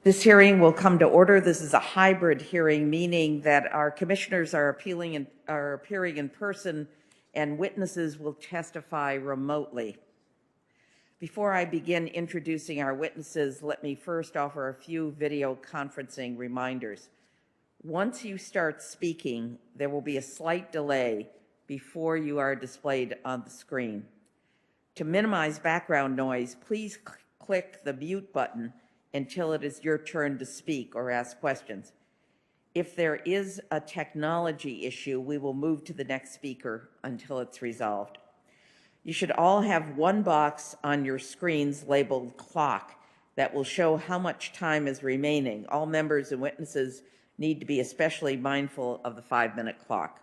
This hearing will come to order. This is a hybrid hearing, meaning that our commissioners are appearing in person and witnesses will testify remotely. Before I begin introducing our witnesses, let me first offer a few video conferencing reminders. Once you start speaking, there will be a slight delay before you are displayed on the screen. To minimize background noise, please click the mute button until it is your turn to speak or ask questions. If there is a technology issue, we will move to the next speaker until it's resolved. You should all have one box on your screens labeled clock that will show how much time is remaining. All members and witnesses need to be especially mindful of the 5-minute clock.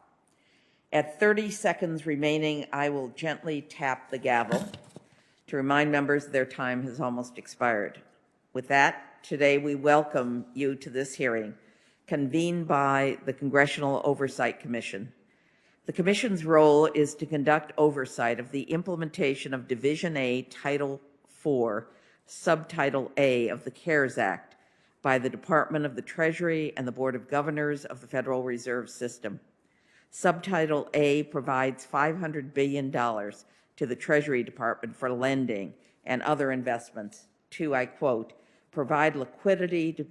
At 30 seconds remaining, I will gently tap the gavel to remind members their time has almost expired. With that, today we welcome you to this hearing convened by the Congressional Oversight Commission. The Commission's role is to conduct oversight of the implementation of Division A, Title IV, Subtitle A of the CARES Act by the Department of the Treasury and the Board of Governors of the Federal Reserve System. Subtitle A provides $500 billion to the Treasury Department for lending and other investments to, I quote, provide liquidity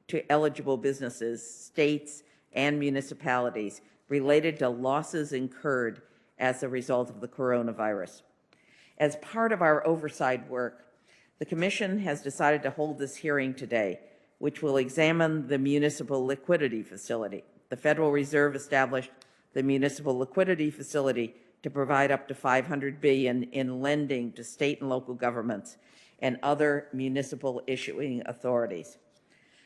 to eligible businesses, states, and municipalities related to losses incurred as a result of the coronavirus. As part of our oversight work, the Commission has decided to hold this hearing today, which will examine the Municipal Liquidity Facility. The Federal Reserve established the Municipal Liquidity Facility to provide up to $500 billion in lending to state and local governments and other municipal issuing authorities.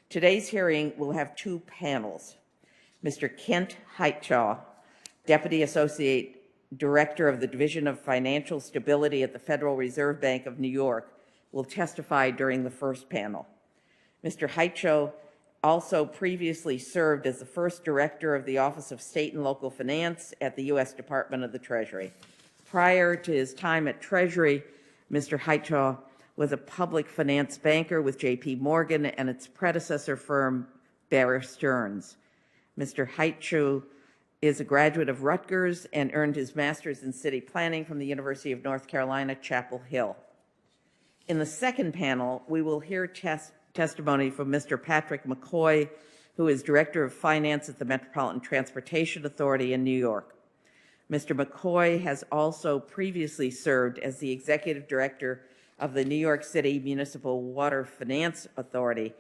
Today's hearing will have two panels. Mr. Kent Heitchow, Deputy Associate Director of the Division of Financial Stability at the Federal Reserve Bank of New York, will testify during the first panel. Mr. Heitchow also previously served as the first director of the Office of State and Local Finance at the U.S. Department of the Treasury. Prior to his time at Treasury, Mr. Heitchow was a public finance banker with J.P. Morgan and its predecessor firm, Bear Stearns. Mr. Heitchow is a graduate of Rutgers and earned his master's in city planning from the University of North Carolina, Chapel Hill. In the second panel, we will hear testimony from Mr. Patrick McCoy, who is Director of Finance at the Metropolitan Transportation Authority in New York. Mr. McCoy has also previously served as the Executive Director of the New York City Municipal Water Finance Authority,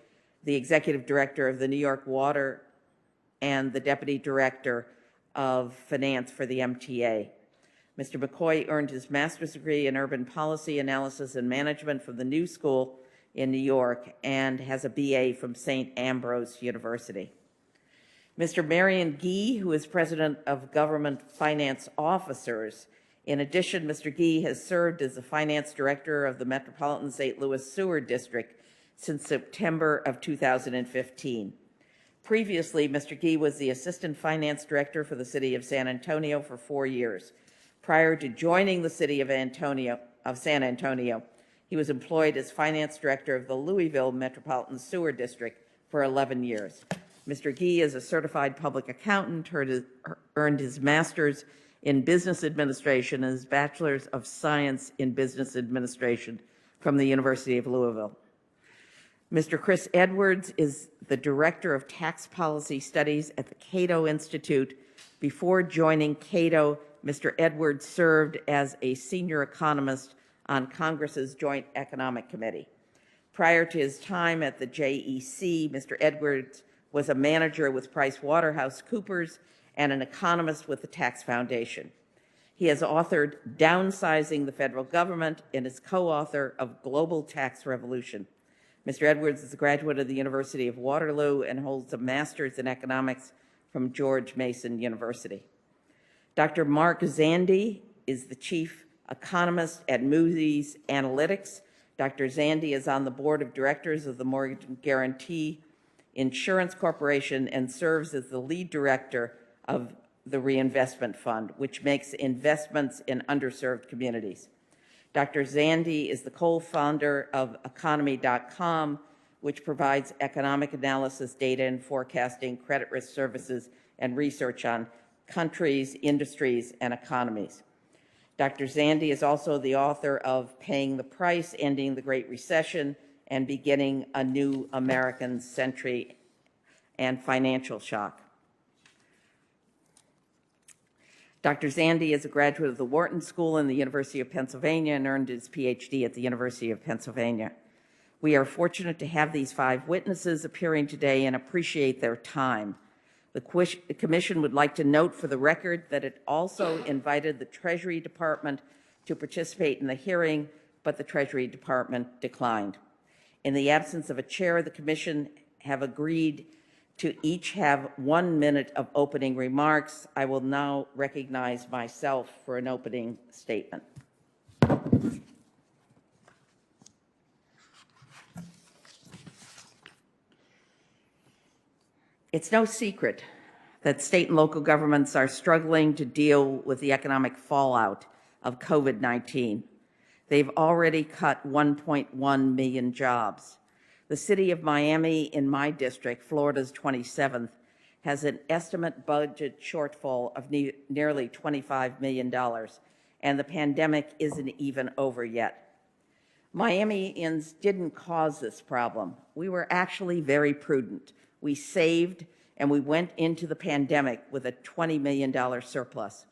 the Executive Director of the New York Water, and the Deputy Director of Finance for the MTA. Mr. McCoy earned his master's degree in urban policy analysis and management from the New School in New York and has a BA from St. Ambrose University. Mr. Marion Gee, who is President of Government Finance Officers. In addition, Mr. Gee has served as the Finance Director of the Metropolitan St. Louis Sewer District since September of 2015. Previously, Mr. Gee was the Assistant Finance Director for the City of San Antonio for 4 years. Prior to joining the City of San Antonio, he was employed as Finance Director of the Louisville Metropolitan Sewer District for 11 years. Mr. Gee is a certified public accountant, earned his master's in business administration and his bachelor's of science in business administration from the University of Louisville. Mr. Chris Edwards is the Director of Tax Policy Studies at the Cato Institute. Before joining Cato, Mr. Edwards served as a senior economist on Congress's Joint Economic Committee. Prior to his time at the JEC, Mr. Edwards was a manager with PricewaterhouseCoopers and an economist with the Tax Foundation. He has authored Downsizing the Federal Government and is co-author of Global Tax Revolution. Mr. Edwards is a graduate of the University of Waterloo and holds a master's in economics from George Mason University. Dr. Mark Zandi is the chief economist at Moody's Analytics. Dr. Zandi is on the board of directors of the Mortgage Guarantee Insurance Corporation and serves as the lead director of the Reinvestment Fund, which makes investments in underserved communities. Dr. Zandi is the co-founder of Economy.com, which provides economic analysis, data and forecasting, credit risk services, and research on countries, industries, and economies. Dr. Zandi is also the author of Paying the Price, Ending the Great Recession, and Beginning a New American Century and Financial Shock. Dr. Zandi is a graduate of the Wharton School and the University of Pennsylvania and earned his PhD at the University of Pennsylvania. We are fortunate to have these 5 witnesses appearing today and appreciate their time. The Commission would like to note for the record that it also invited the Treasury Department to participate in the hearing, but the Treasury Department declined. In the absence of a chair, the Commission have agreed to each have 1 minute of opening remarks. I will now recognize myself for an opening statement. It's no secret that state and local governments are struggling to deal with the economic fallout of COVID-19. They've already cut 1.1 million jobs. The city of Miami, in my district, Florida's 27th, has an estimate budget shortfall of nearly $25 million, and the pandemic isn't even over yet. Miamians didn't cause this problem. We were actually very prudent. We saved, and we went into the pandemic with a $20 million surplus.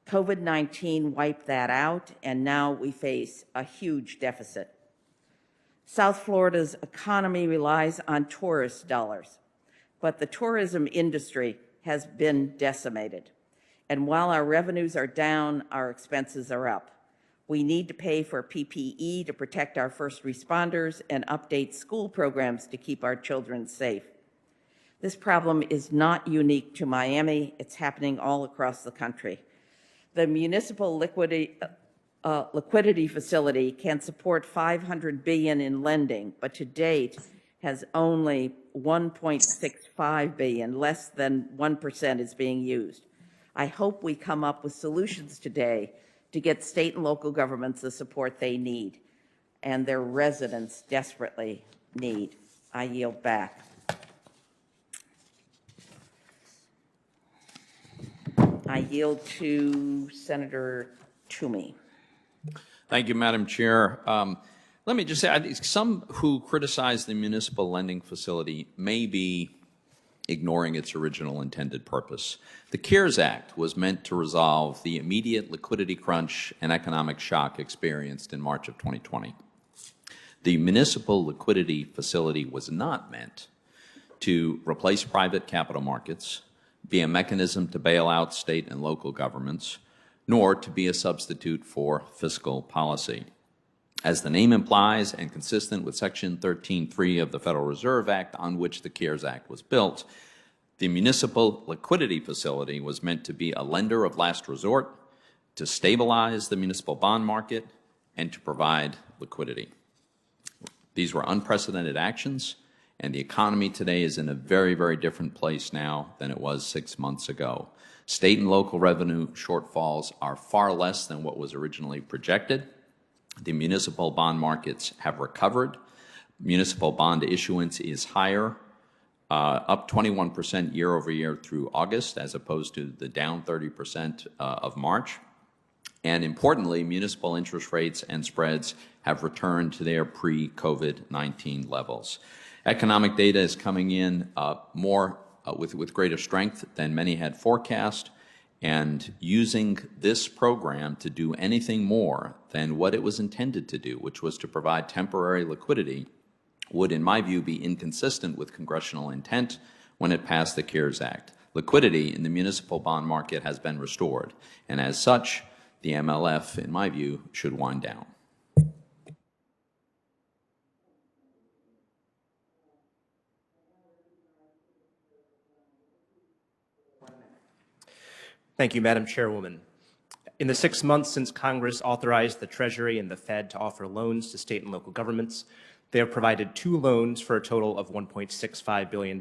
COVID-19 wiped that out, and now we face a huge deficit. South Florida's economy relies on tourist dollars, but the tourism industry has been decimated. And while our revenues are down, our expenses are up. We need to pay for PPE to protect our first responders and update school programs to keep our children safe. This problem is not unique to Miami. It's happening all across the country. The municipal liquidity facility can support $500 billion in lending, but to date has only $1.65 billion, less than 1% is being used. I hope we come up with solutions today to get state and local governments the support they need and their residents desperately need. I yield back. I yield to Senator Toomey. Thank you, Madam Chair. Let me just say, I think some who criticize the municipal lending facility may be ignoring its original intended purpose. The CARES Act was meant to resolve the immediate liquidity crunch and economic shock experienced in March of 2020. The municipal liquidity facility was not meant to replace private capital markets, be a mechanism to bail out state and local governments, nor to be a substitute for fiscal policy. As the name implies, and consistent with Section 13(3) of the Federal Reserve Act on which the CARES Act was built, the municipal liquidity facility was meant to be a lender of last resort, to stabilize the municipal bond market, and to provide liquidity. These were unprecedented actions, and the economy today is in a very, very different place now than it was 6 months ago. State and local revenue shortfalls are far less than what was originally projected. The municipal bond markets have recovered. Municipal bond issuance is higher, up 21% year over year through August, as opposed to the down 30% of March. And importantly, municipal interest rates and spreads have returned to their pre-COVID-19 levels. Economic data is coming in with greater strength than many had forecast, and using this program to do anything more than what it was intended to do, which was to provide temporary liquidity, would, in my view, be inconsistent with congressional intent when it passed the CARES Act. Liquidity in the municipal bond market has been restored, and as such, the MLF, in my view, should wind down. Thank you, Madam Chairwoman. In the 6 months since Congress authorized the Treasury and the Fed to offer loans to state and local governments, they have provided 2 loans for a total of $1.65 billion.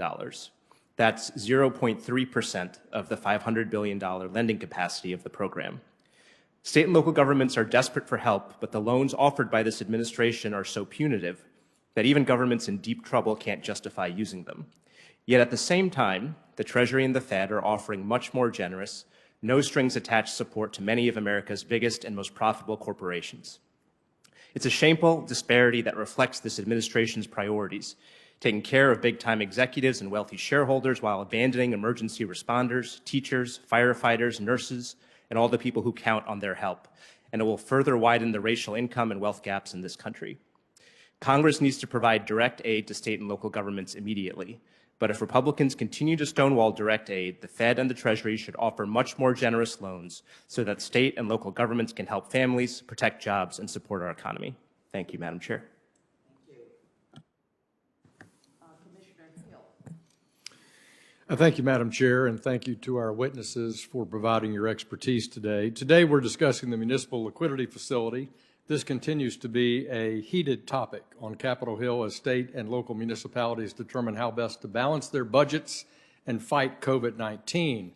That's 0.3% of the $500 billion lending capacity of the program. State and local governments are desperate for help, but the loans offered by this administration are so punitive that even governments in deep trouble can't justify using them. Yet at the same time, the Treasury and the Fed are offering much more generous, no strings attached support to many of America's biggest and most profitable corporations. It's a shameful disparity that reflects this administration's priorities, taking care of big-time executives and wealthy shareholders while abandoning emergency responders, teachers, firefighters, nurses, and all the people who count on their help. And it will further widen the racial income and wealth gaps in this country. Congress needs to provide direct aid to state and local governments immediately. But if Republicans continue to stonewall direct aid, the Fed and the Treasury should offer much more generous loans so that state and local governments can help families, protect jobs, and support our economy. Thank you, Madam Chair. Commissioner Hill. Thank you, Madam Chair, and thank you to our witnesses for providing your expertise today. Today, we're discussing the Municipal Liquidity Facility. This continues to be a heated topic on Capitol Hill as state and local municipalities determine how best to balance their budgets and fight COVID-19.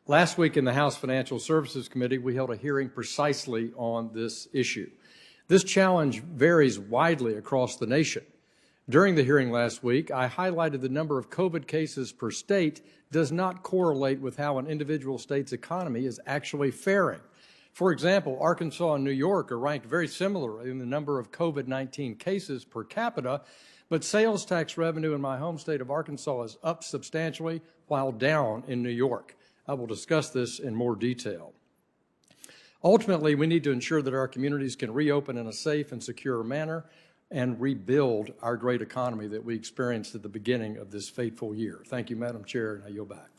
Last week in the House Financial Services Committee, we held a hearing precisely on this issue. This challenge varies widely across the nation. During the hearing last week, I highlighted the number of COVID cases per state does not correlate with how an individual state's economy is actually faring. For example, Arkansas and New York are ranked very similarly in the number of COVID-19 cases per capita, but sales tax revenue in my home state of Arkansas is up substantially while down in New York. I will discuss this in more detail. Ultimately, we need to ensure that our communities can reopen in a safe and secure manner and rebuild our great economy that we experienced at the beginning of this fateful year. Thank you, Madam Chair, and I yield back.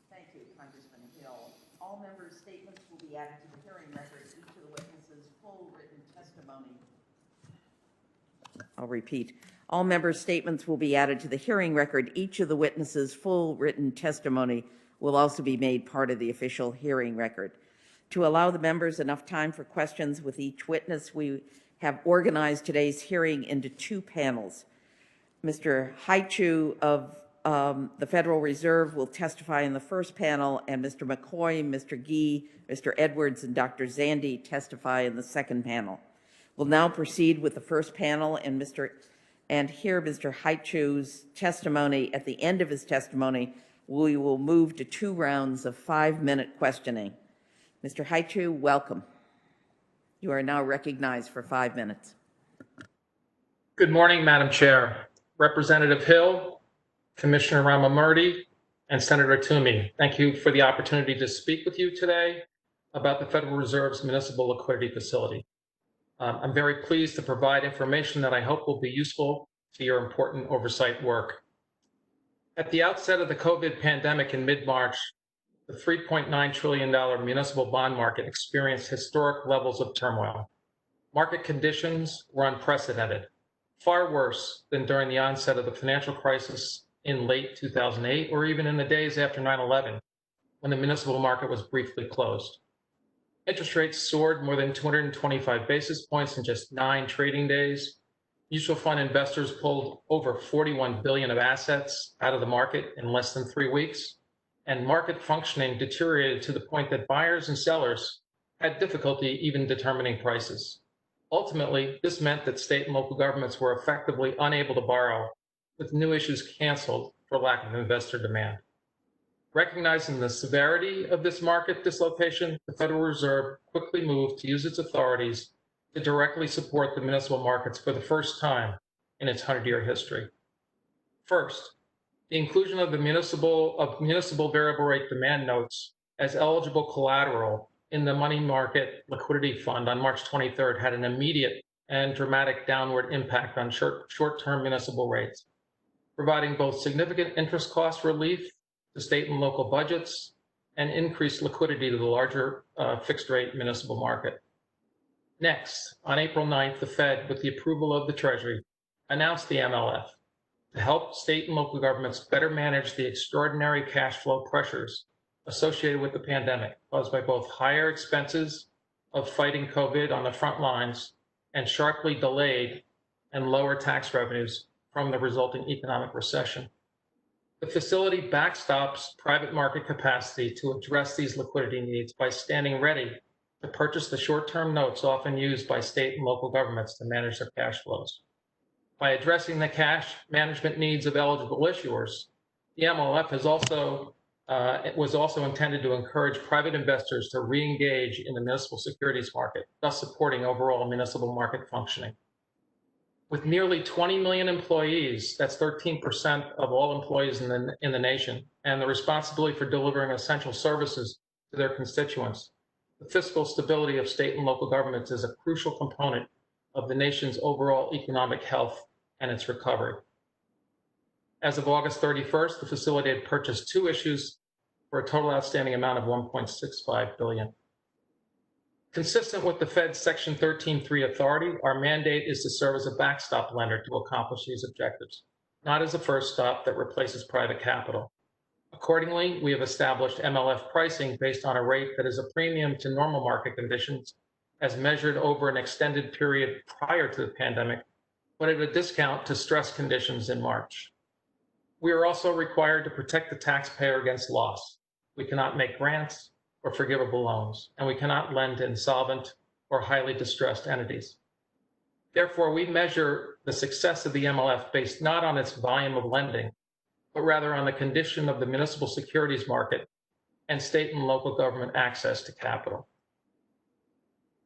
Thank you, Congressman Hill. All members' statements will be added to the hearing record. Each of the witnesses' full written testimony. I'll repeat. All members' statements will be added to the hearing record. Each of the witnesses' full written testimony will also be made part of the official hearing record. To allow the members enough time for questions with each witness, we have organized today's hearing into two panels. Mr. Haichu of the Federal Reserve will testify in the first panel, and Mr. McCoy, Mr. Gee, Mr. Edwards, and Dr. Zandi testify in the second panel. We'll now proceed with the first panel and hear Mr. Haichu's testimony. At the end of his testimony, we will move to 2 rounds of 5-minute questioning. Mr. Haichu, welcome. You are now recognized for 5 minutes. Good morning, Madam Chair, Representative Hill, Commissioner Ramamurti, and Senator Toomey. Thank you for the opportunity to speak with you today about the Federal Reserve's Municipal Liquidity Facility. I'm very pleased to provide information that I hope will be useful to your important oversight work. At the outset of the COVID pandemic in mid-March, the $3.9 trillion municipal bond market experienced historic levels of turmoil. Market conditions were unprecedented, far worse than during the onset of the financial crisis in late 2008 or even in the days after 9/11, when the municipal market was briefly closed. Interest rates soared more than 225 basis points in just 9 trading days. Mutual fund investors pulled over $41 billion of assets out of the market in less than 3 weeks. And market functioning deteriorated to the point that buyers and sellers had difficulty even determining prices. Ultimately, this meant that state and local governments were effectively unable to borrow, with new issues canceled for lack of investor demand. Recognizing the severity of this market dislocation, the Federal Reserve quickly moved to use its authorities to directly support the municipal markets for the first time in its 100-year history. First, the inclusion of the municipal variable rate demand notes as eligible collateral in the money market liquidity fund on March 23rd had an immediate and dramatic downward impact on short-term municipal rates, providing both significant interest cost relief to state and local budgets and increased liquidity to the larger fixed rate municipal market. Next, on April 9th, the Fed, with the approval of the Treasury, announced the MLF to help state and local governments better manage the extraordinary cash flow pressures associated with the pandemic, caused by both higher expenses of fighting COVID on the front lines and sharply delayed and lower tax revenues from the resulting economic recession. The facility backstops private market capacity to address these liquidity needs by standing ready to purchase the short-term notes often used by state and local governments to manage their cash flows. By addressing the cash management needs of eligible issuers, the MLF was also intended to encourage private investors to re-engage in the municipal securities market, thus supporting overall municipal market functioning. With nearly 20 million employees, that's 13% of all employees in the nation, and the responsibility for delivering essential services to their constituents, the fiscal stability of state and local governments is a crucial component of the nation's overall economic health and its recovery. As of August 31st, the facility had purchased 2 issues for a total outstanding amount of $1.65 billion. Consistent with the Fed's Section 13.3 authority, our mandate is to serve as a backstop lender to accomplish these objectives, not as a first stop that replaces private capital. Accordingly, we have established MLF pricing based on a rate that is a premium to normal market conditions as measured over an extended period prior to the pandemic, but at a discount to stress conditions in March. We are also required to protect the taxpayer against loss. We cannot make grants or forgivable loans, and we cannot lend to insolvent or highly distressed entities. Therefore, we measure the success of the MLF based not on its volume of lending, but rather on the condition of the municipal securities market and state and local government access to capital.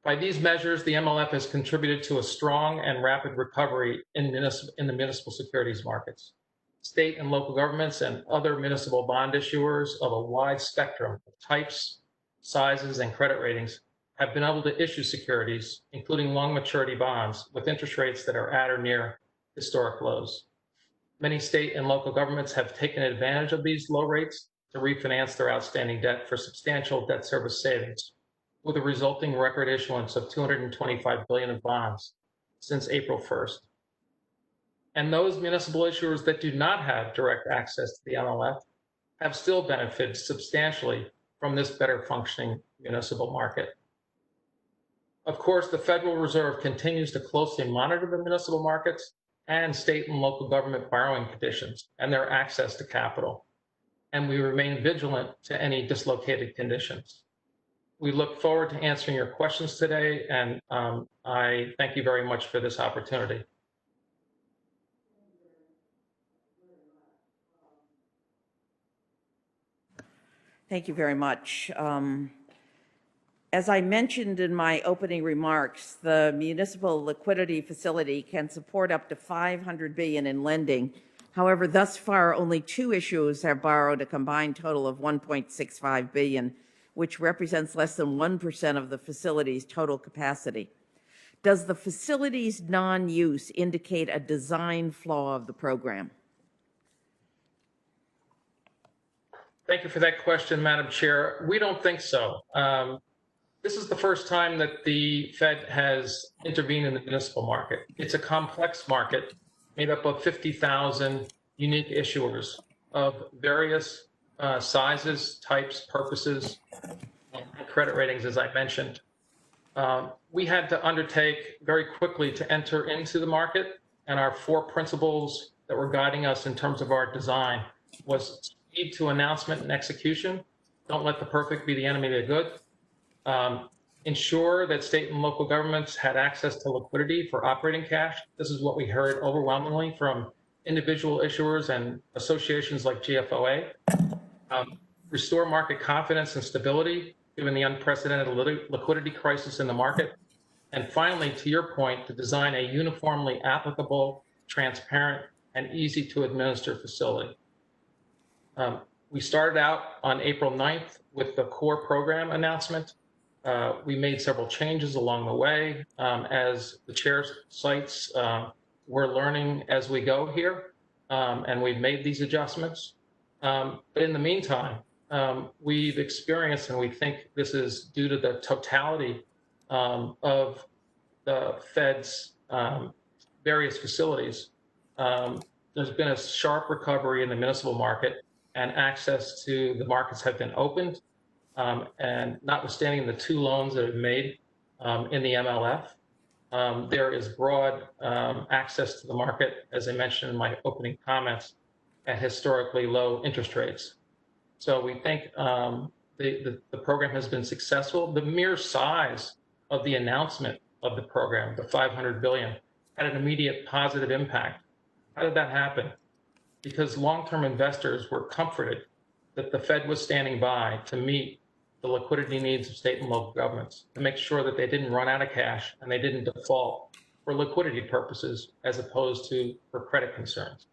By these measures, the MLF has contributed to a strong and rapid recovery in the municipal securities markets. State and local governments and other municipal bond issuers of a wide spectrum of types, sizes, and credit ratings have been able to issue securities, including long maturity bonds, with interest rates that are at or near historic lows. Many state and local governments have taken advantage of these low rates to refinance their outstanding debt for substantial debt service savings, with a resulting record issuance of $225 billion of bonds since April 1st. And those municipal issuers that do not have direct access to the MLF have still benefited substantially from this better functioning municipal market. Of course, the Federal Reserve continues to closely monitor the municipal markets and state and local government borrowing conditions and their access to capital, and we remain vigilant to any dislocated conditions. We look forward to answering your questions today, and I thank you very much for this opportunity. Thank you very much. As I mentioned in my opening remarks, the municipal liquidity facility can support up to $500 billion in lending. However, thus far, only 2 issuers have borrowed a combined total of $1.65 billion, which represents less than 1% of the facility's total capacity. Does the facility's non-use indicate a design flaw of the program? Thank you for that question, Madam Chair. We don't think so. This is the first time that the Fed has intervened in the municipal market. It's a complex market made up of 50,000 unique issuers of various sizes, types, purposes, and credit ratings, as I mentioned. We had to undertake very quickly to enter into the market, and our 4 principles that were guiding us in terms of our design was speed to announcement and execution. Don't let the perfect be the enemy of the good. Ensure that state and local governments had access to liquidity for operating cash. This is what we heard overwhelmingly from individual issuers and associations like GFOA. Restore market confidence and stability given the unprecedented liquidity crisis in the market. And finally, to your point, to design a uniformly applicable, transparent, and easy to administer facility. We started out on April 9th with the core program announcement. We made several changes along the way. As the chair cites, we're learning as we go here, and we've made these adjustments. But in the meantime, we've experienced, and we think this is due to the totality of the Fed's various facilities, there's been a sharp recovery in the municipal market, and access to the markets have been opened. And notwithstanding the 2 loans that have been made in the MLF, there is broad access to the market, as I mentioned in my opening comments, at historically low interest rates. So we think the program has been successful. The mere size of the announcement of the program, the $500 billion, had an immediate positive impact. How did that happen? Because long-term investors were comforted that the Fed was standing by to meet the liquidity needs of state and local governments, to make sure that they didn't run out of cash and they didn't default for liquidity purposes as opposed to for credit concerns.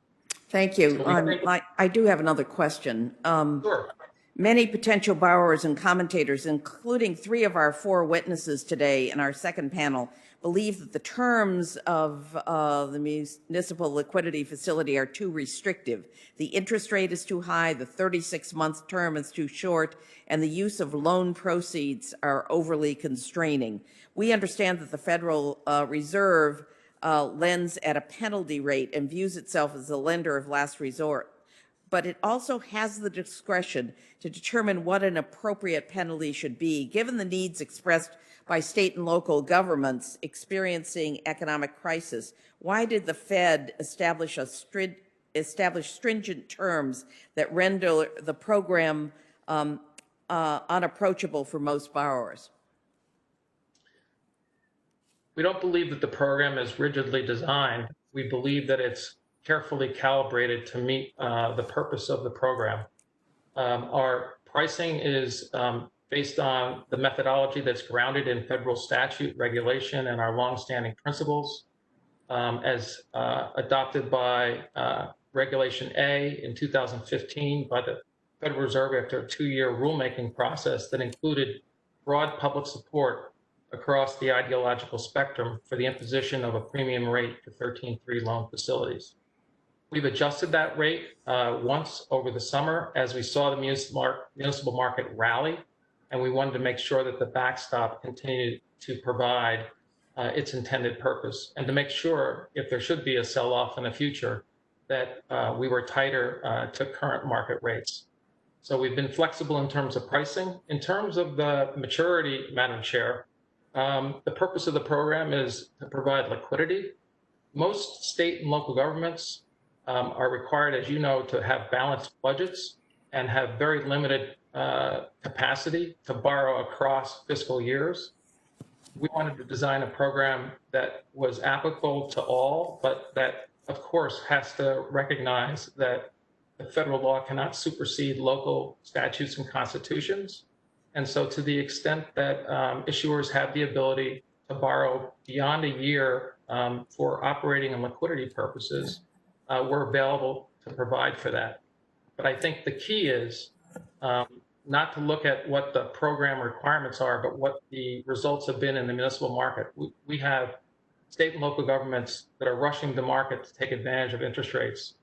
Thank you. So we think- I do have another question. Sure. Many potential borrowers and commentators, including 3 of our 4 witnesses today in our second panel, believe that the terms of the municipal liquidity facility are too restrictive. The interest rate is too high, the 36-month term is too short, and the use of loan proceeds are overly constraining. We understand that the Federal Reserve lends at a penalty rate and views itself as a lender of last resort, but it also has the discretion to determine what an appropriate penalty should be, given the needs expressed by state and local governments experiencing economic crisis. Why did the Fed establish stringent terms that render the program unapproachable for most borrowers? We don't believe that the program is rigidly designed. We believe that it's carefully calibrated to meet the purpose of the program. Our pricing is based on the methodology that's grounded in federal statute, regulation, and our longstanding principles, as adopted by Regulation A in 2015 by the Federal Reserve after a 2-year rulemaking process that included broad public support across the ideological spectrum for the imposition of a premium rate for 13-3 loan facilities. We've adjusted that rate once over the summer as we saw the municipal market rally, and we wanted to make sure that the backstop continued to provide its intended purpose, and to make sure if there should be a sell-off in the future that we were tighter to current market rates. So we've been flexible in terms of pricing. In terms of the maturity, Madam Chair, the purpose of the program is to provide liquidity. Most state and local governments are required, as you know, to have balanced budgets and have very limited capacity to borrow across fiscal years. We wanted to design a program that was applicable to all, but that, of course, has to recognize that the federal law cannot supersede local statutes and constitutions. And so to the extent that issuers have the ability to borrow beyond a year for operating and liquidity purposes, we're available to provide for that. But I think the key is not to look at what the program requirements are, but what the results have been in the municipal market. We have state and local governments that are rushing the market to take advantage of interest rates,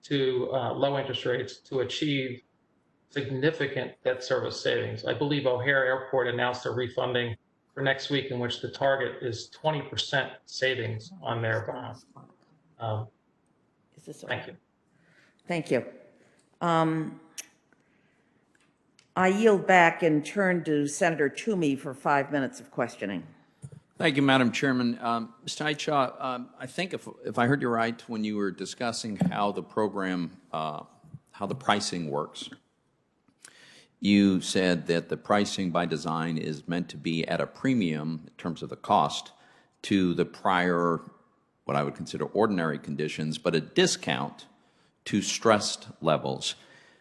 to low interest rates, to achieve significant debt service savings. I believe O'Hare Airport announced a refunding for next week in which the target is 20% savings on their bond. Thank you. Thank you. I yield back and turn to Senator Toomey for 5 minutes of questioning. Thank you, Madam Chairman. Mr. Hitshaw, I think if I heard you right when you were discussing how the program, how the pricing works, you said that the pricing by design is meant to be at a premium in terms of the cost to the prior, what I would consider ordinary conditions, but a discount to stressed levels.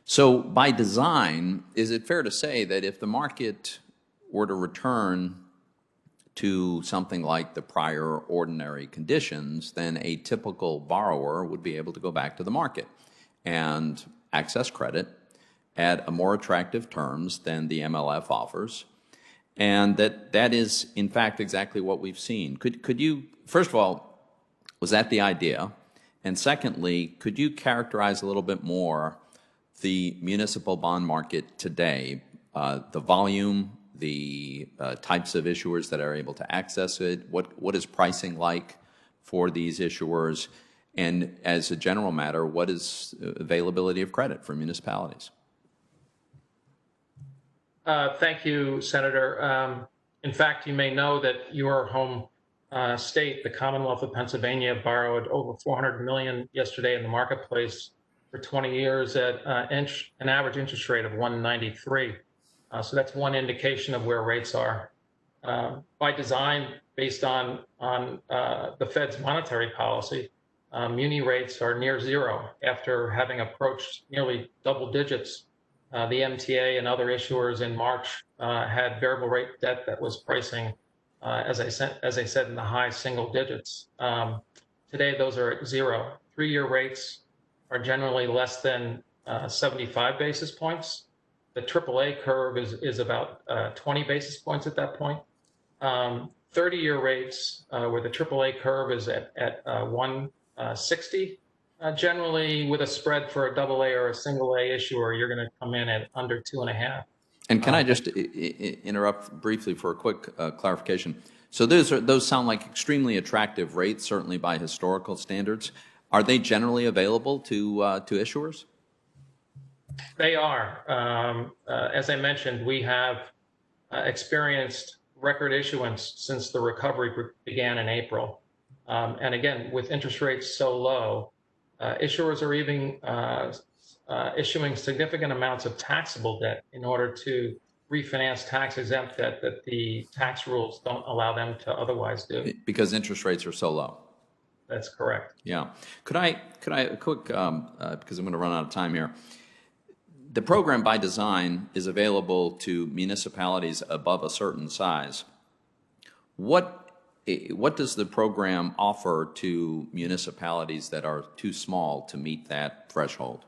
So by design, is it fair to say that if the market were to return to something like the prior ordinary conditions, then a typical borrower would be able to go back to the market and access credit at a more attractive terms than the MLF offers, and that is, in fact, exactly what we've seen. Could you, first of all, was that the idea? And secondly, could you characterize a little bit more the municipal bond market today, the volume, the types of issuers that are able to access it, what is pricing like for these issuers, and as a general matter, what is availability of credit for municipalities? Thank you, Senator. In fact, you may know that your home state, the Commonwealth of Pennsylvania, borrowed over $400 million yesterday in the marketplace for 20 years at an average interest rate of 193. So that's one indication of where rates are. by design, based on the Fed's monetary policy, muni rates are near zero after having approached nearly double digits. The MTA and other issuers in March had variable rate debt that was pricing, as I said, in the high single digits. Today, those are at zero. 3-year rates are generally less than 75 basis points. The AAA curve is about 20 basis points at that point. 30-year rates, where the AAA curve is at 160, generally with a spread for a AA or a single A issuer, you're going to come in at under 2.5. And can I just interrupt briefly for a quick clarification? So those sound like extremely attractive rates, certainly by historical standards. Are they generally available to issuers? They are. As I mentioned, we have experienced record issuance since the recovery began in April. And again, with interest rates so low, issuers are even issuing significant amounts of taxable debt in order to refinance tax-exempt debt that the tax rules don't allow them to otherwise do. Because interest rates are so low. That's correct. Yeah. Could I a quick, because I'm going to run out of time here. The program by design is available to municipalities above a certain size. What does the program offer to municipalities that are too small to meet that threshold?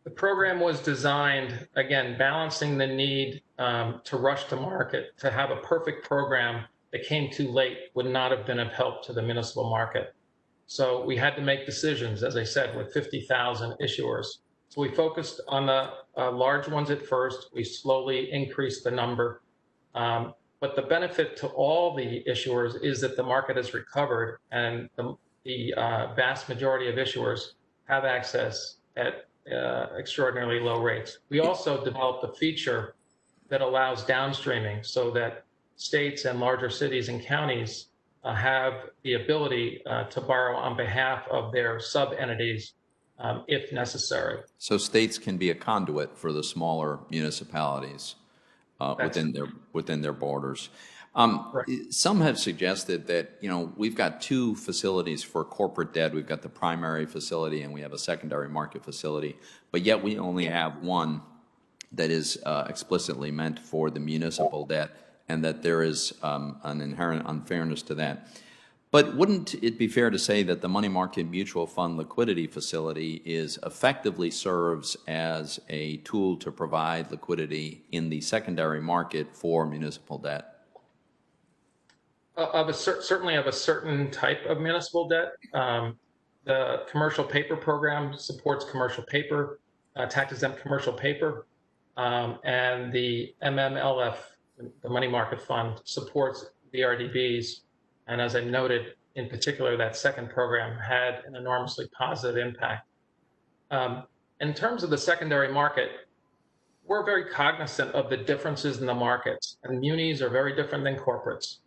The program was designed, again, balancing the need to rush to market. To have a perfect program that came too late would not have been of help to the municipal market. So we had to make decisions, as I said, with 50,000 issuers. So we focused on the large ones at first. We slowly increased the number. But the benefit to all the issuers is that the market has recovered, and the vast majority of issuers have access at extraordinarily low rates. We also developed a feature that allows downstreaming so that states and larger cities and counties have the ability to borrow on behalf of their sub-entities if necessary. So states can be a conduit for the smaller municipalities within their borders. Some have suggested that, we've got two facilities for corporate debt. We've got the primary facility and we have a secondary market facility, but yet we only have one that is explicitly meant for the municipal debt, and that there is an inherent unfairness to that. But wouldn't it be fair to say that the money market mutual fund liquidity facility effectively serves as a tool to provide liquidity in the secondary market for municipal debt? Certainly of a certain type of municipal debt. The commercial paper program supports commercial paper, tax-exempt commercial paper, and the MMLF, the money market fund, supports VRDBs. And as I noted, in particular, that second program had an enormously positive impact. In terms of the secondary market, we're very cognizant of the differences in the markets, and munis are very different than corporates.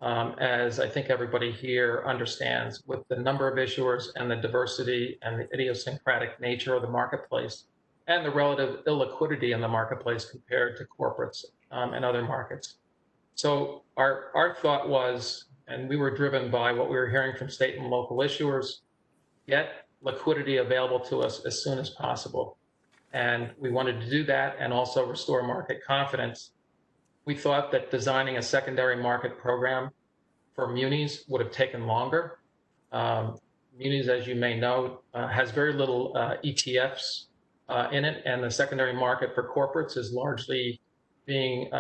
As I think everybody here understands, with the number of issuers and the diversity and the idiosyncratic nature of the marketplace and the relative illiquidity in the marketplace compared to corporates and other markets. So our thought was, and we were driven by what we were hearing from state and local issuers, get liquidity available to us as soon as possible. And we wanted to do that and also restore market confidence. We thought that designing a secondary market program for munis would have taken longer. Munis, as you may know, has very little ETFs in it, and the secondary market for corporates is largely being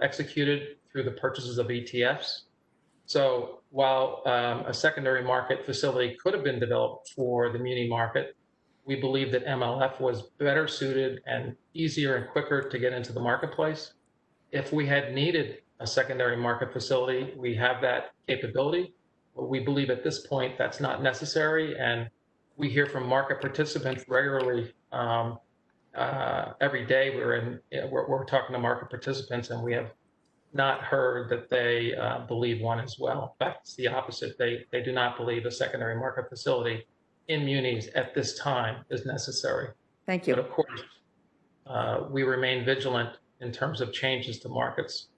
executed through the purchases of ETFs. So while a secondary market facility could have been developed for the muni market, we believe that MLF was better suited and easier and quicker to get into the marketplace. If we had needed a secondary market facility, we have that capability. But we believe at this point that's not necessary, and we hear from market participants regularly. Every day we're talking to market participants, and we have not heard that they believe one as well. In fact, it's the opposite. They do not believe a secondary market facility in munis at this time is necessary. Thank you. But of course, we remain vigilant in terms of changes to markets.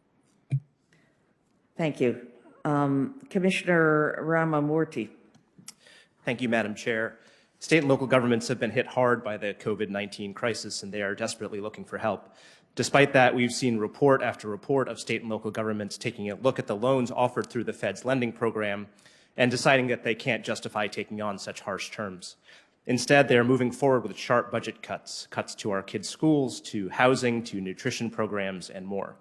Thank you. Commissioner Ramamurthy. Thank you, Madam Chair. State and local governments have been hit hard by the COVID-19 crisis, and they are desperately looking for help. Despite that, we've seen report after report of state and local governments taking a look at the loans offered through the Fed's lending program and deciding that they can't justify taking on such harsh terms. Instead, they are moving forward with sharp budget cuts to our kids' schools, to housing, to nutrition programs, and more.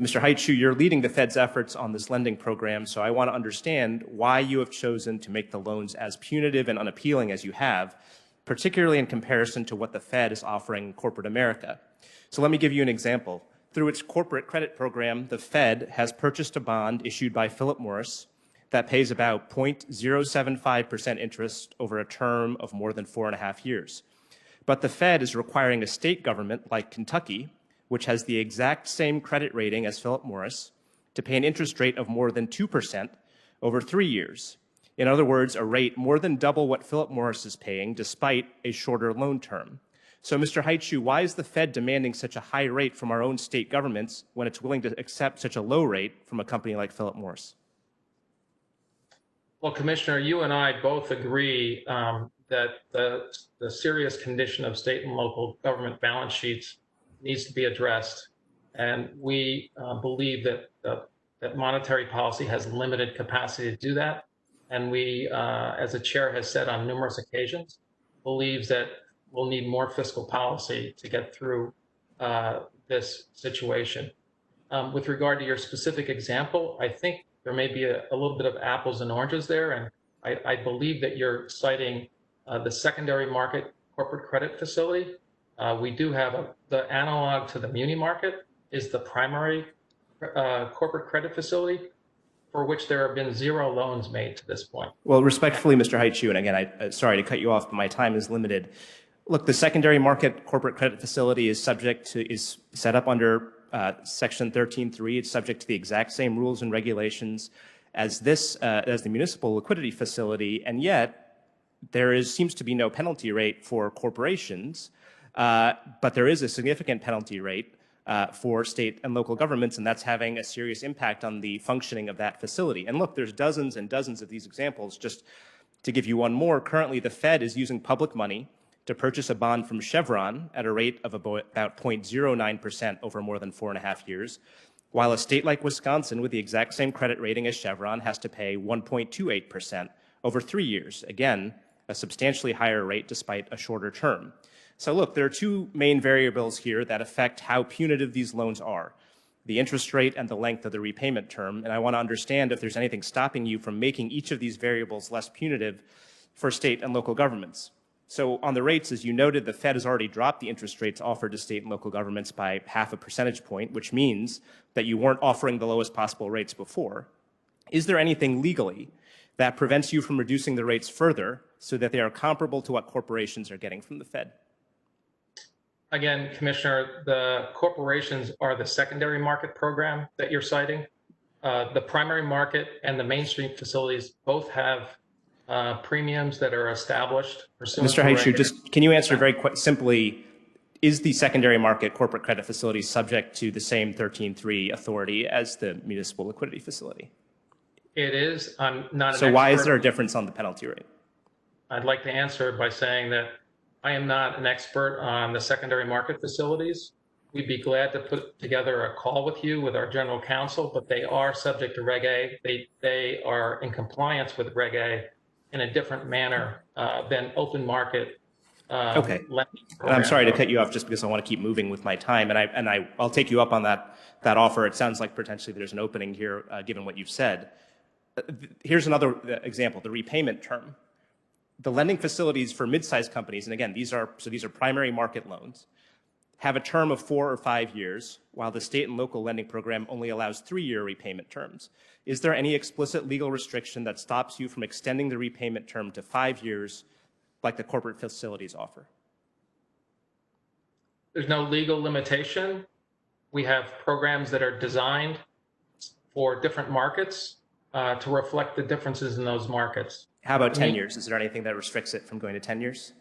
Mr. Haichu, you're leading the Fed's efforts on this lending program, so I want to understand why you have chosen to make the loans as punitive and unappealing as you have, particularly in comparison to what the Fed is offering corporate America. So let me give you an example. Through its corporate credit program, the Fed has purchased a bond issued by Philip Morris that pays about 0.075% interest over a term of more than 4.5 years. But the Fed is requiring a state government like Kentucky, which has the exact same credit rating as Philip Morris, to pay an interest rate of more than 2% over 3 years. In other words, a rate more than double what Philip Morris is paying, despite a shorter loan term. So, Mr. Haichu, why is the Fed demanding such a high rate from our own state governments when it's willing to accept such a low rate from a company like Philip Morris? Well, Commissioner, you and I both agree that the serious condition of state and local government balance sheets needs to be addressed. And we believe that that monetary policy has limited capacity to do that. And we, as the chair has said on numerous occasions, believes that we'll need more fiscal policy to get through this situation. With regard to your specific example, I think there may be a little bit of apples and oranges there. And I believe that you're citing the secondary market corporate credit facility. We do have the analog to the muni market is the primary corporate credit facility, for which there have been 0 loans made to this point. Well, respectfully, Mr. Haichu, and again, I'm sorry to cut you off, but my time is limited. Look, the secondary market corporate credit facility is set up under Section 13.3. It's subject to the exact same rules and regulations as the municipal liquidity facility, and yet there seems to be no penalty rate for corporations. But there is a significant penalty rate for state and local governments, and that's having a serious impact on the functioning of that facility. And look, there's dozens and dozens of these examples. Just to give you one more, currently the Fed is using public money to purchase a bond from Chevron at a rate of about 0.09% over more than 4.5 years, while a state like Wisconsin with the exact same credit rating as Chevron has to pay 1.28% over 3 years. Again, a substantially higher rate despite a shorter term. So look, there are 2 main variables here that affect how punitive these loans are: the interest rate and the length of the repayment term. And I want to understand if there's anything stopping you from making each of these variables less punitive for state and local governments. So on the rates, as you noted, the Fed has already dropped the interest rates offered to state and local governments by 0.5 percentage point, which means that you weren't offering the lowest possible rates before. Is there anything legally that prevents you from reducing the rates further so that they are comparable to what corporations are getting from the Fed? Again, Commissioner, the corporations are the secondary market program that you're citing. The primary market and the mainstream facilities both have premiums that are established. Mr. Haichu, just can you answer very simply, is the secondary market corporate credit facility subject to the same 13.3 authority as the municipal liquidity facility? It is. I'm not an So why is expert. there a difference on the penalty rate? I'd like to answer by saying that I am not an expert on the secondary market facilities. We'd be glad to put together a call with you, with our general counsel, but they are subject to Reg A. They are in compliance with Reg A in a different manner than open market Okay. lending And I'm programs. sorry to cut you off just because I want to keep moving with my time, and I'll take you up on that offer. It sounds like potentially there's an opening here, given what you've said. Here's another example: the repayment term. The lending facilities for mid-sized companies, and again, these are primary market loans, have a term of 4 or 5 years, while the state and local lending program only allows 3-year repayment terms. Is there any explicit legal restriction that stops you from extending the repayment term to 5 years, like the corporate facilities offer? There's no legal limitation. We have programs that are designed for different markets to reflect the differences in those markets. How about 10 years? Is there anything that restricts it from going to 10 years?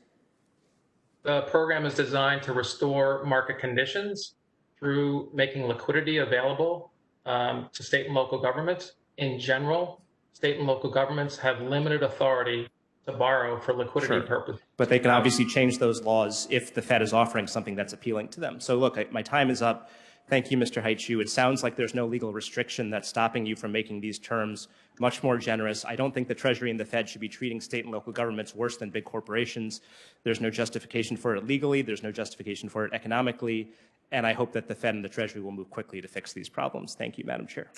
The program is designed to restore market conditions, through making liquidity available to state and local governments. In general, state and local governments have limited authority to borrow for liquidity Sure. purposes. But they can obviously change those laws if the Fed is offering something that's appealing to them. So look, my time is up. Thank you, Mr. Haichu. It sounds like there's no legal restriction that's stopping you from making these terms much more generous. I don't think the Treasury and the Fed should be treating state and local governments worse than big corporations. There's no justification for it legally. There's no justification for it economically. And I hope that the Fed and the Treasury will move quickly to fix these problems. Thank you, Madam Chair.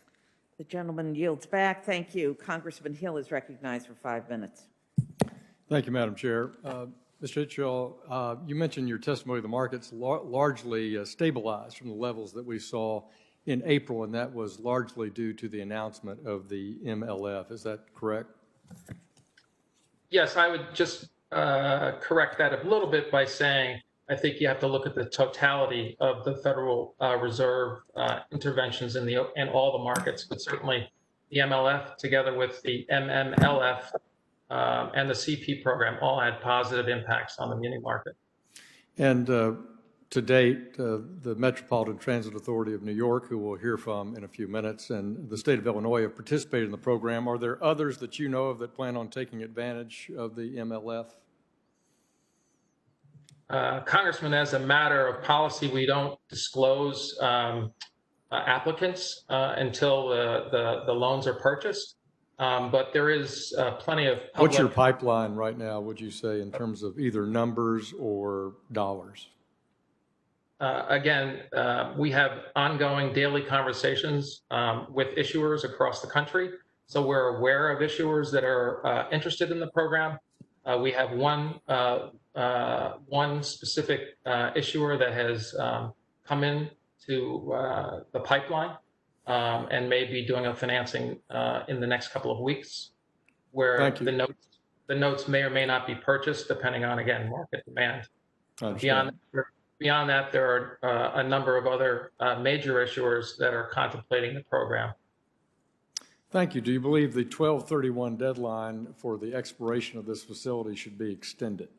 The gentleman yields back. Thank you. Congressman Hill is recognized for 5 minutes. Thank you, Madam Chair. Mr. Hitchell, you mentioned your testimony the markets largely stabilized from the levels that we saw in April, and that was largely due to the announcement of the MLF. Is that correct? Yes, I would just correct that a little bit by saying I think you have to look at the totality of the Federal Reserve interventions in all the markets, but certainly the MLF together with the MMLF and the CP program all had positive impacts on the muni market. And to date, the Metropolitan Transit Authority of New York, who we'll hear from in a few minutes, and the state of Illinois have participated in the program. Are there others that you know of that plan on taking advantage of the MLF? Congressman, as a matter of policy, we don't disclose applicants until the loans are purchased. But there is plenty of public. What's your pipeline right now, would you say, in terms of either numbers or dollars? Again, we have ongoing daily conversations with issuers across the country. So we're aware of issuers that are interested in the program. We have one specific issuer that has come in to the pipeline and may be doing a financing in the next couple of weeks, where the notes may or may not be purchased depending on, again, market demand. Beyond that, there are a number of other major issuers that are contemplating the program. Thank you. Do you believe the 12/31 deadline for the expiration of this facility should be extended?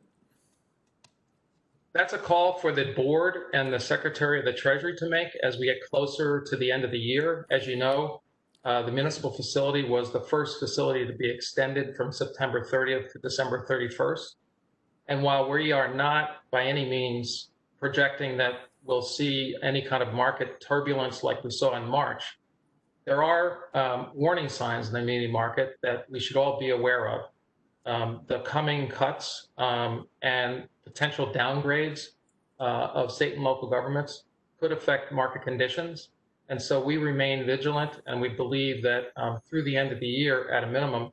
That's a call for the board and the Secretary of the Treasury to make as we get closer to the end of the year. As you know, the municipal facility was the first facility to be extended from September 30th to December 31st. And while we are not by any means projecting that we'll see any kind of market turbulence like we saw in March, there are warning signs in the muni market that we should all be aware of. The coming cuts and potential downgrades of state and local governments could affect market conditions. And so we remain vigilant, and we believe that through the end of the year, at a minimum,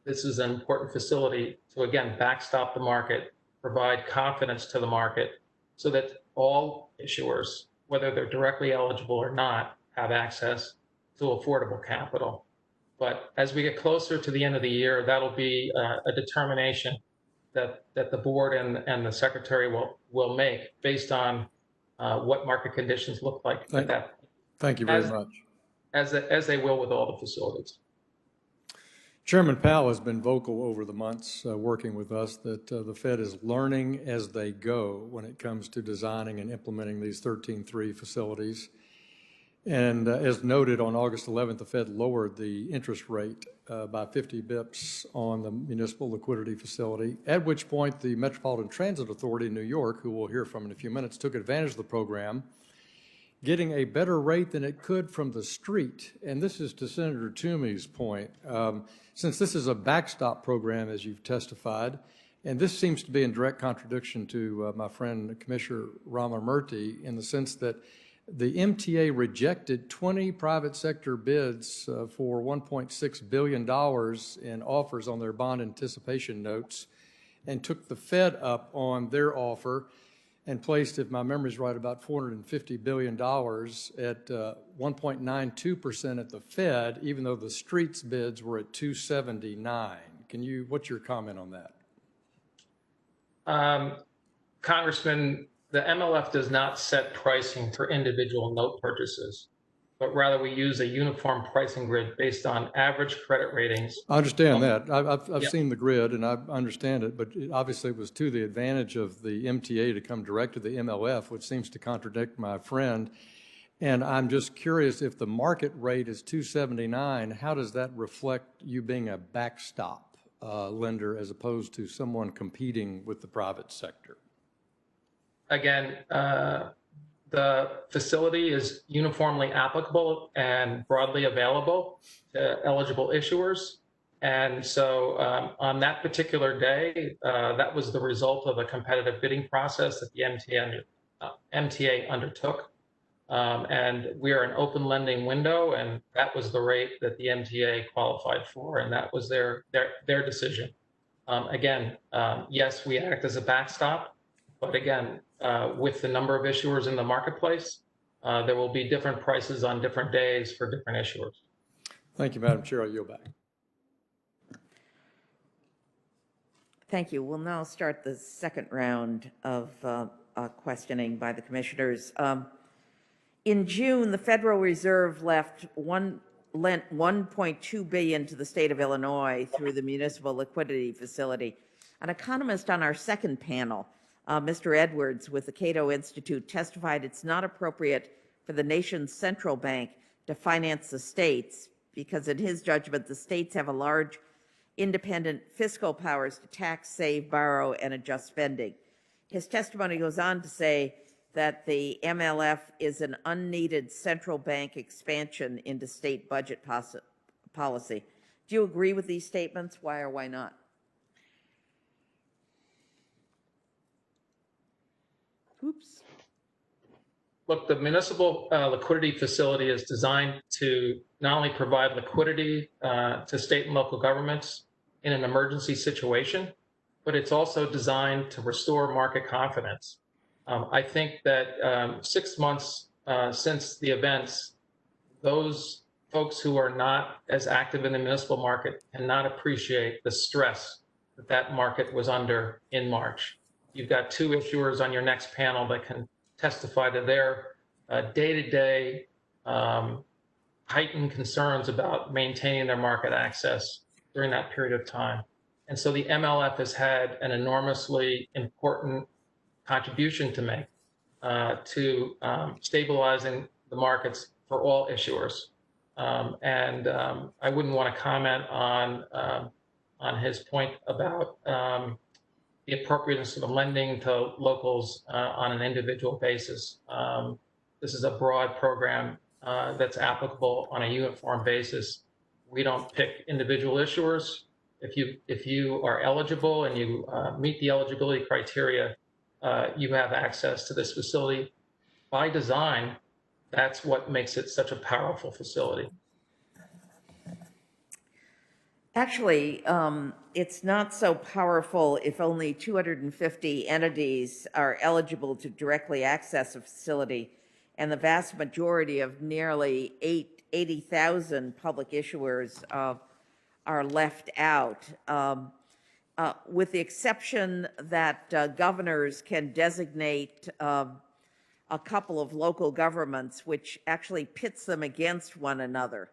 this is an important facility to, again, backstop the market, provide confidence to the market so that all issuers, whether they're directly eligible or not, have access to affordable capital. But as we get closer to the end of the year, that'll be a determination that the board and the secretary will make based on what market conditions look like at that. Thank you very much. As they will with all the facilities. Chairman Powell has been vocal over the months working with us that the Fed is learning as they go when it comes to designing and implementing these 13.3 facilities. And as noted on August 11th, the Fed lowered the interest rate by 50 bips on the municipal liquidity facility, at which point the Metropolitan Transit Authority in New York, who we'll hear from in a few minutes, took advantage of the program, getting a better rate than it could from the street. And this is to Senator Toomey's point. Since this is a backstop program, as you've testified, and this seems to be in direct contradiction to my friend Commissioner Ramamurthy in the sense that the MTA rejected 20 private sector bids for $1.6 billion in offers on their bond anticipation notes and took the Fed up on their offer and placed, if my memory's right, about $450 billion at 1.92% at the Fed, even though the streets bids were at 279. What's your comment on that? Congressman, the MLF does not set pricing for individual note purchases, but rather we use a uniform pricing grid based on average credit ratings. I understand that. I've seen the grid and I understand it, but obviously it was to the advantage of the MTA to come direct to the MLF, which seems to contradict my friend. And I'm just curious, if the market rate is 279, how does that reflect you being a backstop lender as opposed to someone competing with the private sector? Again, the facility is uniformly applicable and broadly available to eligible issuers. And so on that particular day, that was the result of a competitive bidding process that the MTA undertook. And we are an open lending window, and that was the rate that the MTA qualified for, and that was their decision. Again, yes, we act as a backstop, but again, with the number of issuers in the marketplace, there will be different prices on different days for different issuers. Thank you, Madam Chair. I'll yield back. Thank you. We'll now start the second round of questioning by the commissioners. In June, the Federal Reserve lent $1.2 billion to the state of Illinois through the Municipal Liquidity Facility. An economist on our second panel, Mr. Edwards with the Cato Institute, testified it's not appropriate for the nation's central bank to finance the states because, in his judgment, the states have a large independent fiscal powers to tax, save, borrow, and adjust spending. His testimony goes on to say that the MLF is an unneeded central bank expansion into state budget policy. Do you agree with these statements? Why or why not? Oops. Look, the Municipal Liquidity Facility is designed to not only provide liquidity to state and local governments in an emergency situation, but it's also designed to restore market confidence. I think that 6 months since the events, those folks who are not as active in the municipal market cannot appreciate the stress that that market was under in March. You've got two issuers on your next panel that can testify to their day-to-day heightened concerns about maintaining their market access during that period of time. And so the MLF has had an enormously important contribution to make to stabilizing the markets for all issuers. I wouldn't want to comment on his point about the appropriateness of lending to locals on an individual basis. This is a broad program that's applicable on a uniform basis. We don't pick individual issuers. If you are eligible and you meet the eligibility criteria, you have access to this facility. By design, that's what makes it such a powerful facility. Actually, it's not so powerful if only 250 entities are eligible to directly access a facility, and the vast majority of nearly 80,000 public issuers are left out. With the exception that governors can designate a couple of local governments, which actually pits them against one another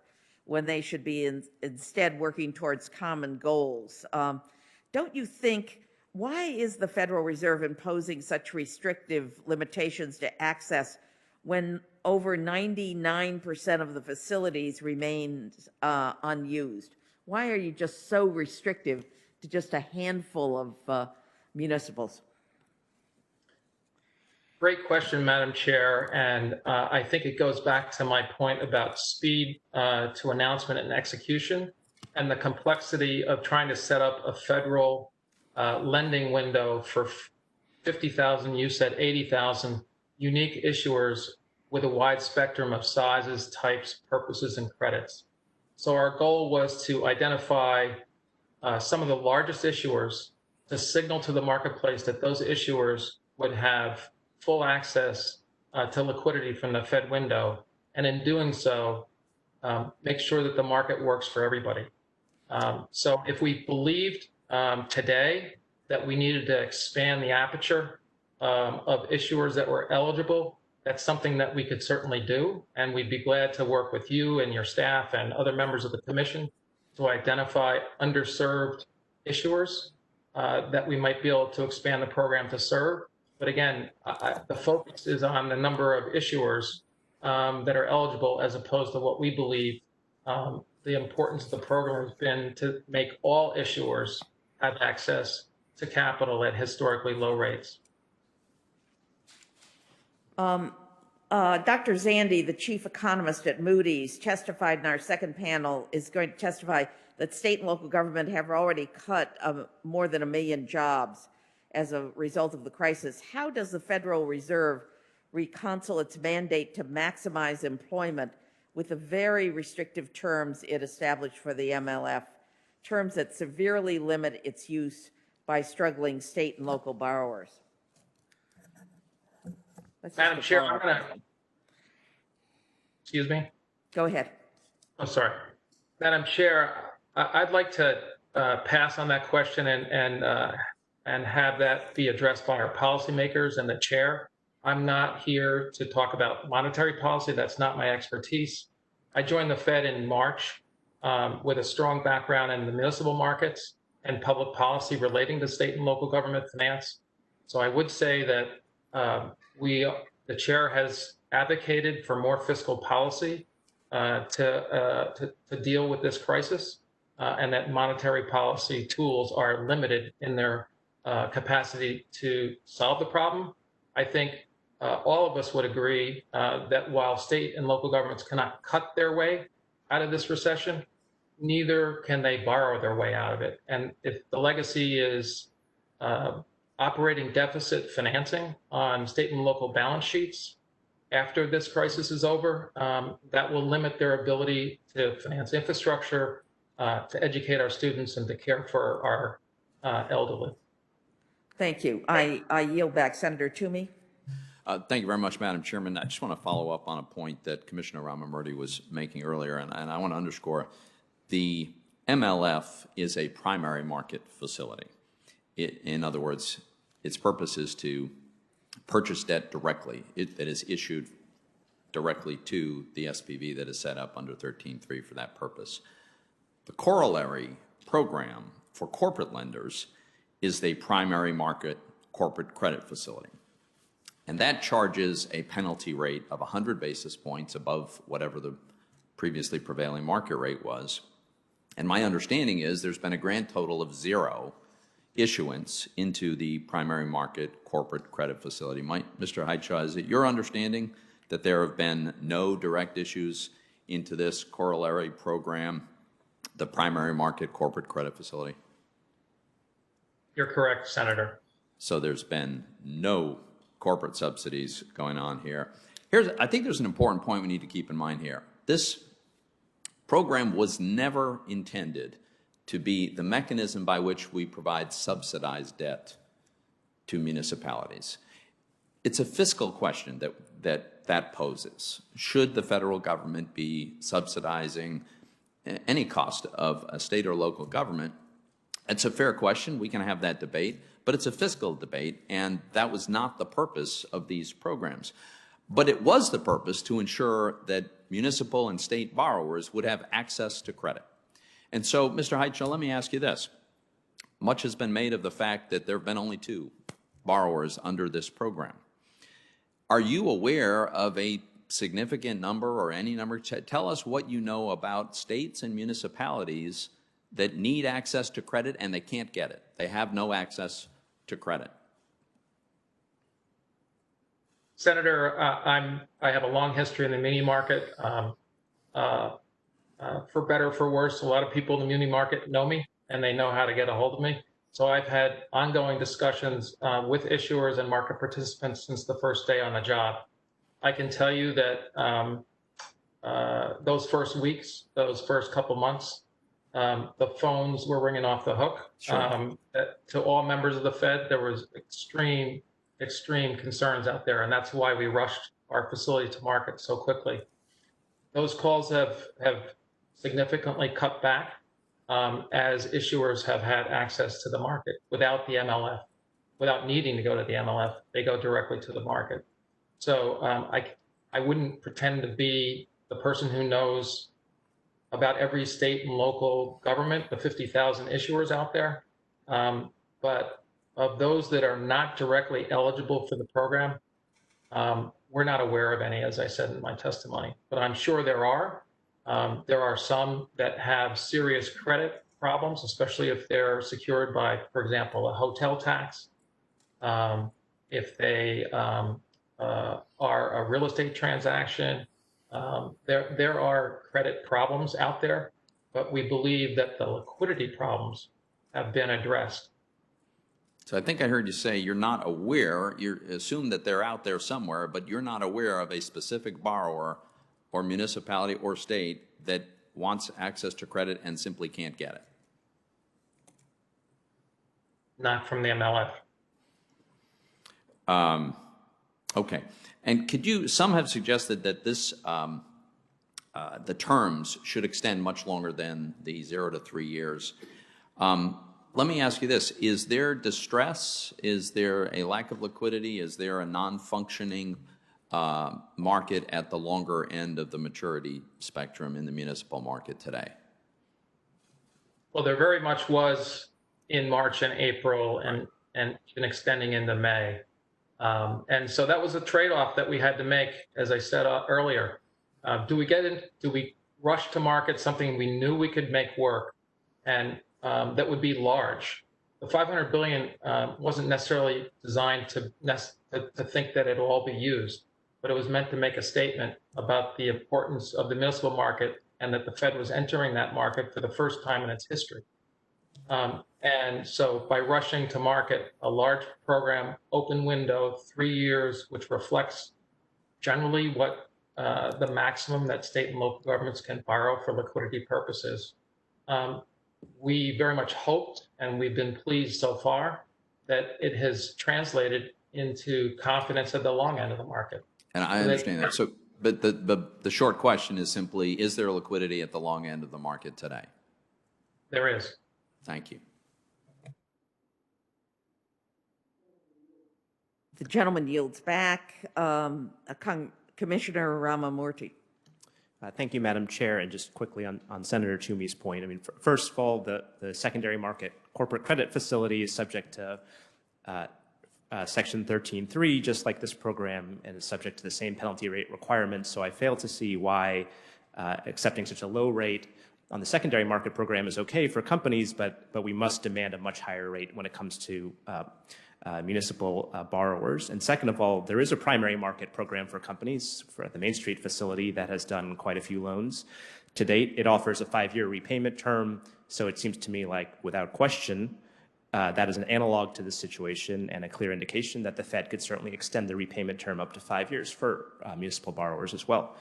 when they should be instead working towards common goals. Don't you think, why is the Federal Reserve imposing such restrictive limitations to access when over 99% of the facilities remain unused? Why are you just so restrictive to just a handful of municipals? Great question, Madam Chair. And I think it goes back to my point about speed to announcement and execution and the complexity of trying to set up a federal lending window for 50,000, you said 80,000 unique issuers with a wide spectrum of sizes, types, purposes, and credits. So our goal was to identify some of the largest issuers to signal to the marketplace that those issuers would have full access to liquidity from the Fed window, and in doing so, make sure that the market works for everybody. So if we believed today that we needed to expand the aperture of issuers that were eligible, that's something that we could certainly do, and we'd be glad to work with you and your staff and other members of the commission to identify underserved issuers that we might be able to expand the program to serve. But again, the focus is on the number of issuers that are eligible, as opposed to what we believe the importance of the program has been to make all issuers have access to capital at historically low rates. Dr. Zandi, the chief economist at Moody's, testified in our second panel, is going to testify that state and local government have already cut more than 1 million jobs as a result of the crisis. How does the Federal Reserve reconcile its mandate to maximize employment with the very restrictive terms it established for the MLF, terms that severely limit its use by struggling state and local borrowers? Madam Chair, I'm going to, excuse me? Go ahead. I'm sorry. Madam Chair, I'd like to pass on that question and have that be addressed by our policymakers and the chair. I'm not here to talk about monetary policy. That's not my expertise. I joined the Fed in March with a strong background in the municipal markets and public policy relating to state and local government finance. So I would say that the chair has advocated for more fiscal policy to deal with this crisis, and that monetary policy tools are limited in their capacity to solve the problem. I think all of us would agree that while state and local governments cannot cut their way out of this recession, neither can they borrow their way out of it. And if the legacy is operating deficit financing on state and local balance sheets after this crisis is over, that will limit their ability to finance infrastructure, to educate our students, and to care for our elderly. Thank you. I yield back. Senator Toomey. Thank you very much, Madam Chairman. I just want to follow up on a point that Commissioner Ramamurti was making earlier, and I want to underscore the MLF is a primary market facility. In other words, its purpose is to purchase debt directly that is issued directly to the SPV that is set up under 13.3 for that purpose. The corollary program for corporate lenders is the primary market corporate credit facility. And that charges a penalty rate of 100 basis points above whatever the previously prevailing market rate was. And my understanding is there's been a grand total of 0 issuance into the primary market corporate credit facility. Mr. Hytshaw, is it your understanding that there have been no direct issues into this corollary program, the primary market corporate credit facility? You're correct, Senator. So there's been no corporate subsidies going on here. I think there's an important point we need to keep in mind here. This program was never intended to be the mechanism by which we provide subsidized debt to municipalities. It's a fiscal question that poses. Should the federal government be subsidizing any cost of a state or local government? It's a fair question. We can have that debate, but it's a fiscal debate, and that was not the purpose of these programs. But it was the purpose to ensure that municipal and state borrowers would have access to credit. And so, Mr. Hytshaw, let me ask you this. Much has been made of the fact that there have been only 2 borrowers under this program. Are you aware of a significant number or any number? Tell us what you know about states and municipalities that need access to credit and they can't get it. They have no access to credit. Senator, I have a long history in the muni market. For better or for worse, a lot of people in the muni market know me and they know how to get a hold of me. So I've had ongoing discussions with issuers and market participants since the first day on the job. I can tell you that those first weeks, those first couple months, the phones were ringing off the hook. Sure. To all members of the Fed, there was extreme concerns out there, and that's why we rushed our facility to market so quickly. Those calls have significantly cut back as issuers have had access to the market without the MLF, without needing to go to the MLF. They go directly to the market. So I wouldn't pretend to be the person who knows about every state and local government, the 50,000 issuers out there. But of those that are not directly eligible for the program, we're not aware of any, as I said in my testimony, but I'm sure there are. There are some that have serious credit problems, especially if they're secured by, for example, a hotel tax. If they are a real estate transaction, there are credit problems out there, but we believe that the liquidity problems have been addressed. So I think I heard you say you're not aware, you assume that they're out there somewhere, but you're not aware of a specific borrower or municipality or state that wants access to credit and simply can't get it. Not from the MLF. Okay. And could you, some have suggested that this, the terms should extend much longer than the 0 to 3 years. Let me ask you this. Is there distress? Is there a lack of liquidity? Is there a non-functioning market at the longer end of the maturity spectrum in the municipal market today? Well, there very much was in March and April and been extending into May. And so that was a trade-off that we had to make, as I said earlier. Do we rush to market something we knew we could make work and that would be large? The $500 billion wasn't necessarily designed to think that it'll all be used, but it was meant to make a statement about the importance of the municipal market and that the Fed was entering that market for the first time in its history. And so by rushing to market a large program, open window, 3 years, which reflects generally what the maximum that state and local governments can borrow for liquidity purposes, we very much hoped, and we've been pleased so far, that it has translated into confidence at the long end of the market. And I understand that. So, but the short question is simply, is there liquidity at the long end of the market today? There is. Thank you. The gentleman yields back. Commissioner Ramamurthy. Thank you, Madam Chair. And just quickly on Senator Toomey's point, I mean, first of all, the secondary market corporate credit facility is subject to Section 13.3, just like this program, and is subject to the same penalty rate requirements. So I fail to see why accepting such a low rate on the secondary market program is okay for companies, but we must demand a much higher rate when it comes to municipal borrowers. And second of all, there is a primary market program for companies for the Main Street facility that has done quite a few loans. To date, it offers a 5-year repayment term. So it seems to me like, without question, that is an analog to this situation and a clear indication that the Fed could certainly extend the repayment term up to 5 years for municipal borrowers as well.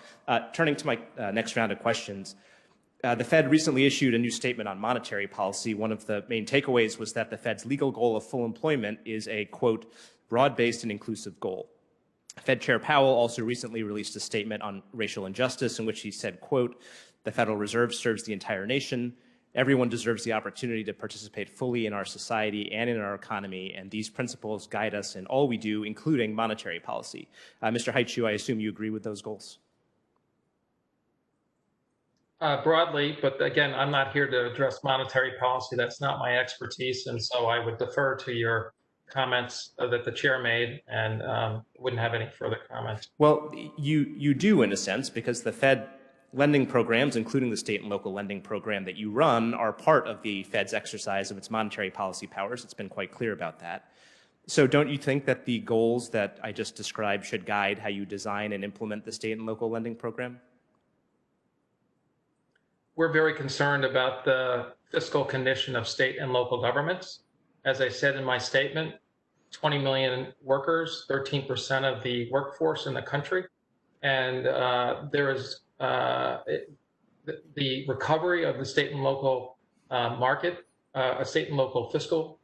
Turning to my next round of questions, the Fed recently issued a new statement on monetary policy. One of the main takeaways was that the Fed's legal goal of full employment is a, quote, broad-based and inclusive goal. Fed Chair Powell also recently released a statement on racial injustice in which he said, quote, the Federal Reserve serves the entire nation. Everyone deserves the opportunity to participate fully in our society and in our economy, and these principles guide us in all we do, including monetary policy. Mr. Haichu, I assume you agree with those goals? Broadly, but again, I'm not here to address monetary policy. That's not my expertise. And so I would defer to your comments that the chair made and wouldn't have any further comments. Well, you do in a sense, because the Fed lending programs, including the state and local lending program that you run, are part of the Fed's exercise of its monetary policy powers. It's been quite clear about that. So don't you think that the goals that I just described should guide how you design and implement the state and local lending program? We're very concerned about the fiscal condition of state and local governments. As I said in my statement, 20 million workers, 13% of the workforce in the country. And there is the recovery of the state and local market, a state and local fiscal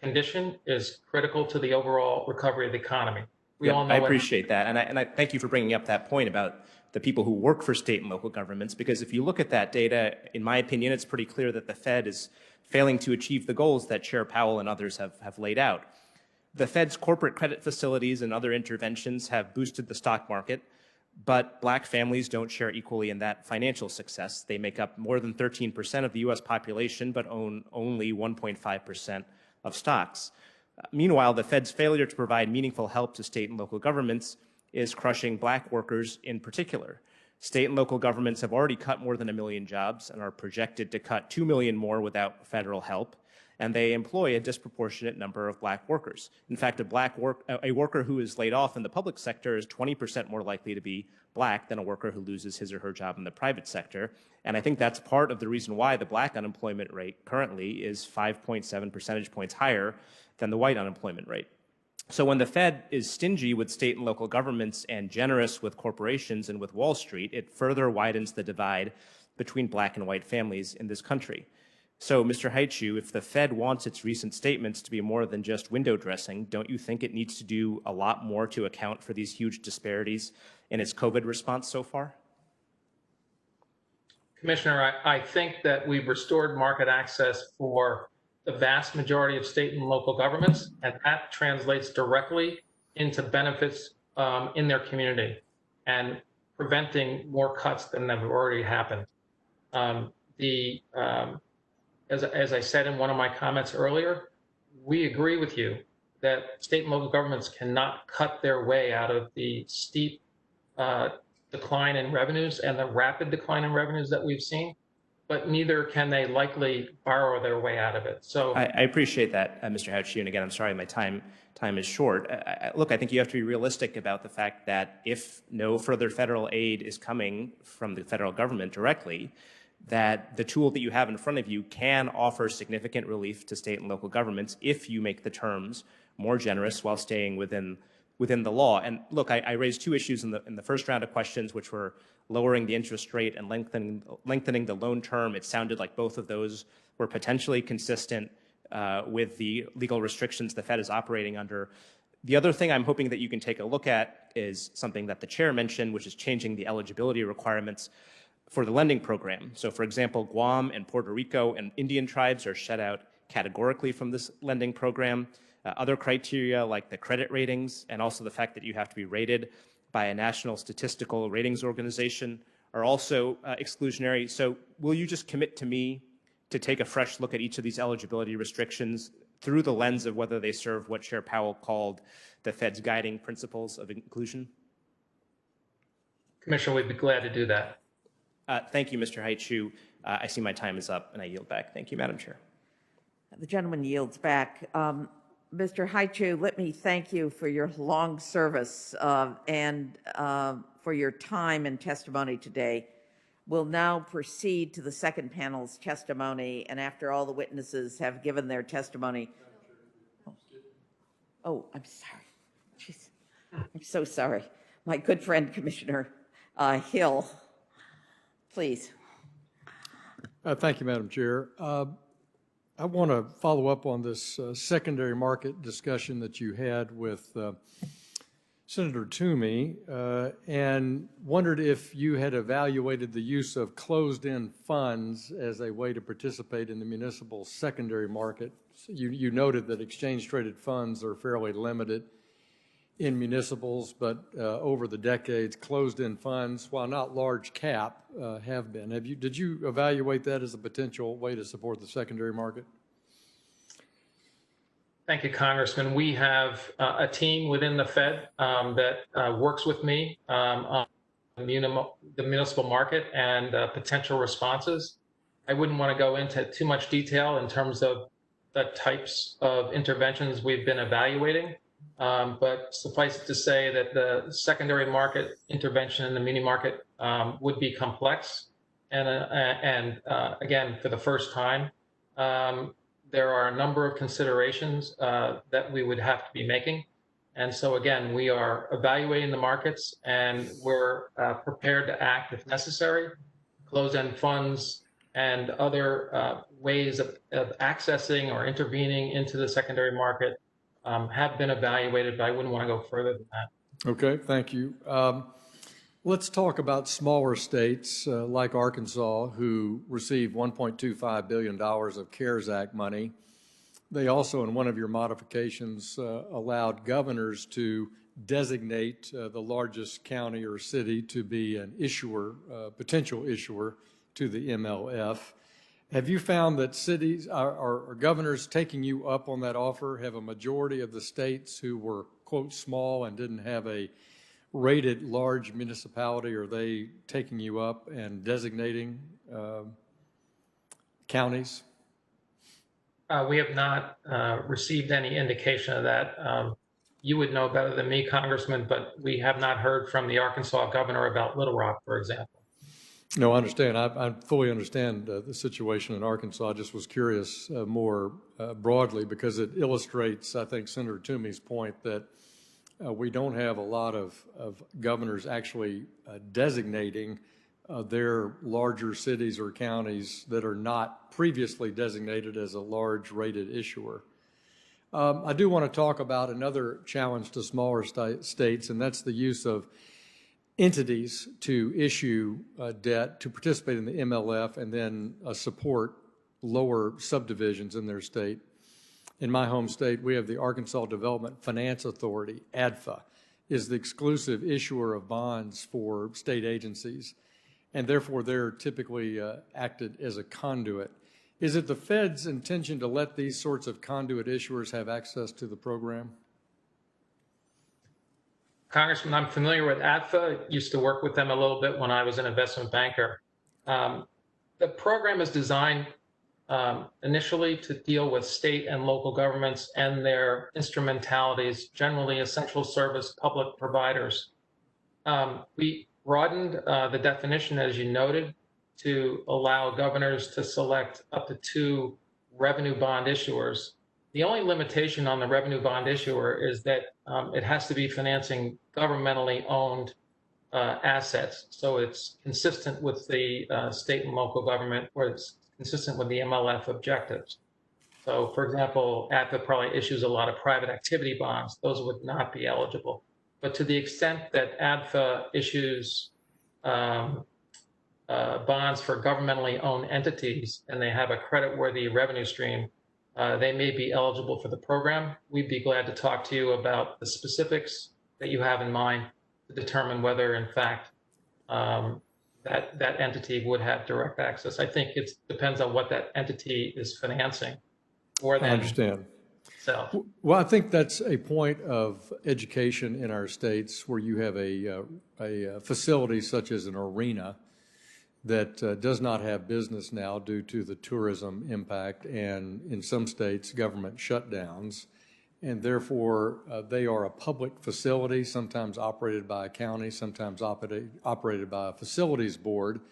condition is critical to the overall recovery of the economy. We all know I appreciate that. And I thank you for bringing up that point about the people who work for state and local governments, because if you look at that data, in my opinion, it's pretty clear that the Fed is failing to achieve the goals that Chair Powell and others have laid out. The Fed's corporate credit facilities and other interventions have boosted the stock market, but black families don't share equally in that financial success. They make up more than 13% of the US population, but own only 1.5% of stocks. Meanwhile, the Fed's failure to provide meaningful help to state and local governments is crushing black workers in particular. State and local governments have already cut more than 1 million jobs and are projected to cut 2 million more without federal help, and they employ a disproportionate number of black workers. In fact, a worker who is laid off in the public sector is 20% more likely to be black than a worker who loses his or her job in the private sector. And I think that's part of the reason why the black unemployment rate currently is 5.7 percentage points higher than the white unemployment rate. So when the Fed is stingy with state and local governments and generous with corporations and with Wall Street, it further widens the divide between black and white families in this country. So, Mr. Haichu, if the Fed wants its recent statements to be more than just window dressing, don't you think it needs to do a lot more to account for these huge disparities in its COVID response so far? Commissioner, I think that we've restored market access for the vast majority of state and local governments, and that translates directly into benefits in their community and preventing more cuts than have already happened. As I said in one of my comments earlier, we agree with you that state and local governments cannot cut their way out of the steep decline in revenues and the rapid decline in revenues that we've seen, but neither can they likely borrow their way out of it. So I appreciate that, Mr. Haichu, and again, I'm sorry my time is short. Look, I think you have to be realistic about the fact that if no further federal aid is coming from the federal government directly, that the tool that you have in front of you can offer significant relief to state and local governments if you make the terms more generous while staying within the law. And look, I raised two issues in the first round of questions, which were lowering the interest rate and lengthening the loan term. It sounded like both of those were potentially consistent with the legal restrictions the Fed is operating under. The other thing I'm hoping that you can take a look at is something that the chair mentioned, which is changing the eligibility requirements for the lending program. So for example, Guam and Puerto Rico and Indian tribes are shut out categorically from this lending program. Other criteria like the credit ratings and also the fact that you have to be rated by a national statistical ratings organization are also exclusionary. So will you just commit to me to take a fresh look at each of these eligibility restrictions through the lens of whether they serve what Chair Powell called the Fed's guiding principles of inclusion? Commissioner, we'd be glad to do that. Thank you, Mr. Haichu. I see my time is up, and I yield back. Thank you, Madam Chair. The gentleman yields back. Mr. Haichu, let me thank you for your long service and for your time and testimony today. We'll now proceed to the second panel's testimony, and after all the witnesses have given their testimony. Oh, I'm sorry. Jeez. I'm so sorry. My good friend, Commissioner Hill. Please. Thank you, Madam Chair. I want to follow up on this secondary market discussion that you had with Senator Toomey and wondered if you had evaluated the use of closed-end funds as a way to participate in the municipal secondary market. You noted that exchange-traded funds are fairly limited in municipals, but over the decades, closed-end funds, while not large cap, have been. Did you evaluate that as a potential way to support the secondary market? Thank you, Congressman. We have a team within the Fed that works with me on the municipal market and potential responses. I wouldn't want to go into too much detail in terms of the types of interventions we've been evaluating. But suffice it to say that the secondary market intervention in the muni market would be complex. And again, for the first time, there are a number of considerations that we would have to be making. And so again, we are evaluating the markets and we're prepared to act if necessary. Closed-end funds and other ways of accessing or intervening into the secondary market have been evaluated, but I wouldn't want to go further than that. Okay, thank you. Let's talk about smaller states like Arkansas, who received $1.25 billion of CARES Act money. They also, in one of your modifications, allowed governors to designate the largest county or city to be an issuer, potential issuer to the MLF. Have you found that cities are governors taking you up on that offer? Have a majority of the states who were, quote, small and didn't have a rated large municipality, are they taking you up and designating counties? We have not received any indication of that. You would know better than me, Congressman, but we have not heard from the Arkansas governor about Little Rock, for example. No, I understand. I fully understand the situation in Arkansas. I just was curious more broadly because it illustrates, I think, Senator Toomey's point that we don't have a lot of governors actually designating their larger cities or counties that are not previously designated as a large rated issuer. I do want to talk about another challenge to smaller states, and that's the use of entities to issue debt to participate in the MLF and then support lower subdivisions in their state. In my home state, we have the Arkansas Development Finance Authority, ADFA, is the exclusive issuer of bonds for state agencies, and therefore they're typically acted as a conduit. Is it the Fed's intention to let these sorts of conduit issuers have access to the program? Congressman, I'm familiar with ADFA. Used to work with them a little bit when I was an investment banker. The program is designed initially to deal with state and local governments and their instrumentalities, generally essential service public providers. We broadened the definition, as you noted, to allow governors to select up to 2 revenue bond issuers. The only limitation on the revenue bond issuer is that it has to be financing governmentally owned assets. So it's consistent with the state and local government, or it's consistent with the MLF objectives. So for example, ADFA probably issues a lot of private activity bonds. Those would not be eligible. But to the extent that ADFA issues bonds for governmentally owned entities and they have a creditworthy revenue stream, they may be eligible for the program. We'd be glad to talk to you about the specifics that you have in mind to determine whether, in fact, that entity would have direct access. I think it depends on what that entity is financing. More than I understand. So, Well, I think that's a point of education in our states where you have a facility such as an arena that does not have business now due to the tourism impact and in some states government shutdowns, and therefore they are a public facility, sometimes operated by a county, sometimes operated by a facilities board,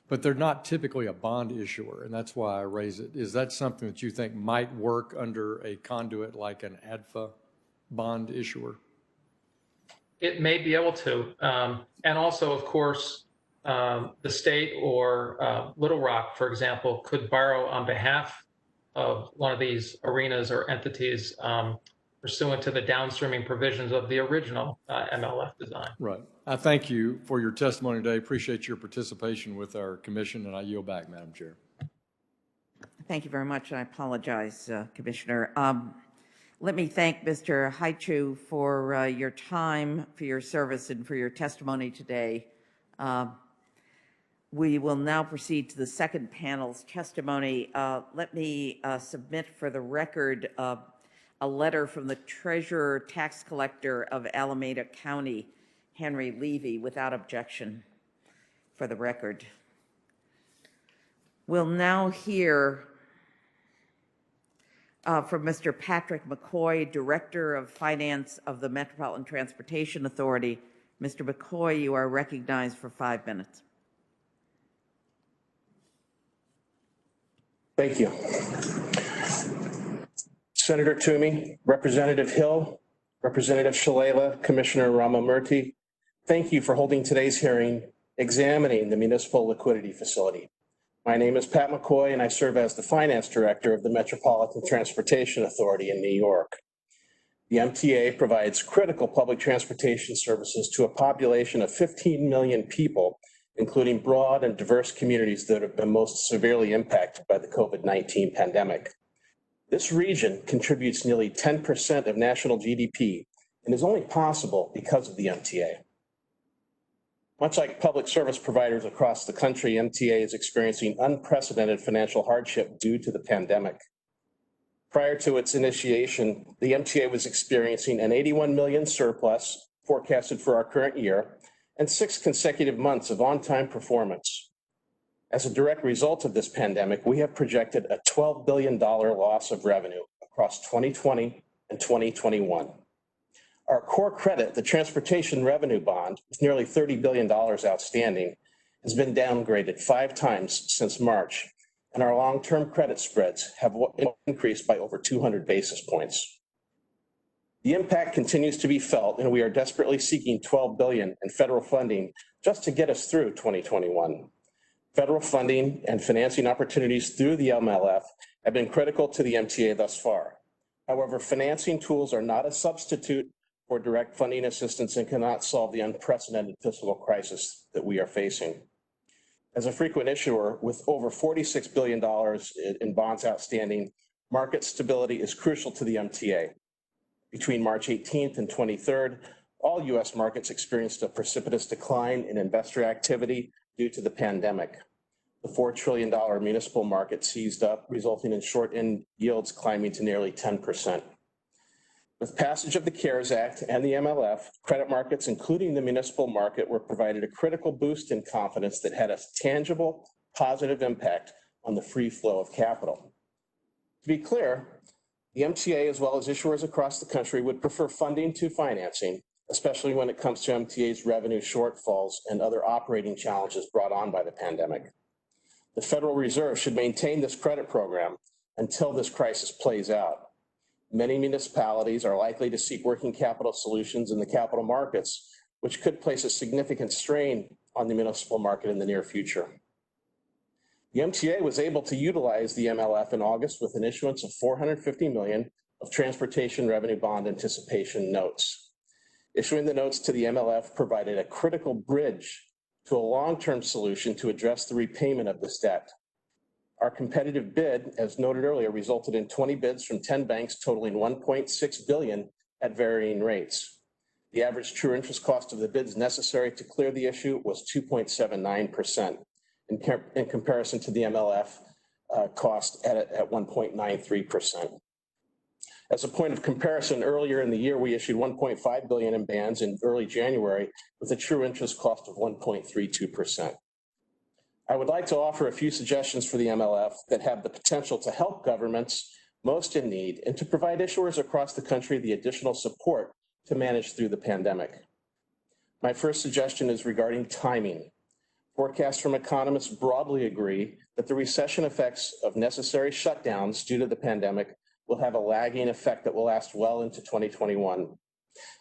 but they're not typically a bond issuer, and that's why I raise it. Is that something that you think might work under a conduit like an ADFA bond issuer? it may be able to. And also, of course, the state or Little Rock, for example, could borrow on behalf of one of these arenas or entities pursuant to the downstreaming provisions of the original MLF design. Right. I thank you for your testimony today. Appreciate your participation with our commission, and I yield back, Madam Chair. Thank you very much. I apologize, Commissioner. Let me thank Mr. Haichu for your time, for your service, and for your testimony today. We will now proceed to the second panel's testimony. Let me submit for the record a letter from the Treasurer Tax Collector of Alameda County, Henry Levy, without objection, for the record. We'll now hear from Mr. Patrick McCoy, Director of Finance of the Metropolitan Transportation Authority. Mr. McCoy, you are recognized for 5 minutes. Thank you. Senator Toomey, Representative Hill, Representative Shalala, Commissioner Ramamurthy, thank you for holding today's hearing examining the Municipal Liquidity Facility. My name is Pat McCoy, and I serve as the Finance Director of the Metropolitan Transportation Authority in New York. The MTA provides critical public transportation services to a population of 15 million people, including broad and diverse communities that have been most severely impacted by the COVID-19 pandemic. This region contributes nearly 10% of national GDP and is only possible because of the MTA. Much like public service providers across the country, MTA is experiencing unprecedented financial hardship due to the pandemic. Prior to its initiation, the MTA was experiencing an 81 million surplus forecasted for our current year, and 6 consecutive months of on-time performance. As a direct result of this pandemic, we have projected a $12 billion loss of revenue across 2020 and 2021. Our core credit, the Transportation Revenue Bond, with nearly $30 billion outstanding, has been downgraded 5 times since March, and our long-term credit spreads have increased by over 200 basis points. The impact continues to be felt, and we are desperately seeking $12 billion in federal funding just to get us through 2021. Federal funding and financing opportunities through the MLF have been critical to the MTA thus far. However, financing tools are not a substitute for direct funding assistance and cannot solve the unprecedented fiscal crisis that we are facing. As a frequent issuer with over $46 billion in bonds outstanding, market stability is crucial to the MTA. Between March 18th and 23rd, all U.S. markets experienced a precipitous decline in investor activity due to the pandemic. The $4 trillion municipal market seized up, resulting in short-end yields climbing to nearly 10%. With passage of the CARES Act and the MLF, credit markets, including the municipal market, were provided a critical boost in confidence that had a tangible, positive impact on the free flow of capital. To be clear, the MTA, as well as issuers across the country, would prefer funding to financing, especially when it comes to MTA's revenue shortfalls and other operating challenges brought on by the pandemic. The Federal Reserve should maintain this credit program until this crisis plays out. Many municipalities are likely to seek working capital solutions in the capital markets, which could place a significant strain on the municipal market in the near future. The MTA was able to utilize the MLF in August with an issuance of $450 million of Transportation Revenue Bond Anticipation Notes. Issuing the notes to the MLF provided a critical bridge to a long-term solution to address the repayment of this debt. Our competitive bid, as noted earlier, resulted in 20 bids from 10 banks totaling $1.6 billion at varying rates. The average true interest cost of the bids necessary to clear the issue was 2.79%. In comparison to the MLF cost at 1.93%. As a point of comparison, earlier in the year, we issued $1.5 billion in bonds in early January with a true interest cost of 1.32%. I would like to offer a few suggestions for the MLF that have the potential to help governments most in need and to provide issuers across the country the additional support to manage through the pandemic. My first suggestion is regarding timing. Forecasts from economists broadly agree that the recession effects of necessary shutdowns due to the pandemic will have a lagging effect that will last well into 2021.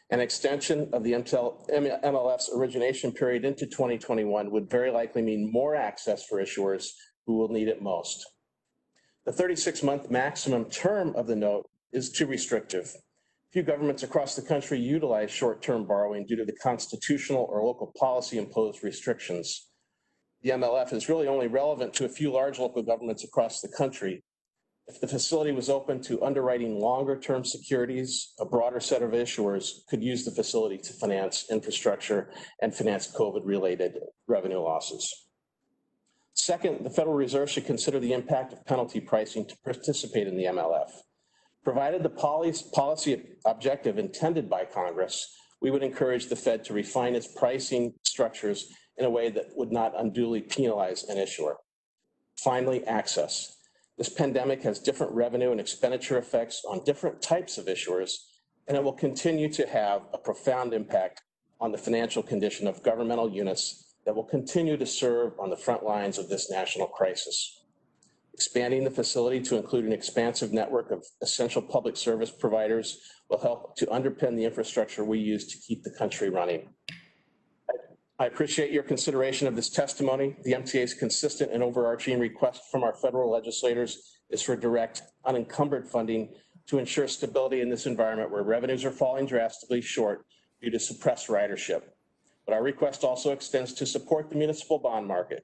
An extension of the MLF's origination period into 2021 would very likely mean more access for issuers who will need it most. The 36-month maximum term of the note is too restrictive. Few governments across the country utilize short-term borrowing due to the constitutional or local policy-imposed restrictions. The MLF is really only relevant to a few large local governments across the country. If the facility was open to underwriting longer-term securities, a broader set of issuers could use the facility to finance infrastructure and finance COVID-related revenue losses. Second, the Federal Reserve should consider the impact of penalty pricing to participate in the MLF. Provided the policy objective intended by Congress, we would encourage the Fed to refine its pricing structures in a way that would not unduly penalize an issuer. Finally, access. This pandemic has different revenue and expenditure effects on different types of issuers, and it will continue to have a profound impact on the financial condition of governmental units that will continue to serve on the front lines of this national crisis. Expanding the facility to include an expansive network of essential public service providers will help to underpin the infrastructure we use to keep the country running. I appreciate your consideration of this testimony. The MTA's consistent and overarching request from our federal legislators is for direct, unencumbered funding to ensure stability in this environment where revenues are falling drastically short due to suppressed ridership. But our request also extends to support the municipal bond market.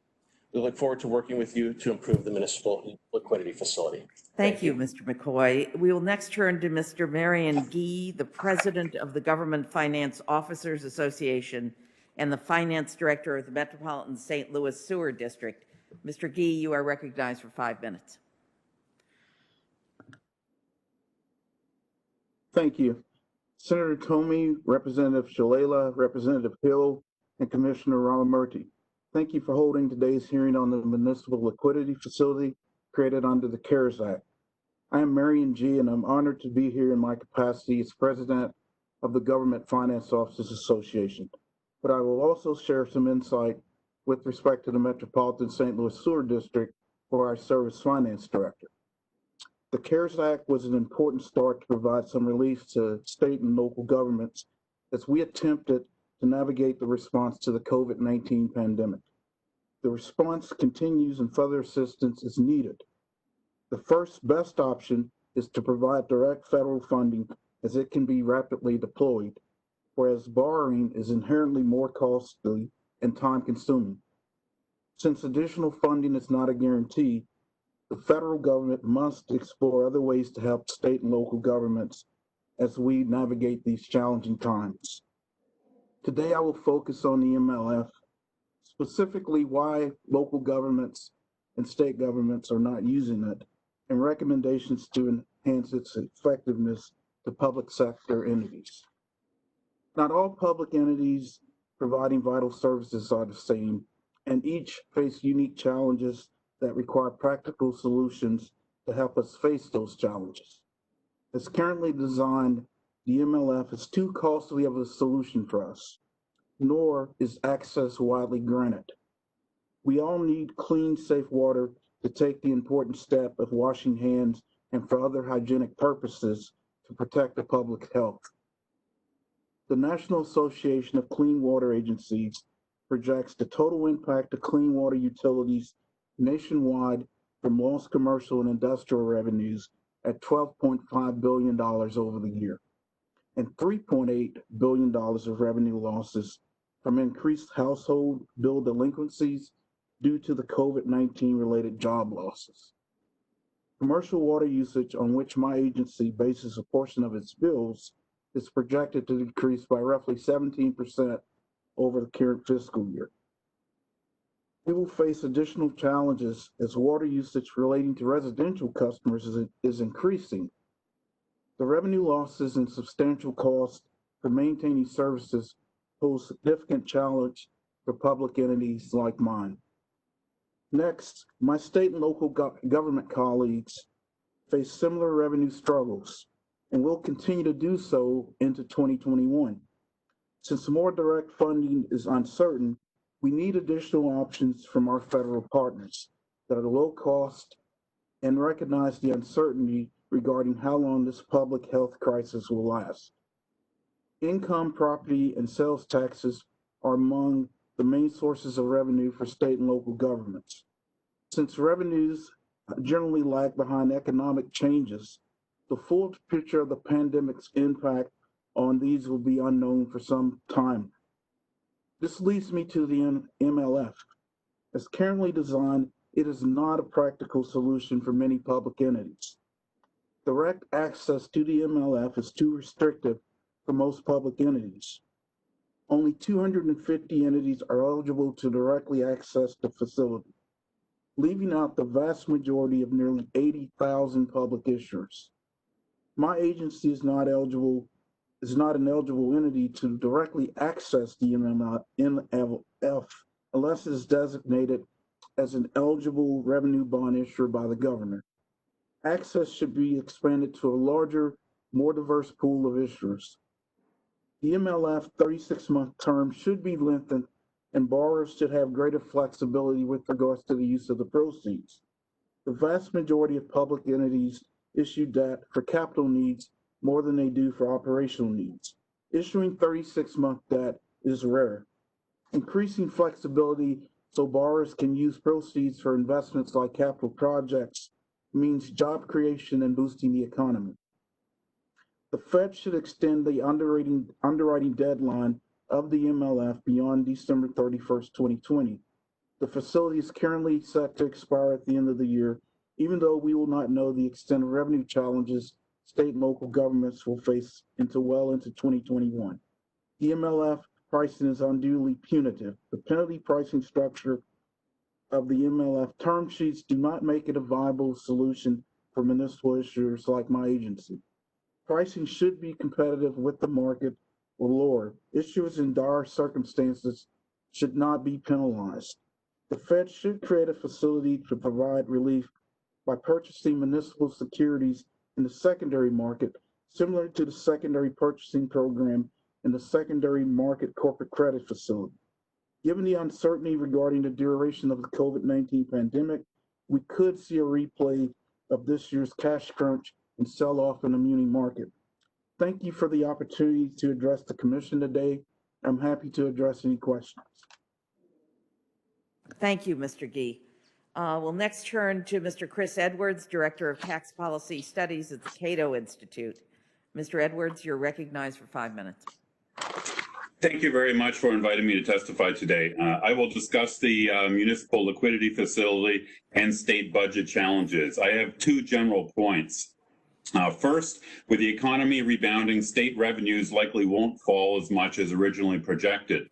We look forward to working with you to improve the municipal liquidity facility. Thank you, Mr. McCoy. We will next turn to Mr. Marion Gee, the president of the Government Finance Officers Association and the finance director of the Metropolitan St. Louis Sewer District. Mr. Gee, you are recognized for 5 minutes. Thank you. Senator Comey, Representative Shalala, Representative Hill, and Commissioner Ramamurti, thank you for holding today's hearing on the Municipal Liquidity Facility created under the CARES Act. I am Marion G., and I'm honored to be here in my capacity as President of the Government Finance Officers Association. But I will also share some insight with respect to the Metropolitan St. Louis Sewer District for our Service Finance Director. The CARES Act was an important start to provide some relief to state and local governments as we attempted to navigate the response to the COVID-19 pandemic. The response continues and further assistance is needed. The first best option is to provide direct federal funding as it can be rapidly deployed, whereas borrowing is inherently more costly and time-consuming. Since additional funding is not a guarantee, the federal government must explore other ways to help state and local governments as we navigate these challenging times. Today, I will focus on the MLF, specifically why local governments and state governments are not using it, and recommendations to enhance its effectiveness to public sector entities. Not all public entities providing vital services are the same, and each face unique challenges that require practical solutions to help us face those challenges. As currently designed, the MLF is too costly of a solution for us, nor is access widely granted. We all need clean, safe water to take the important step of washing hands and for other hygienic purposes to protect the public health. The National Association of Clean Water Agencies projects the total impact of clean water utilities nationwide from lost commercial and industrial revenues at $12.5 billion over the year, and $3.8 billion of revenue losses from increased household bill delinquencies due to the COVID-19 related job losses. Commercial water usage, on which my agency bases a portion of its bills, is projected to decrease by roughly 17% over the current fiscal year. We will face additional challenges as water usage relating to residential customers is increasing. The revenue losses and substantial costs for maintaining services pose significant challenge for public entities like mine. Next, my state and local government colleagues face similar revenue struggles and will continue to do so into 2021. Since more direct funding is uncertain, we need additional options from our federal partners that are low cost and recognize the uncertainty regarding how long this public health crisis will last. Income, property, and sales taxes are among the main sources of revenue for state and local governments. Since revenues generally lag behind economic changes, the full picture of the pandemic's impact on these will be unknown for some time. This leads me to the MLF. As currently designed, it is not a practical solution for many public entities. Direct access to the MLF is too restrictive for most public entities. Only 250 entities are eligible to directly access the facility, leaving out the vast majority of nearly 80,000 public issuers. My agency is not an eligible entity to directly access the MLF unless it is designated as an eligible revenue bond issuer by the governor. Access should be expanded to a larger, more diverse pool of issuers. The MLF 36-month term should be lengthened, and borrowers should have greater flexibility with regards to the use of the proceeds. The vast majority of public entities issue debt for capital needs more than they do for operational needs. Issuing 36-month debt is rare. Increasing flexibility so borrowers can use proceeds for investments like capital projects means job creation and boosting the economy. The Fed should extend the underwriting deadline of the MLF beyond December 31st, 2020. The facility is currently set to expire at the end of the year, even though we will not know the extent of revenue challenges state and local governments will face well into 2021. The MLF pricing is unduly punitive. The penalty pricing structure of the MLF term sheets do not make it a viable solution for municipal issuers like my agency. Pricing should be competitive with the market or lower. Issuers in dire circumstances should not be penalized. The Fed should create a facility to provide relief by purchasing municipal securities in the secondary market, similar to the secondary purchasing program in the secondary market corporate credit facility. Given the uncertainty regarding the duration of the COVID-19 pandemic, we could see a replay of this year's cash crunch and sell-off in the muni market. Thank you for the opportunity to address the commission today. I'm happy to address any questions. Thank you, Mr. Gee. We'll next turn to Mr. Chris Edwards, Director of Tax Policy Studies at the Cato Institute. Mr. Edwards, you're recognized for 5 minutes. Thank you very much for inviting me to testify today. I will discuss the municipal liquidity facility and state budget challenges. I have two general points. First, with the economy rebounding, state revenues likely won't fall as much as originally projected.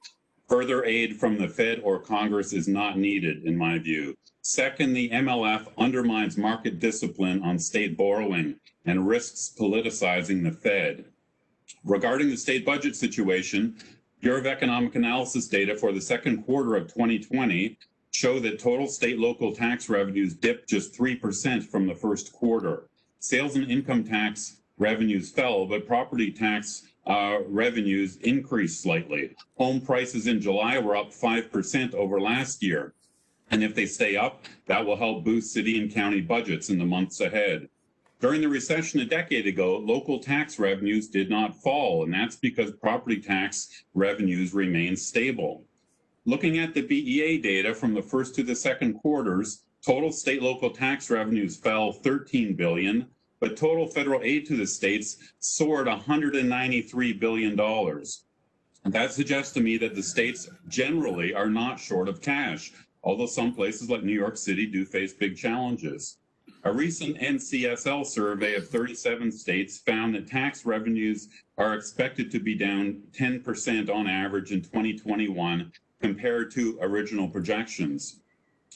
Further aid from the Fed or Congress is not needed, in my view. Second, the MLF undermines market discipline on state borrowing and risks politicizing the Fed. Regarding the state budget situation, Bureau of Economic Analysis data for the second quarter of 2020 show that total state local tax revenues dipped just 3% from the first quarter. Sales and income tax revenues fell, but property tax revenues increased slightly. Home prices in July were up 5% over last year. And if they stay up, that will help boost city and county budgets in the months ahead. During the recession a decade ago, local tax revenues did not fall, and that's because property tax revenues remained stable. Looking at the BEA data from the first to the second quarters, total state local tax revenues fell $13 billion, but total federal aid to the states soared $193 billion. That suggests to me that the states generally are not short of cash, although some places like New York City do face big challenges. A recent NCSL survey of 37 states found that tax revenues are expected to be down 10% on average in 2021 compared to original projections.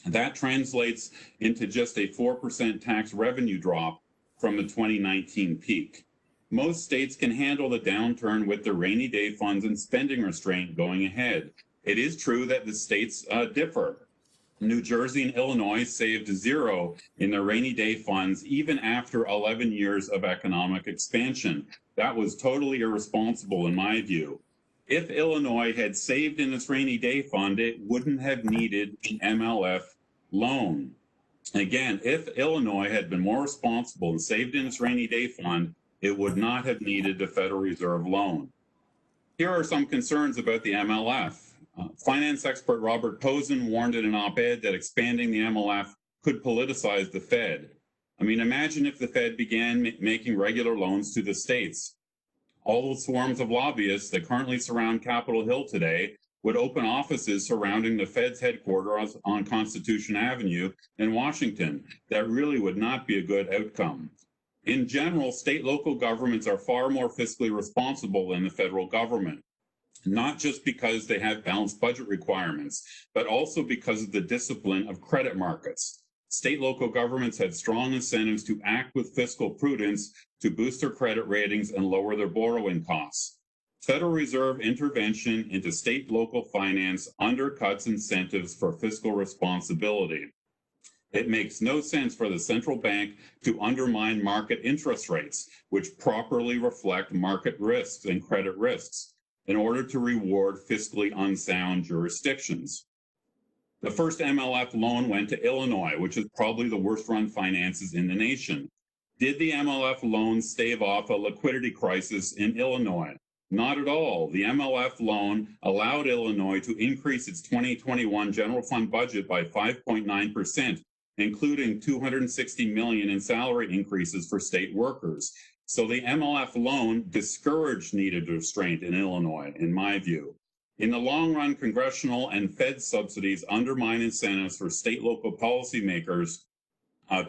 That translates into just a 4% tax revenue drop from the 2019 peak. Most states can handle the downturn with the rainy day funds and spending restraint going ahead. It is true that the states differ. New Jersey and Illinois saved zero in their rainy day funds even after 11 years of economic expansion. That was totally irresponsible in my view. If Illinois had saved in its rainy day fund, it wouldn't have needed an MLF loan. Again, if Illinois had been more responsible and saved in its rainy day fund, it would not have needed the Federal Reserve loan. Here are some concerns about the MLF. Finance expert Robert Posen warned in an op-ed that expanding the MLF could politicize the Fed. I mean, imagine if the Fed began making regular loans to the states. All those swarms of lobbyists that currently surround Capitol Hill today would open offices surrounding the Fed's headquarters on Constitution Avenue in Washington. That really would not be a good outcome. In general, state local governments are far more fiscally responsible than the federal government, not just because they have balanced budget requirements, but also because of the discipline of credit markets. State local governments have strong incentives to act with fiscal prudence to boost their credit ratings and lower their borrowing costs. Federal Reserve intervention into state local finance undercuts incentives for fiscal responsibility. It makes no sense for the central bank to undermine market interest rates, which properly reflect market risks and credit risks, in order to reward fiscally unsound jurisdictions. The first MLF loan went to Illinois, which is probably the worst run finances in the nation. Did the MLF loan stave off a liquidity crisis in Illinois? Not at all. The MLF loan allowed Illinois to increase its 2021 general fund budget by 5.9%, including $260 million in salary increases for state workers. So the MLF loan discouraged needed restraint in Illinois, in my view. In the long run, congressional and Fed subsidies undermine incentives for state local policymakers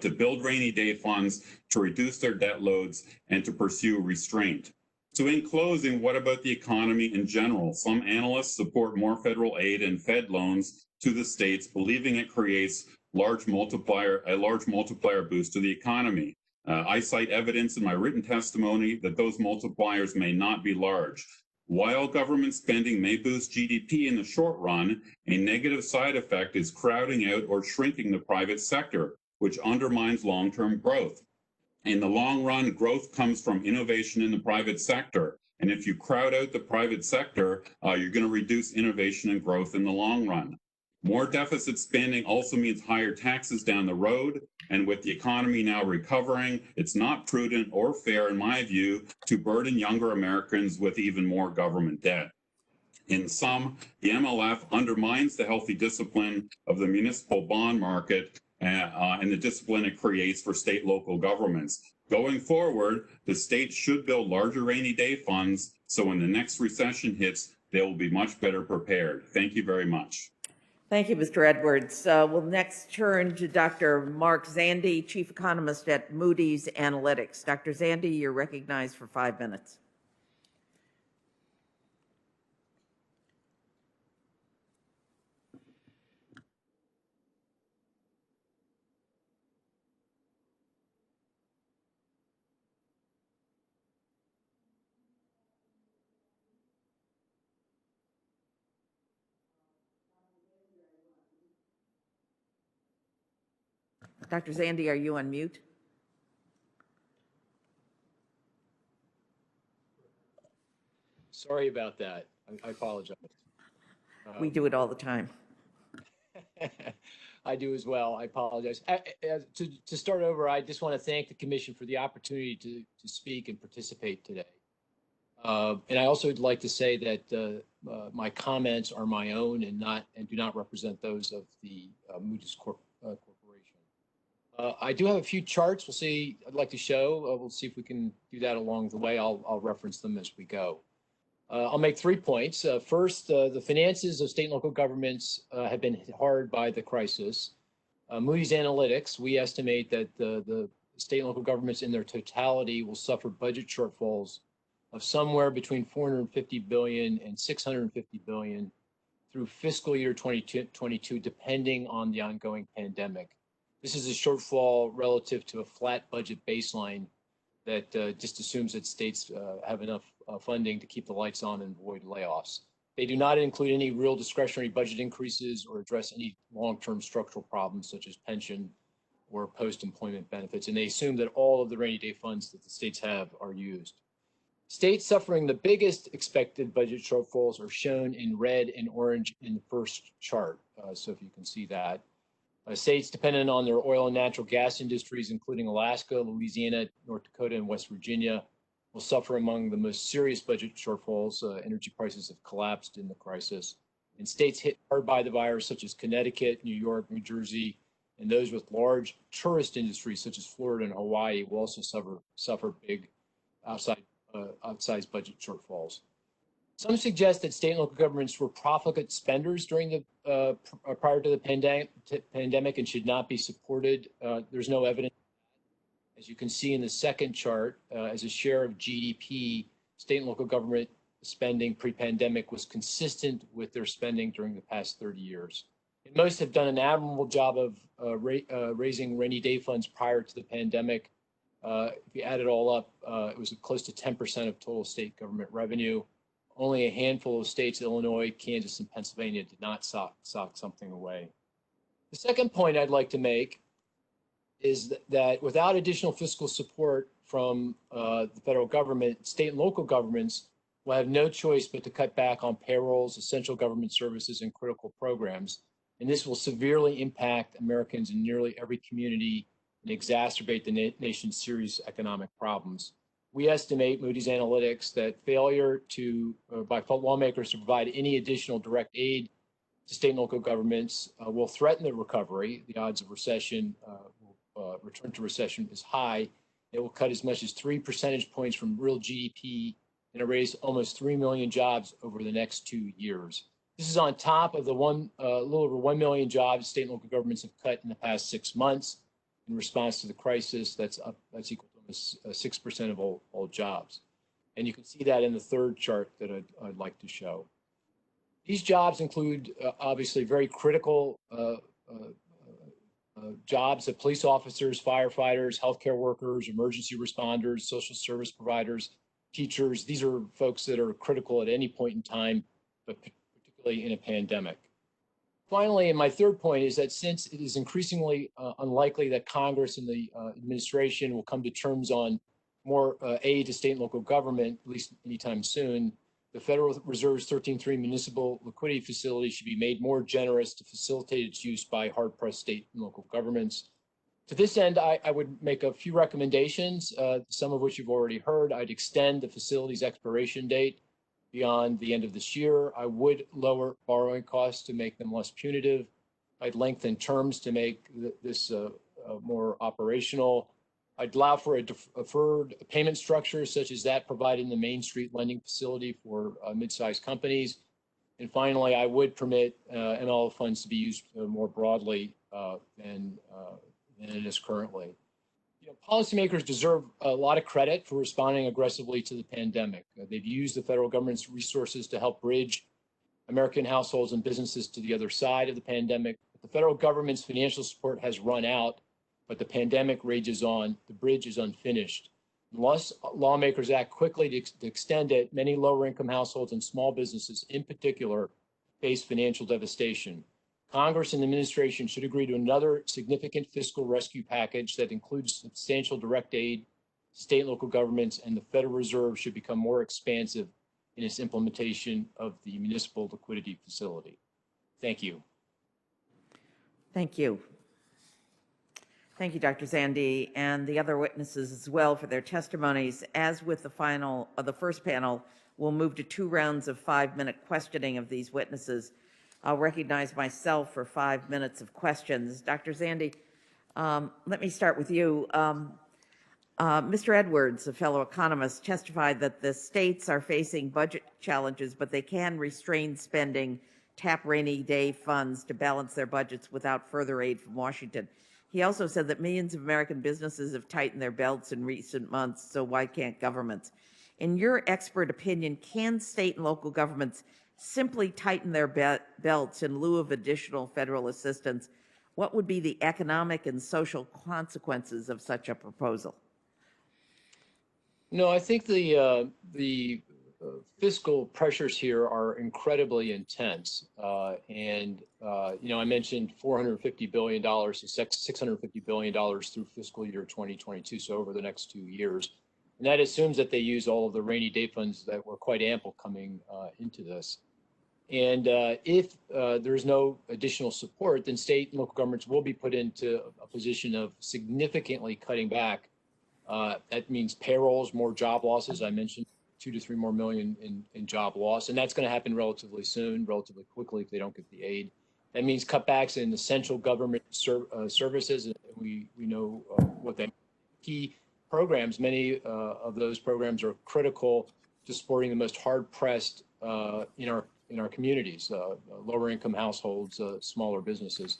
to build rainy day funds, to reduce their debt loads, and to pursue restraint. So in closing, what about the economy in general? Some analysts support more federal aid and Fed loans to the states, believing it creates a large multiplier boost to the economy. I cite evidence in my written testimony that those multipliers may not be large. While government spending may boost GDP in the short run, a negative side effect is crowding out or shrinking the private sector, which undermines long-term growth. In the long run, growth comes from innovation in the private sector. And if you crowd out the private sector, you're going to reduce innovation and growth in the long run. More deficit spending also means higher taxes down the road. And with the economy now recovering, it's not prudent or fair, in my view, to burden younger Americans with even more government debt. In sum, the MLF undermines the healthy discipline of the municipal bond market and the discipline it creates for state local governments. Going forward, the state should build larger rainy day funds so when the next recession hits, they will be much better prepared. Thank you very much. Thank you, Mr. Edwards. We'll next turn to Dr. Mark Zandi, Chief Economist at Moody's Analytics. Dr. Zandi, you're recognized for 5 minutes. Dr. Zandi, are you on mute? Sorry about that. I apologize. We do it all the time. I do as well. I apologize. To start over, I just want to thank the Commission for the opportunity to speak and participate today. And I also would like to say that my comments are my own and do not represent those of the Moody's Corporation. I do have a few charts I'd like to show. We'll see if we can do that along the way. I'll reference them as we go. I'll make 3 points. First, the finances of state and local governments have been hit hard by the crisis. Moody's Analytics, we estimate that the state and local governments in their totality will suffer budget shortfalls of somewhere between $450 billion and $650 billion through fiscal year 2022, depending on the ongoing pandemic. This is a shortfall relative to a flat budget baseline that just assumes that states have enough funding to keep the lights on and avoid layoffs. They do not include any real discretionary budget increases or address any long-term structural problems such as pension or post-employment benefits, and they assume that all of the rainy day funds that the states have are used. States suffering the biggest expected budget shortfalls are shown in red and orange in the first chart, so if you can see that. States dependent on their oil and natural gas industries, including Alaska, Louisiana, North Dakota, and West Virginia, will suffer among the most serious budget shortfalls. Energy prices have collapsed in the crisis. And states hit hard by the virus, such as Connecticut, New York, New Jersey, and those with large tourist industries, such as Florida and Hawaii, will also suffer big outsized budget shortfalls. Some suggest that state and local governments were profligate spenders during the prior to the pandemic and should not be supported. There's no evidence. As you can see in the second chart, as a share of GDP, state and local government spending pre-pandemic was consistent with their spending during the past 30 years. And most have done an admirable job of raising rainy day funds prior to the pandemic. If you add it all up, it was close to 10% of total state government revenue. Only a handful of states, Illinois, Kansas, and Pennsylvania, did not sock something away. The second point I'd like to make is that without additional fiscal support from the federal government, state and local governments will have no choice but to cut back on payrolls, essential government services, and critical programs. And this will severely impact Americans in nearly every community and exacerbate the nation's serious economic problems. We estimate, Moody's Analytics, that failure by lawmakers to provide any additional direct aid to state and local governments will threaten the recovery. The odds of recession, return to recession, is high. It will cut as much as 3 percentage points from real GDP and erase almost 3 million jobs over the next 2 years. This is on top of the little over 1 million jobs state and local governments have cut in the past 6 months in response to the crisis. That's equal to almost 6% of all jobs. And you can see that in the third chart that I'd like to show. These jobs include obviously very critical jobs of police officers, firefighters, healthcare workers, emergency responders, social service providers, teachers. These are folks that are critical at any point in time, but particularly in a pandemic. Finally, and my third point is that since it is increasingly unlikely that Congress and the administration will come to terms on more aid to state and local government, at least anytime soon, the Federal Reserve's 13.3 municipal liquidity facility should be made more generous to facilitate its use by hard-pressed state and local governments. To this end, I would make a few recommendations, some of which you've already heard. I'd extend the facility's expiration date beyond the end of this year. I would lower borrowing costs to make them less punitive. I'd lengthen terms to make this more operational. I'd allow for a deferred payment structure such as that provided in the Main Street lending facility for mid-sized companies. And finally, I would permit MLF funds to be used more broadly than it is currently. Policymakers deserve a lot of credit for responding aggressively to the pandemic. They've used the federal government's resources to help bridge American households and businesses to the other side of the pandemic. The federal government's financial support has run out, but the pandemic rages on. The bridge is unfinished. Unless lawmakers act quickly to extend it, many lower-income households and small businesses in particular face financial devastation. Congress and the administration should agree to another significant fiscal rescue package that includes substantial direct aid to state and local governments, and the Federal Reserve should become more expansive in its implementation of the municipal liquidity facility. Thank you. Thank you. Thank you, Dr. Zandi, and the other witnesses as well for their testimonies. As with the first panel, we'll move to 2 rounds of 5-minute questioning of these witnesses. I'll recognize myself for 5 minutes of questions. Dr. Zandi, let me start with you. Mr. Edwards, a fellow economist, testified that the states are facing budget challenges, but they can restrain spending, tap rainy day funds to balance their budgets without further aid from Washington. He also said that millions of American businesses have tightened their belts in recent months, so why can't governments? In your expert opinion, can state and local governments simply tighten their belts in lieu of additional federal assistance? What would be the economic and social consequences of such a proposal? No, I think the fiscal pressures here are incredibly intense. I mentioned $450 billion to $650 billion through fiscal year 2022, so over the next 2 years. And that assumes that they use all of the rainy day funds that were quite ample coming into this. And if there's no additional support, then state and local governments will be put into a position of significantly cutting back. That means payrolls, more job losses. I mentioned 2 to 3 more million in job loss, and that's going to happen relatively soon, relatively quickly if they don't get the aid. That means cutbacks in essential government services. And we know what they key programs. Many of those programs are critical to supporting the most hard-pressed in our communities, lower income households, smaller businesses.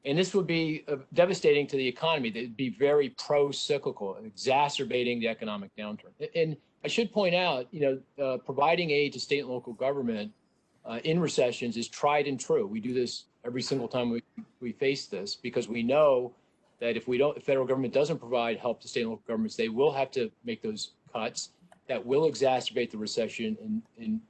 And this would be devastating to the economy. They'd be very pro-cyclical, exacerbating the economic downturn. And I should point out, providing aid to state and local government in recessions is tried and true. We do this every single time we face this, because we know that if the federal government doesn't provide help to state and local governments, they will have to make those cuts that will exacerbate the recession and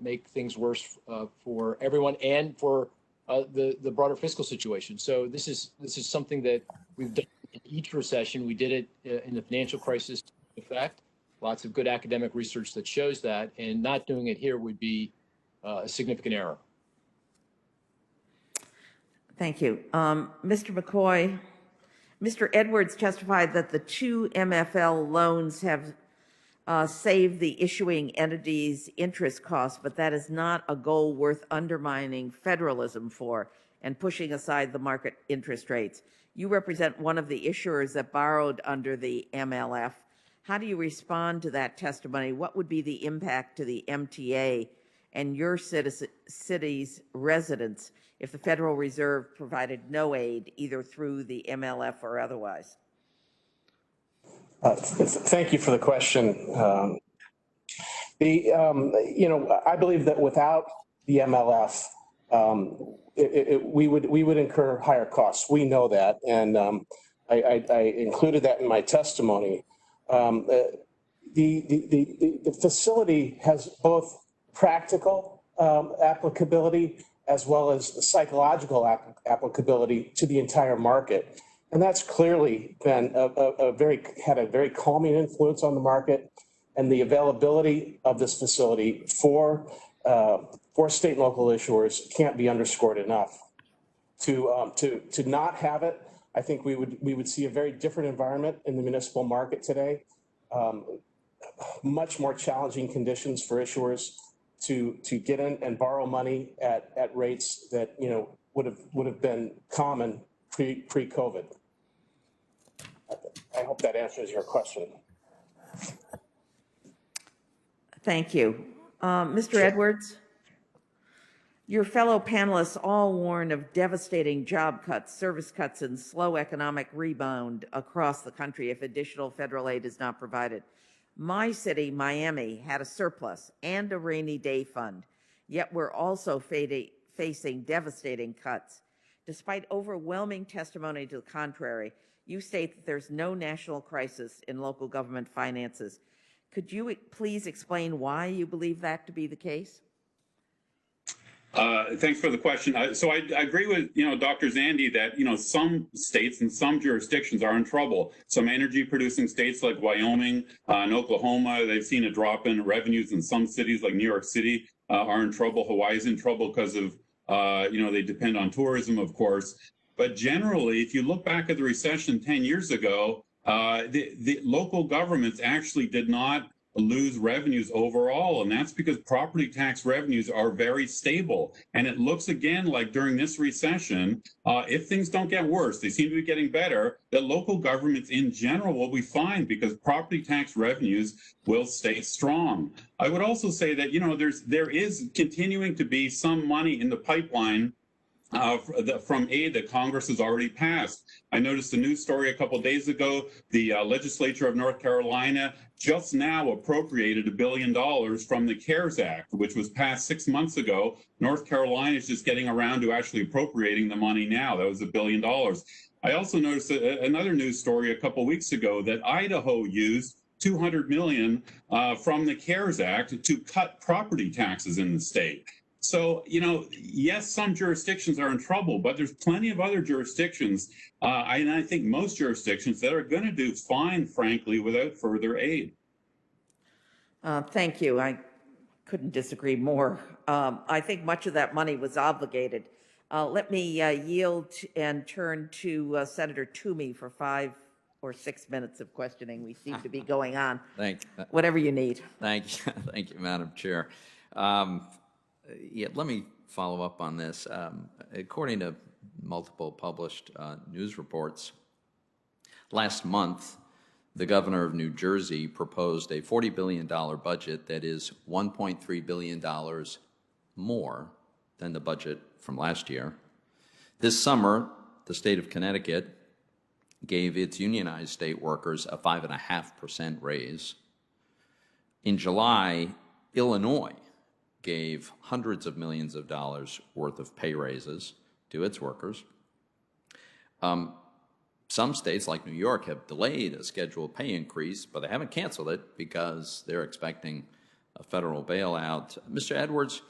make things worse for everyone and for the broader fiscal situation. So this is something that we've done in each recession. We did it in the financial crisis, in fact. Lots of good academic research that shows that, and not doing it here would be a significant error. Thank you. Mr. McCoy, Mr. Edwards testified that the 2 MFL loans have saved the issuing entity's interest costs, but that is not a goal worth undermining federalism for and pushing aside the market interest rates. You represent one of the issuers that borrowed under the MLF. How do you respond to that testimony? What would be the impact to the MTA and your city's residents if the Federal Reserve provided no aid, either through the MLF or otherwise? Thank you for the question. I believe that without the MLF, we would incur higher costs. We know that, and I included that in my testimony. The facility has both practical applicability as well as psychological applicability to the entire market. And that's clearly been had a very calming influence on the market, and the availability of this facility for state and local issuers can't be underscored enough. To not have it, I think we would see a very different environment in the municipal market today. Much more challenging conditions for issuers to get in and borrow money at rates that would have been common pre-COVID. I hope that answers your question. Thank you. Mr. Edwards, your fellow panelists all warn of devastating job cuts, service cuts, and slow economic rebound across the country if additional federal aid is not provided. My city, Miami, had a surplus and a rainy day fund, yet we're also facing devastating cuts. Despite overwhelming testimony to the contrary, you state that there's no national crisis in local government finances. Could you please explain why you believe that to be the case? Thanks for the question. So I agree with, Dr. Zandi that, some states and some jurisdictions are in trouble. Some energy producing states like Wyoming and Oklahoma, they've seen a drop in revenues, in some cities like New York City are in trouble. Hawaii's in trouble because of, they depend on tourism, of course. But generally, if you look back at the recession 10 years ago, the local governments actually did not lose revenues overall, and that's because property tax revenues are very stable. And it looks again like during this recession, if things don't get worse, they seem to be getting better, that local governments in general will be fine because property tax revenues will stay strong. I would also say that there is continuing to be some money in the pipeline from aid that Congress has already passed. I noticed a news story a couple of days ago. The legislature of North Carolina just now appropriated $1 billion from the CARES Act, which was passed 6 months ago. North Carolina is just getting around to actually appropriating the money now. That was $1 billion. I also noticed another news story a couple of weeks ago that Idaho used $200 million from the CARES Act to cut property taxes in the state. So, yes, some jurisdictions are in trouble, but there's plenty of other jurisdictions, and I think most jurisdictions that are going to do fine, frankly, without further aid. Thank you. I couldn't disagree more. I think much of that money was obligated. Let me yield and turn to Senator Toomey for 5 or 6 minutes of questioning. We seem to be going on. Whatever you need. Thank you, Madam Chair. Let me follow up on this. According to multiple published news reports, last month, the governor of New Jersey proposed a $40 billion budget that is $1.3 billion more than the budget from last year. This summer, the state of Connecticut gave its unionized state workers a 5.5% raise. In July, Illinois gave hundreds of millions of dollars worth of pay raises to its workers. Some states, like New York, have delayed a scheduled pay increase, but they haven't canceled it because they're expecting a federal bailout. Mr. Edwards,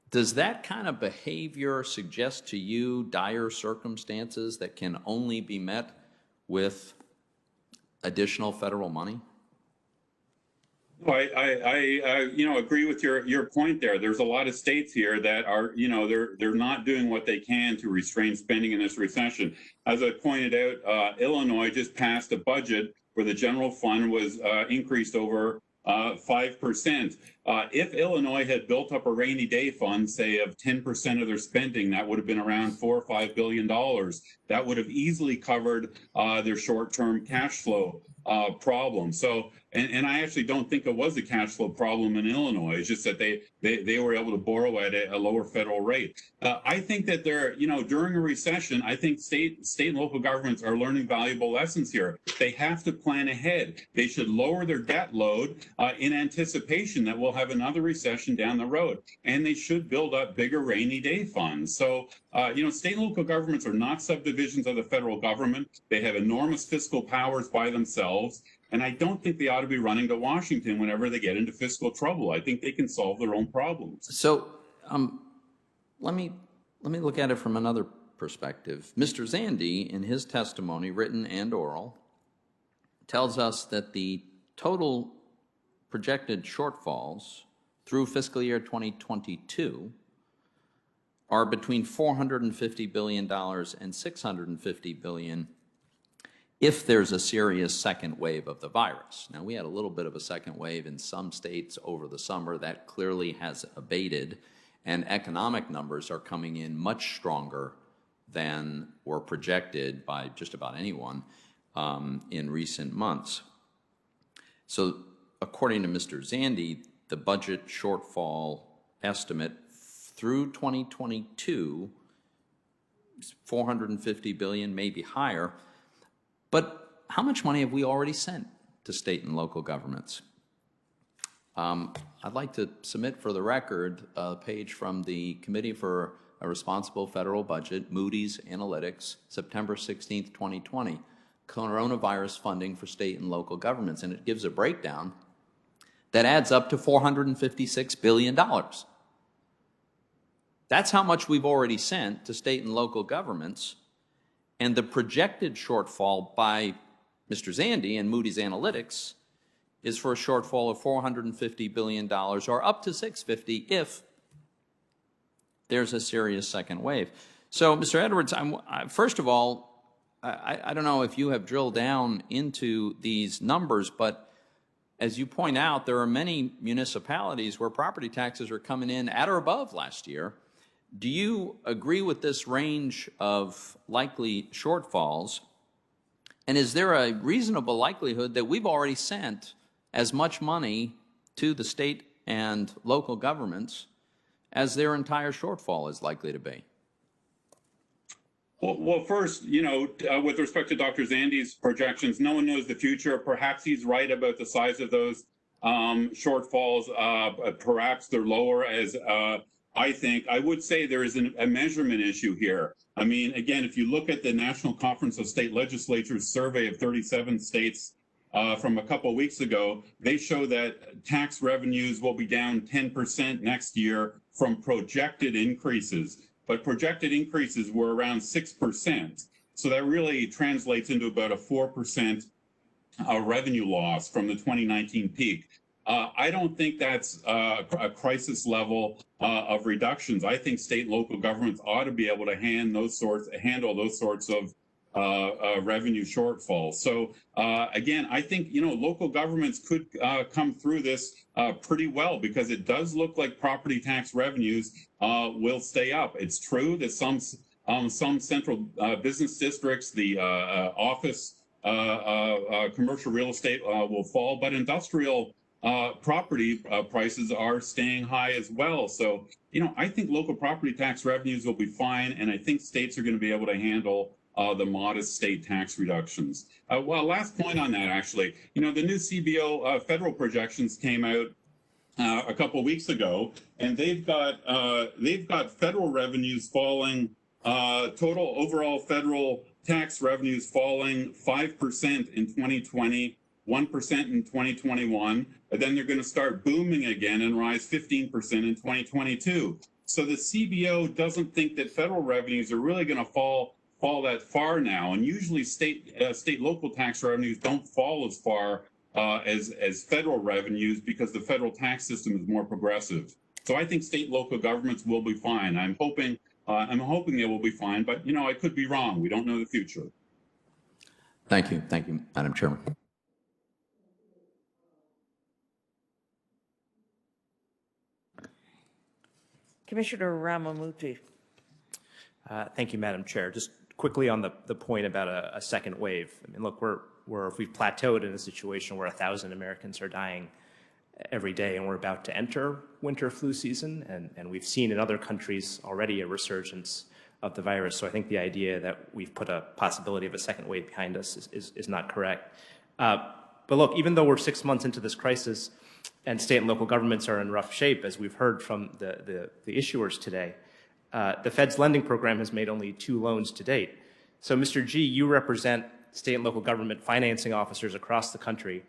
does that kind of behavior suggest to you dire circumstances that can only be met with additional federal money? Well, I agree with your point there. There's a lot of states here that are, they're not doing what they can to restrain spending in this recession. As I pointed out, Illinois just passed a budget where the general fund was increased over 5%. If Illinois had built up a rainy day fund, say of 10% of their spending, that would have been around $4 or $5 billion. That would have easily covered their short-term cash flow problem. So, and I actually don't think it was a cash flow problem in Illinois. It's just that they were able to borrow at a lower federal rate. I think that they're, during a recession, I think state and local governments are learning valuable lessons here. They have to plan ahead. They should lower their debt load in anticipation that we'll have another recession down the road, and they should build up bigger rainy day funds. So, state and local governments are not subdivisions of the federal government. They have enormous fiscal powers by themselves. And I don't think they ought to be running to Washington whenever they get into fiscal trouble. I think they can solve their own problems. So let me look at it from another perspective. Mr. Zandi, in his testimony, written and oral, tells us that the total projected shortfalls through fiscal year 2022 are between $450 billion and $650 billion if there's a serious second wave of the virus. Now, we had a little bit of a second wave in some states over the summer. That clearly has abated, and economic numbers are coming in much stronger than were projected by just about anyone in recent months. So, according to Mr. Zandi, the budget shortfall estimate through 2022 is $450 billion, maybe higher. But how much money have we already sent to state and local governments? I'd like to submit for the record a page from the Committee for a Responsible Federal Budget, Moody's Analytics, September 16th, 2020, coronavirus funding for state and local governments, and it gives a breakdown that adds up to $456 billion. That's how much we've already sent to state and local governments. And the projected shortfall by Mr. Zandi and Moody's Analytics is for a shortfall of $450 billion, or up to $650 if there's a serious second wave. So, Mr. Edwards, first of all, I don't know if you have drilled down into these numbers, but as you point out, there are many municipalities where property taxes are coming in at or above last year. Do you agree with this range of likely shortfalls? And is there a reasonable likelihood that we've already sent as much money to the state and local governments as their entire shortfall is likely to be? Well, first, with respect to Dr. Zandi's projections, no one knows the future. Perhaps he's right about the size of those shortfalls. Perhaps they're lower, as I think. I would say there is a measurement issue here. I mean, again, if you look at the National Conference of State Legislatures survey of 37 states from a couple of weeks ago, they show that tax revenues will be down 10% next year from projected increases. But projected increases were around 6%. So that really translates into about a 4% revenue loss from the 2019 peak. I don't think that's a crisis level of reductions. I think state and local governments ought to be able to handle those sorts of revenue shortfalls. So again, I think local governments could come through this pretty well, because it does look like property tax revenues will stay up. It's true that some central business districts, the office, commercial real estate will fall, but industrial property prices are staying high as well. So, I think local property tax revenues will be fine, and I think states are going to be able to handle the modest state tax reductions. Well, last point on that, actually, the new CBO federal projections came out a couple of weeks ago, and they've got federal revenues falling, total overall federal tax revenues falling 5% in 2020, 1% in 2021, and then they're going to start booming again and rise 15% in 2022. So the CBO doesn't think that federal revenues are really going to fall that far now, and usually state local tax revenues don't fall as far as federal revenues, because the federal tax system is more progressive. So I think state and local governments will be fine. I'm hoping they will be fine, but I could be wrong. We don't know the future. Thank you, Madam Chairman. Commissioner Ramamuti. Thank you, Madam Chair. Just quickly on the point about a second wave. I mean, look, we've plateaued in a situation where 1,000 Americans are dying every day, and we're about to enter winter flu season, and we've seen in other countries already a resurgence of the virus. So I think the idea that we've put a possibility of a second wave behind us is not correct. But look, even though we're 6 months into this crisis and state and local governments are in rough shape, as we've heard from the issuers today, the Fed's lending program has made only 2 loans to date. So, Mr. Gee, you represent state and local government financing officers across the country.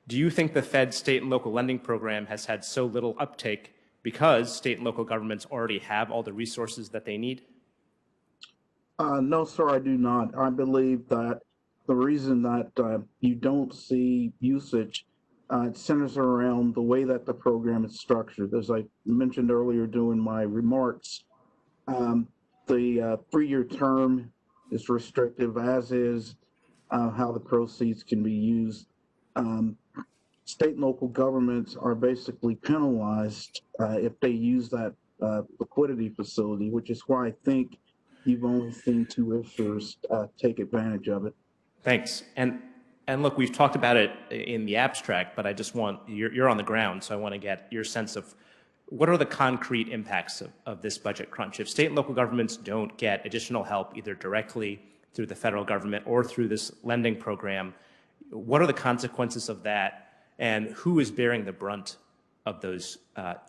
Do you think the Fed's state and local lending program has had so little uptake because state and local governments already have all the resources that they need? No, sir, I do not. I believe that the reason that you don't see usage centers around the way that the program is structured. As I mentioned earlier during my remarks, the 3-year term is restrictive, as is how the proceeds can be used. State and local governments are basically penalized if they use that liquidity facility, which is why I think you've only seen 2 issuers take advantage of it. Thanks. And look, we've talked about it in the abstract, but I just want, you're on the ground, so I want to get your sense of what are the concrete impacts of this budget crunch? If state and local governments don't get additional help, either directly through the federal government or through this lending program, what are the consequences of that, and who is bearing the brunt of those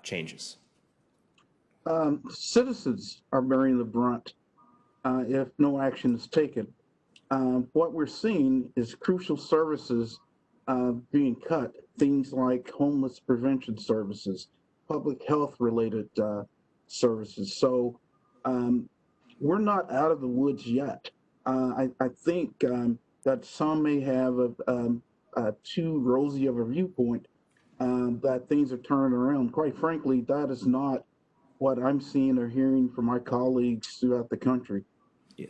changes? Citizens are bearing the brunt if no action is taken. What we're seeing is crucial services being cut, things like homeless prevention services, public health related services. So we're not out of the woods yet. I think that some may have too rosy of a viewpoint that things are turning around. Quite frankly, that is not what I'm seeing or hearing from my colleagues throughout the country.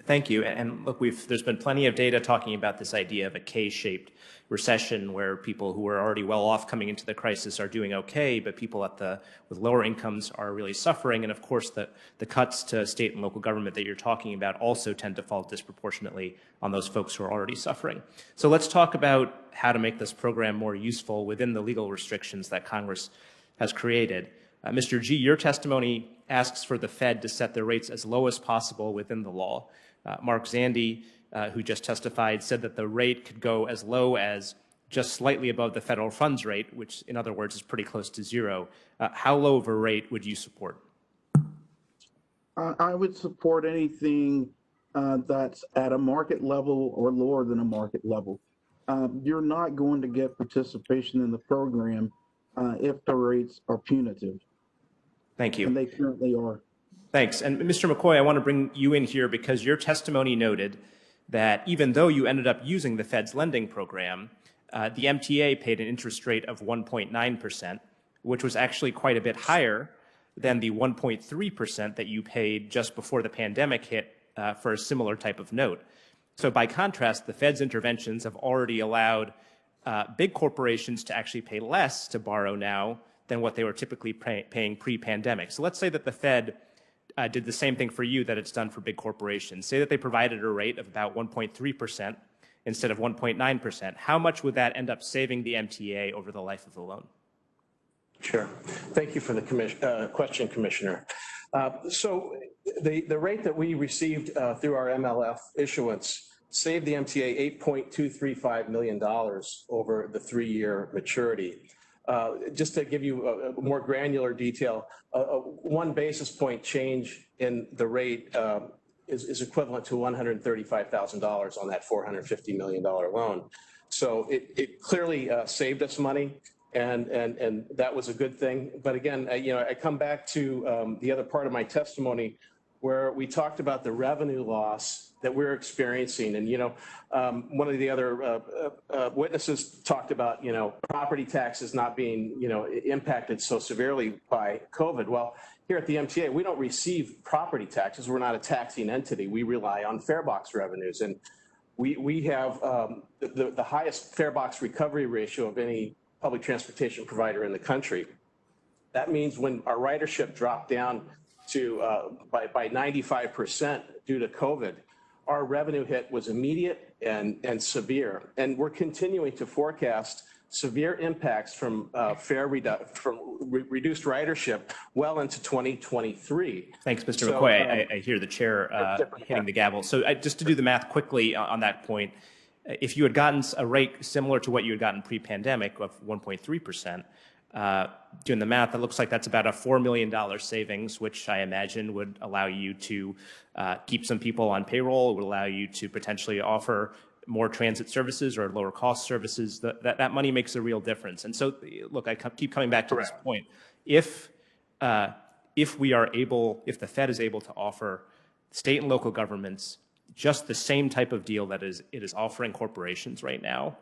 Thank you. And look, there's been plenty of data talking about this idea of a K-shaped recession, where people who are already well off coming into the crisis are doing okay, but people with lower incomes are really suffering. And of course, the cuts to state and local government that you're talking about also tend to fall disproportionately on those folks who are already suffering. So let's talk about how to make this program more useful within the legal restrictions that Congress has created. Mr. Gee, your testimony asks for the Fed to set the rates as low as possible within the law. Mark Zandi, who just testified, said that the rate could go as low as just slightly above the federal funds rate, which in other words is pretty close to 0. How low of a rate would you support? I would support anything that's at a market level or lower than a market level. You're not going to get participation in the program if the rates are punitive. Thank you. And they currently are. Thanks. And Mr. McCoy, I want to bring you in here because your testimony noted that even though you ended up using the Fed's lending program, the MTA paid an interest rate of 1.9%, which was actually quite a bit higher than the 1.3% that you paid just before the pandemic hit for a similar type of note. So by contrast, the Fed's interventions have already allowed big corporations to actually pay less to borrow now than what they were typically paying pre-pandemic. So let's say that the Fed did the same thing for you that it's done for big corporations. Say that they provided a rate of about 1.3% instead of 1.9%. How much would that end up saving the MTA over the life of the loan? Sure. Thank you for the question, Commissioner. So the rate that we received through our MLF issuance saved the MTA $8.235 million over the 3-year maturity. Just to give you a more granular detail, 1 basis point change in the rate is equivalent to $135,000 on that $450 million loan. So it clearly saved us money, and that was a good thing. But again, I come back to the other part of my testimony where we talked about the revenue loss that we're experiencing. And, one of the other witnesses talked about, property taxes not being, impacted so severely by COVID. Well, here at the MTA, we don't receive property taxes. We're not a taxing entity. We rely on fare box revenues. And we have the highest fare box recovery ratio of any public transportation provider in the country. That means when our ridership dropped down to by 95% due to COVID, our revenue hit was immediate and severe. And we're continuing to forecast severe impacts from reduced ridership well into 2023. Thanks, Mr. McCoy. I hear the chair hitting the gavel. So just to do the math quickly on that point, If you had gotten a rate similar to what you had gotten pre-pandemic of 1.3%, doing the math, it looks like that's about a $4 million savings, which I imagine would allow you to keep some people on payroll. It would allow you to potentially offer more transit services or lower cost services. That money makes a real difference. And so, look, I keep coming back to this point. If we are able, if the Fed is able to offer state and local governments just the same type of deal that it is offering corporations right now,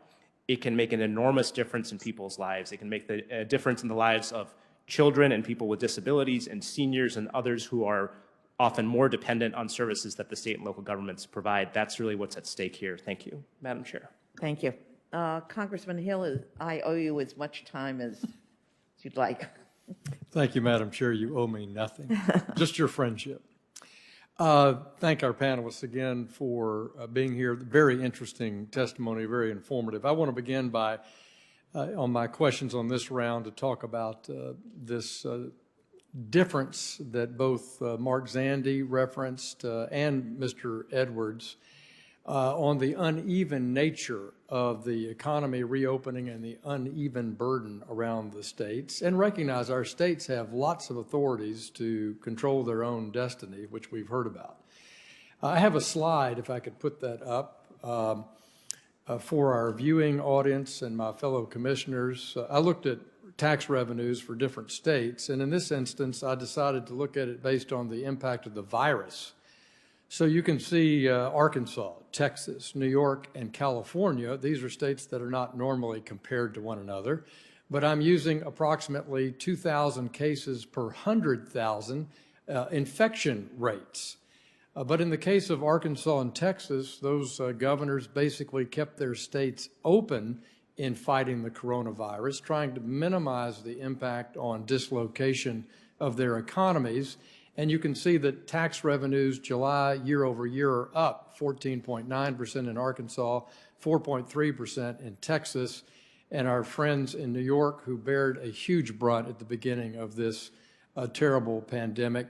it can make an enormous difference in people's lives. It can make a difference in the lives of children and people with disabilities and seniors and others who are often more dependent on services that the state and local governments provide. That's really what's at stake here. Thank you, Madam Chair. Thank you. Congressman Hill, I owe you as much time as you'd like. Thank you, Madam Chair. You owe me nothing, just your friendship. Thank our panelists again for being here. Very interesting testimony, very informative. I want to begin by, on my questions on this round, to talk about this difference that both Mark Zandi referenced and Mr. Edwards on the uneven nature of the economy reopening and the uneven burden around the states, and recognize our states have lots of authorities to control their own destiny, which we've heard about. I have a slide, if I could put that up, for our viewing audience and my fellow commissioners. I looked at tax revenues for different states, and in this instance, I decided to look at it based on the impact of the virus. So you can see Arkansas, Texas, New York, and California. These are states that are not normally compared to one another, but I'm using approximately 2,000 cases per 100,000 infection rates. But in the case of Arkansas and Texas, those governors basically kept their states open in fighting the coronavirus, trying to minimize the impact on dislocation of their economies. And you can see that tax revenues July year over year are up 14.9% in Arkansas, 4.3% in Texas, and our friends in New York who bared a huge brunt at the beginning of this terrible pandemic.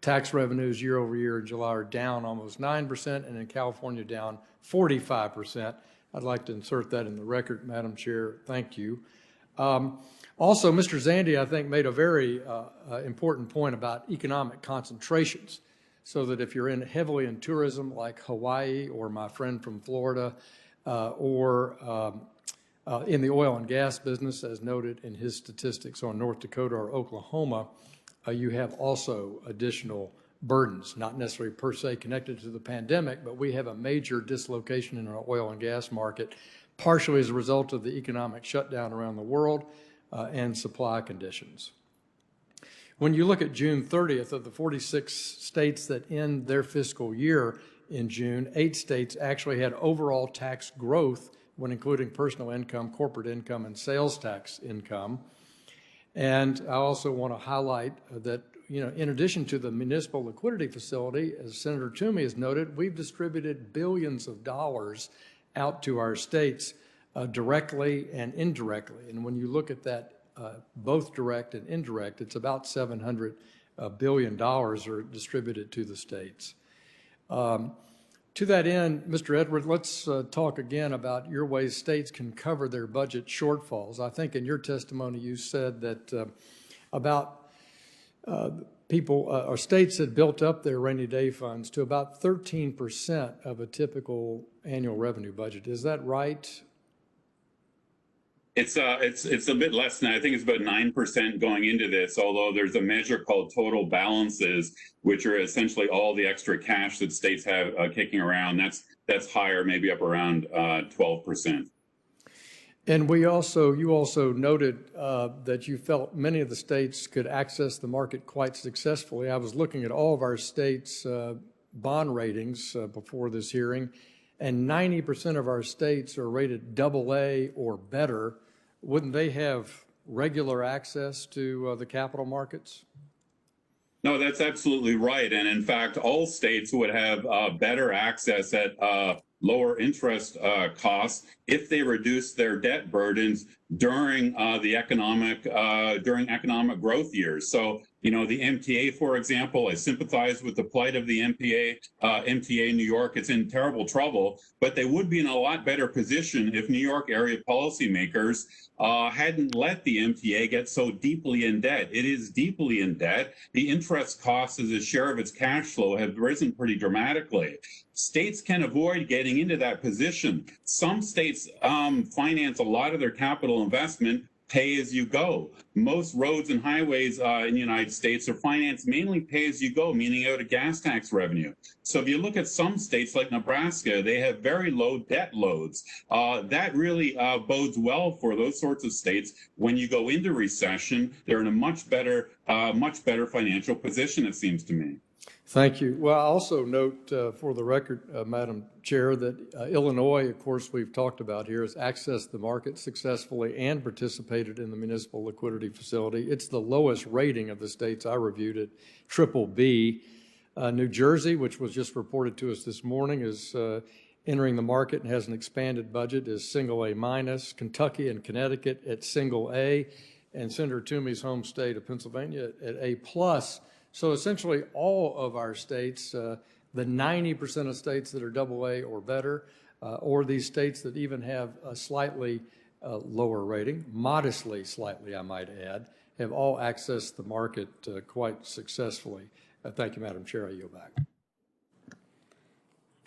Tax revenues year over year in July are down almost 9%, and in California down 45%. I'd like to insert that in the record, Madam Chair. Thank you. Also, Mr. Zandi, I think, made a very important point about economic concentrations, so that if you're heavily in tourism like Hawaii or my friend from Florida, or in the oil and gas business, as noted in his statistics on North Dakota or Oklahoma, you have also additional burdens, not necessarily per se connected to the pandemic, but we have a major dislocation in our oil and gas market, partially as a result of the economic shutdown around the world and supply conditions. When you look at June 30th, of the 46 states that end their fiscal year in June, 8 states actually had overall tax growth when including personal income, corporate income, and sales tax income. And I also want to highlight that, in addition to the municipal liquidity facility, as Senator Toomey has noted, we've distributed billions of dollars out to our states directly and indirectly. And when you look at that, both direct and indirect, it's about $700 billion are distributed to the states. To that end, Mr. Edwards, let's talk again about your ways states can cover their budget shortfalls. I think in your testimony you said that about people or states had built up their rainy day funds to about 13% of a typical annual revenue budget. Is that right? It's a bit less than that. I think it's about 9% going into this, although there's a measure called total balances, which are essentially all the extra cash that states have kicking around. That's higher, maybe up around 12%. And you also noted that you felt many of the states could access the market quite successfully. I was looking at all of our states' bond ratings before this hearing, and 90% of our states are rated AA or better. Wouldn't they have regular access to the capital markets? No, that's absolutely right. And in fact, all states would have better access at lower interest costs if they reduce their debt burdens during economic growth years. So You know, the MTA, for example, I sympathize with the plight of the MTA New York. It's in terrible trouble, but they would be in a lot better position if New York area policymakers hadn't let the MTA get so deeply in debt. It is deeply in debt. The interest costs as a share of its cash flow have risen pretty dramatically. States can avoid getting into that position. Some states finance a lot of their capital investment pay as you go. Most roads and highways in the United States are financed mainly pay as you go, meaning out of gas tax revenue. So if you look at some states like Nebraska, they have very low debt loads. That really bodes well for those sorts of states. When you go into recession, they're in a much better financial position, it seems to me. Thank you. Well, I also note for the record, Madam Chair, that Illinois, of course, we've talked about here, has accessed the market successfully and participated in the municipal liquidity facility. It's the lowest rating of the states I reviewed at BBB. New Jersey, which was just reported to us this morning, is entering the market and has an expanded budget, is single A minus. Kentucky and Connecticut at single A, and Senator Toomey's home state of Pennsylvania at A plus. So essentially all of our states, the 90% of states that are double A or better, or these states that even have a slightly lower rating, modestly slightly I might add, have all accessed the market quite successfully. Thank you, Madam Chair. I yield back.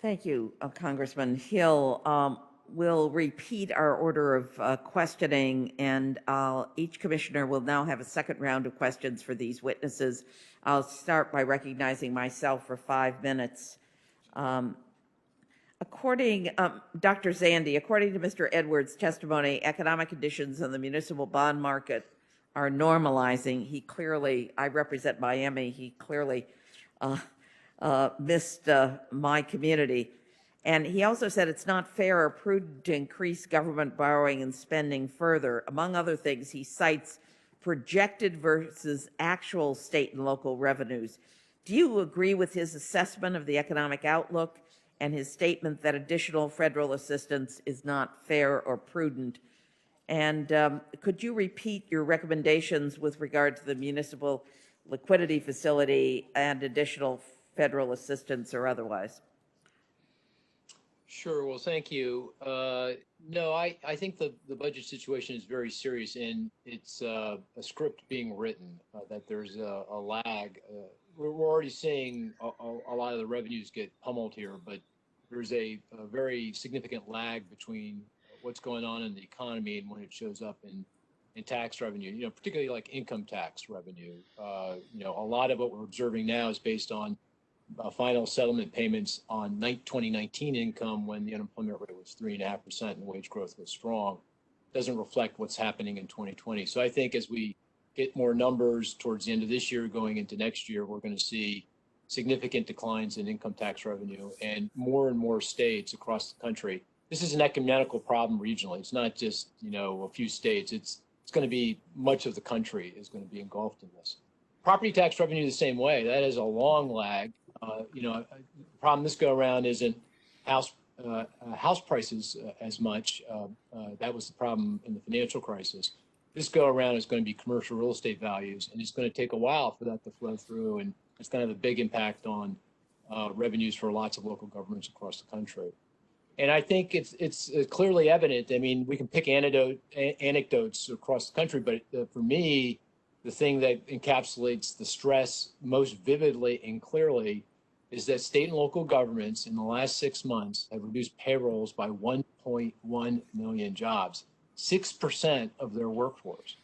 Thank you, Congressman Hill. We'll repeat our order of questioning, and each commissioner will now have a second round of questions for these witnesses. I'll start by recognizing myself for 5 minutes. Dr. Zandi, according to Mr. Edwards' testimony, economic conditions in the municipal bond market are normalizing. I represent Miami, he clearly missed my community. And he also said it's not fair or prudent to increase government borrowing and spending further. Among other things, he cites projected versus actual state and local revenues. Do you agree with his assessment of the economic outlook and his statement that additional federal assistance is not fair or prudent? And could you repeat your recommendations with regard to the municipal liquidity facility and additional federal assistance or otherwise? Sure. Well, thank you. No, I think the budget situation is very serious, and it's a script being written that there's a lag. We're already seeing a lot of the revenues get pummeled here, but there's a very significant lag between what's going on in the economy and when it shows up in tax revenue, particularly like income tax revenue. A lot of what we're observing now is based on final settlement payments on 2019 income when the unemployment rate was 3.5% and wage growth was strong. Doesn't reflect what's happening in 2020. So I think as we get more numbers towards the end of this year going into next year, we're going to see significant declines in income tax revenue and more states across the country. This is an ecumenical problem regionally. It's not just, a few states. It's going to be much of the country is going to be engulfed in this. Property tax revenue the same way. That is a long lag. The problem this go around isn't house prices as much. That was the problem in the financial crisis. This go around is going to be commercial real estate values, and it's going to take a while for that to flow through, and it's going to have a big impact on revenues for lots of local governments across the country. And I think it's clearly evident. I mean, we can pick anecdotes across the country, but for me, the thing that encapsulates the stress most vividly and clearly is that state and local governments in the last 6 months have reduced payrolls by 1.1 million jobs, 6% of their workforce.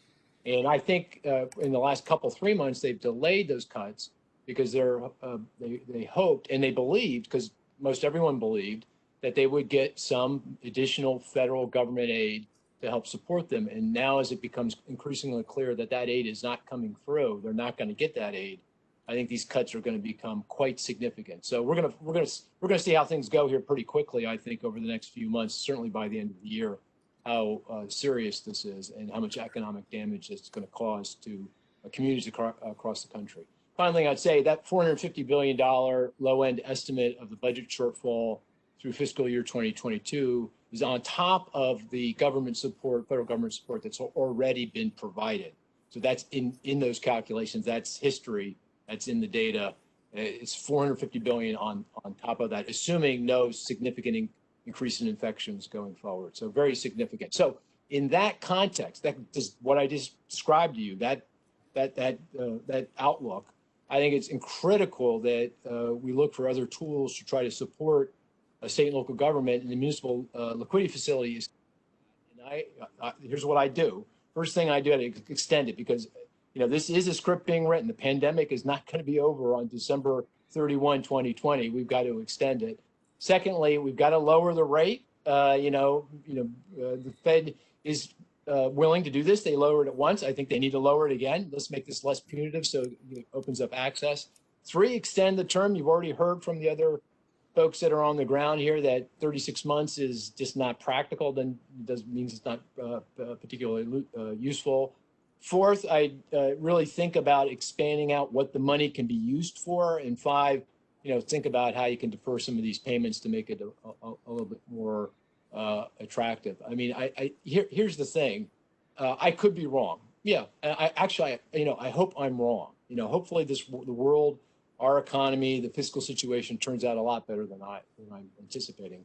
And I think in the last 3 months, they've delayed those cuts because they hoped and they believed, because most everyone believed, that they would get some additional federal government aid to help support them. And now as it becomes increasingly clear that that aid is not coming through, they're not going to get that aid, I think these cuts are going to become quite significant. So we're going to see how things go here pretty quickly, I think, over the next few months, certainly by the end of the year, how serious this is and how much economic damage it's going to cause to communities across the country. Finally, I'd say that $450 billion low-end estimate of the budget shortfall through fiscal year 2022 is on top of the government support, federal government support that's already been provided. So that's in those calculations. That's history. That's in the data. It's 450 billion on top of that, assuming no significant increase in infections going forward. So very significant. So in that context, that is what I just described to you, that outlook, I think it's critical that we look for other tools to try to support a state and local government, and the municipal liquidity facilities. And here's what I do. First thing I do, I extend it, because this is a script being written. The pandemic is not going to be over on December 31, 2020. We've got to extend it. Secondly, we've got to lower the rate. The Fed is willing to do this. They lowered it once. I think they need to lower it again. Let's make this less punitive so it opens up access. 3, extend the term. You've already heard from the other folks that are on the ground here that 36 months is just not practical. Then means it's not particularly useful. 4th, I really think about expanding out what the money can be used for. And 5, think about how you can defer some of these payments to make it a little bit more attractive. I mean, here's the thing. I could be wrong. Yeah, I hope I'm wrong. Hopefully the world, our economy, the fiscal situation turns out a lot better than I'm anticipating.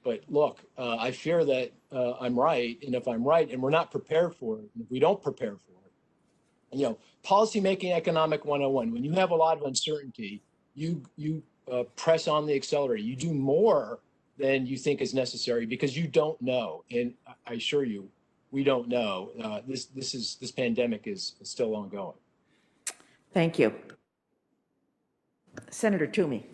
But look, I fear that I'm right, and if I'm right, and we're not prepared for it, and if we don't prepare for it, policymaking economic 101. When you have a lot of uncertainty, you press on the accelerator. You do more than you think is necessary because you don't know, and I assure you, we don't know. This pandemic is still ongoing. Thank you. Senator Toomey.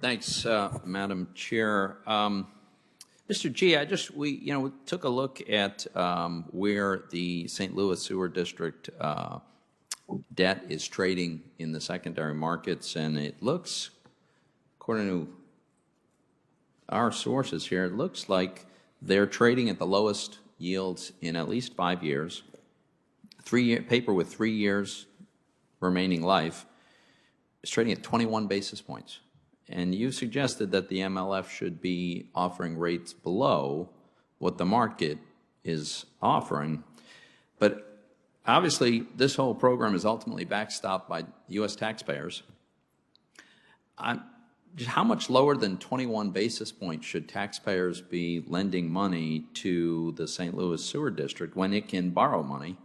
Thanks, Madam Chair. Mr. G, we took a look at where the St. Louis Sewer District debt is trading in the secondary markets, and it looks, according to our sources here, it looks like they're trading at the lowest yields in at least 5 years. 3-year paper with 3 years remaining life is trading at 21 basis points. And you suggested that the MLF should be offering rates below what the market is offering. But obviously, this whole program is ultimately backstopped by U.S. taxpayers. How much lower than 21 basis points should taxpayers be lending money to the St. Louis Sewer District when it can borrow money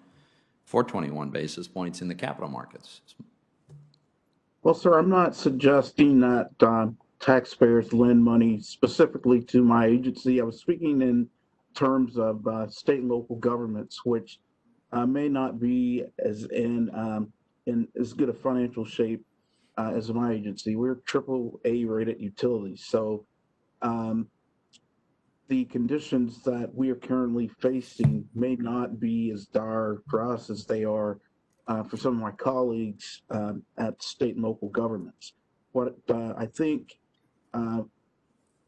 for 21 basis points in the capital markets? Well, sir, I'm not suggesting that taxpayers lend money specifically to my agency. I was speaking in terms of state and local governments, which may not be as in as good a financial shape as my agency. We're AAA rated utilities, so the conditions that we are currently facing may not be as dire for us as they are for some of my colleagues at state and local governments. What I think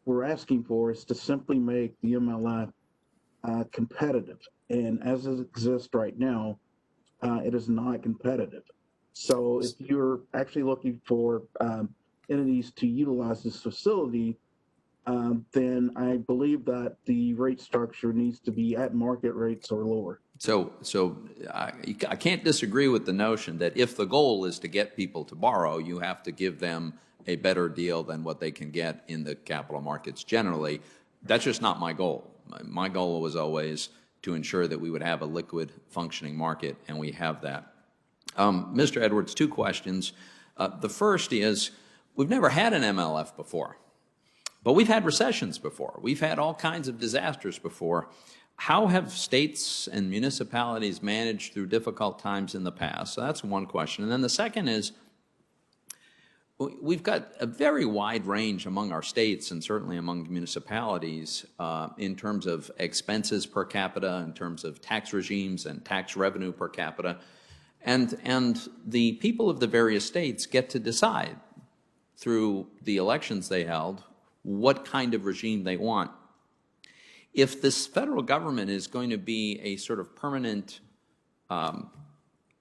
we're asking for is to simply make the MLF competitive. And as it exists right now, it is not competitive. So if you're actually looking for entities to utilize this facility, then I believe that the rate structure needs to be at market rates or lower. So I can't disagree with the notion that if the goal is to get people to borrow, you have to give them a better deal than what they can get in the capital markets generally. That's just not my goal. My goal was always to ensure that we would have a liquid functioning market, and we have that. Mr. Edwards, 2 questions. The first is, we've never had an MLF before, but we've had recessions before. We've had all kinds of disasters before. How have states and municipalities managed through difficult times in the past? So that's one question. And then the second is, we've got a very wide range among our states and certainly among municipalities in terms of expenses per capita, in terms of tax regimes and tax revenue per capita. And the people of the various states get to decide through the elections they held what kind of regime they want. If this federal government is going to be a sort of permanent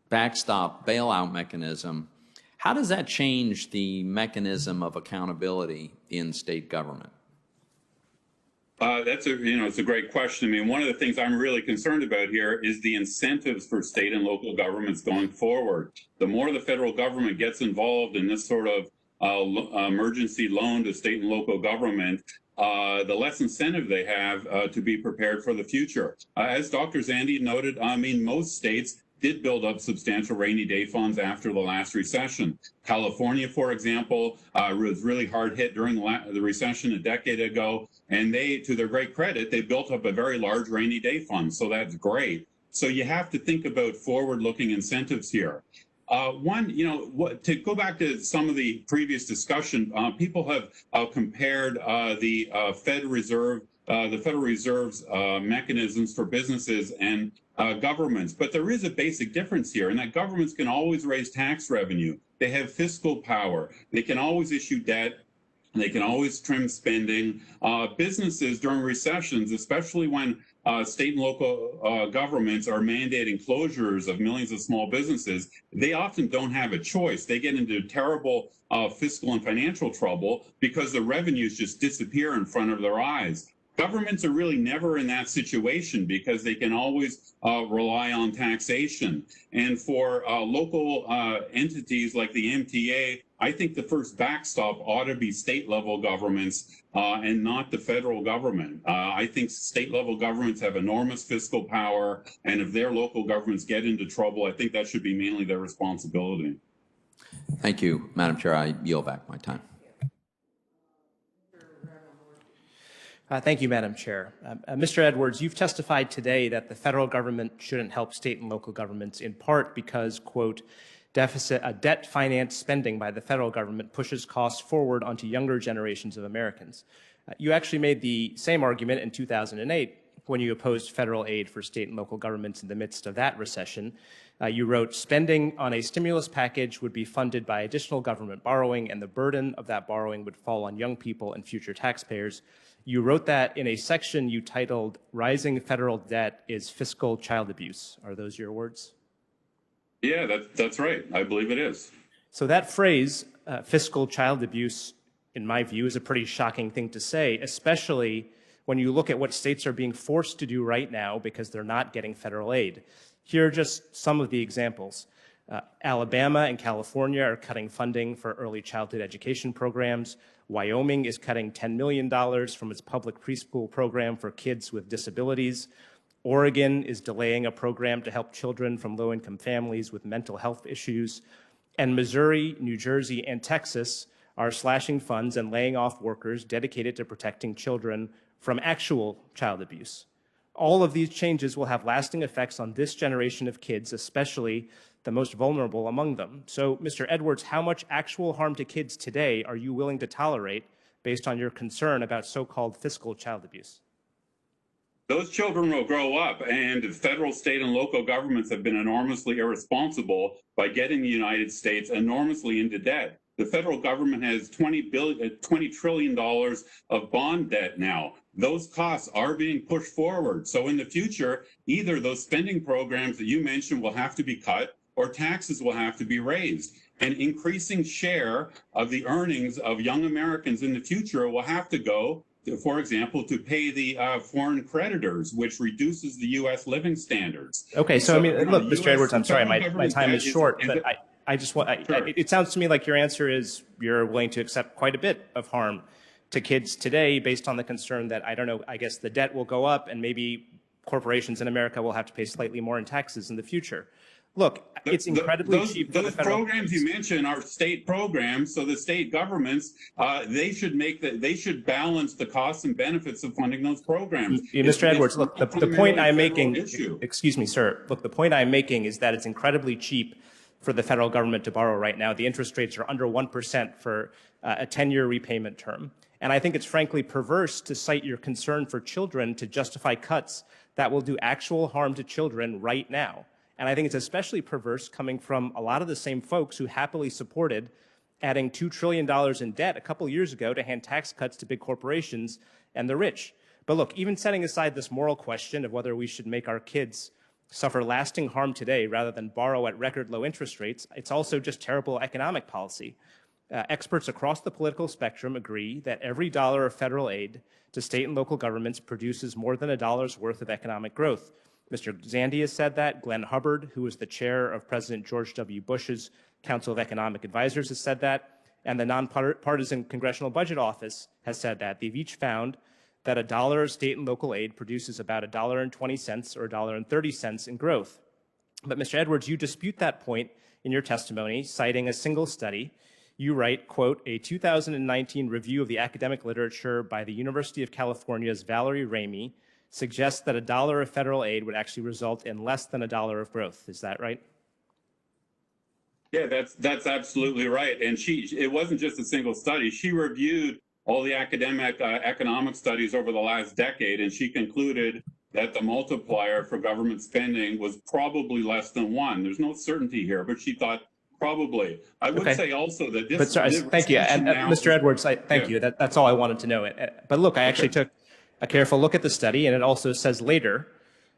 backstop bailout mechanism, how does that change the mechanism of accountability in state government? It's a great question. I mean, one of the things I'm really concerned about here is the incentives for state and local governments going forward. The more the federal government gets involved in this sort of emergency loan to state and local government, the less incentive they have to be prepared for the future. As Dr. Zandi noted, I mean, most states did build up substantial rainy day funds after the last recession. California, for example, was really hard hit during the recession a decade ago, and they, to their great credit, they built up a very large rainy day fund, so that's great. So you have to think about forward-looking incentives here. To go back to some of the previous discussion, people have compared the Federal Reserve's mechanisms for businesses and governments. But there is a basic difference here, in that governments can always raise tax revenue. They have fiscal power. They can always issue debt. They can always trim spending. Businesses during recessions, especially when state and local governments are mandating closures of millions of small businesses, they often don't have a choice. They get into terrible fiscal and financial trouble because the revenues just disappear in front of their eyes. Governments are really never in that situation because they can always rely on taxation. And for local entities like the MTA, I think the first backstop ought to be state-level governments and not the federal government. I think state-level governments have enormous fiscal power, and if their local governments get into trouble, I think that should be mainly their responsibility. Thank you, Madam Chair. I yield back my time. Thank you, Madam Chair. Mr. Edwards, you've testified today that the federal government shouldn't help state and local governments in part because, quote, debt finance spending by the federal government pushes costs forward onto younger generations of Americans. You actually made the same argument in 2008 when you opposed federal aid for state and local governments in the midst of that recession. You wrote, spending on a stimulus package would be funded by additional government borrowing, and the burden of that borrowing would fall on young people and future taxpayers. You wrote that in a section you titled, Rising Federal Debt is Fiscal Child Abuse. Are those your words? Yeah, that's right. I believe it is. So that phrase, fiscal child abuse, in my view, is a pretty shocking thing to say, especially when you look at what states are being forced to do right now because they're not getting federal aid. Here are just some of the examples. Alabama and California are cutting funding for early childhood education programs. Wyoming is cutting $10 million from its public preschool program for kids with disabilities. Oregon is delaying a program to help children from low-income families with mental health issues. And Missouri, New Jersey, and Texas are slashing funds and laying off workers dedicated to protecting children from actual child abuse. All of these changes will have lasting effects on this generation of kids, especially the most vulnerable among them. So, Mr. Edwards, how much actual harm to kids today are you willing to tolerate based on your concern about so-called fiscal child abuse? Those children will grow up, and federal, state, and local governments have been enormously irresponsible by getting the United States enormously into debt. The federal government has $20 trillion of bond debt now. Those costs are being pushed forward. So in the future, either those spending programs that you mentioned will have to be cut or taxes will have to be raised. An increasing share of the earnings of young Americans in the future will have to go, for example, to pay the foreign creditors, which reduces the U.S. living standards. Okay, so I mean, look, Mr. Edwards, I'm sorry, my time is short, but I just want, it sounds to me like your answer is you're willing to accept quite a bit of harm to kids today based on the concern that, I don't know, I guess the debt will go up and maybe corporations in America will have to pay slightly more in taxes in the future. Look, it's incredibly cheap. Those programs you mentioned are state programs, so the state governments they should balance the costs and benefits of funding those programs. Mr. Edwards, look, the point I'm making, excuse me, sir. Look, the point I'm making is that it's incredibly cheap for the federal government to borrow right now. The interest rates are under 1% for a 10-year repayment term. And I think it's frankly perverse to cite your concern for children to justify cuts that will do actual harm to children right now. And I think it's especially perverse coming from a lot of the same folks who happily supported adding $2 trillion in debt a couple years ago to hand tax cuts to big corporations and the rich. But look, even setting aside this moral question of whether we should make our kids suffer lasting harm today rather than borrow at record low interest rates, it's also just terrible economic policy. Experts across the political spectrum agree that every dollar of federal aid to state and local governments produces more than $1's worth of economic growth. Mr. Zandi has said that. Glenn Hubbard, who was the chair of President George W. Bush's Council of Economic Advisors, has said that. And the Nonpartisan Congressional Budget Office has said that. They've each found that $1 of state and local aid produces about $1.20 or $1.30 in growth. But Mr. Edwards, you dispute that point in your testimony, citing a single study. You write, quote, a 2019 review of the academic literature by the University of California's Valerie Ramey suggests that $1 of federal aid would actually result in less than $1 of growth. Is that right? Yeah, that's absolutely right. And it wasn't just a single study. She reviewed all the academic economic studies over the last decade, and she concluded that the multiplier for government spending was probably less than 1. There's no certainty here, but she thought probably. I would say also that this. But sorry, thank you, and Mr. Edwards. Thank you. That's all I wanted to know. But look, I actually took a careful look at the study, and it also says later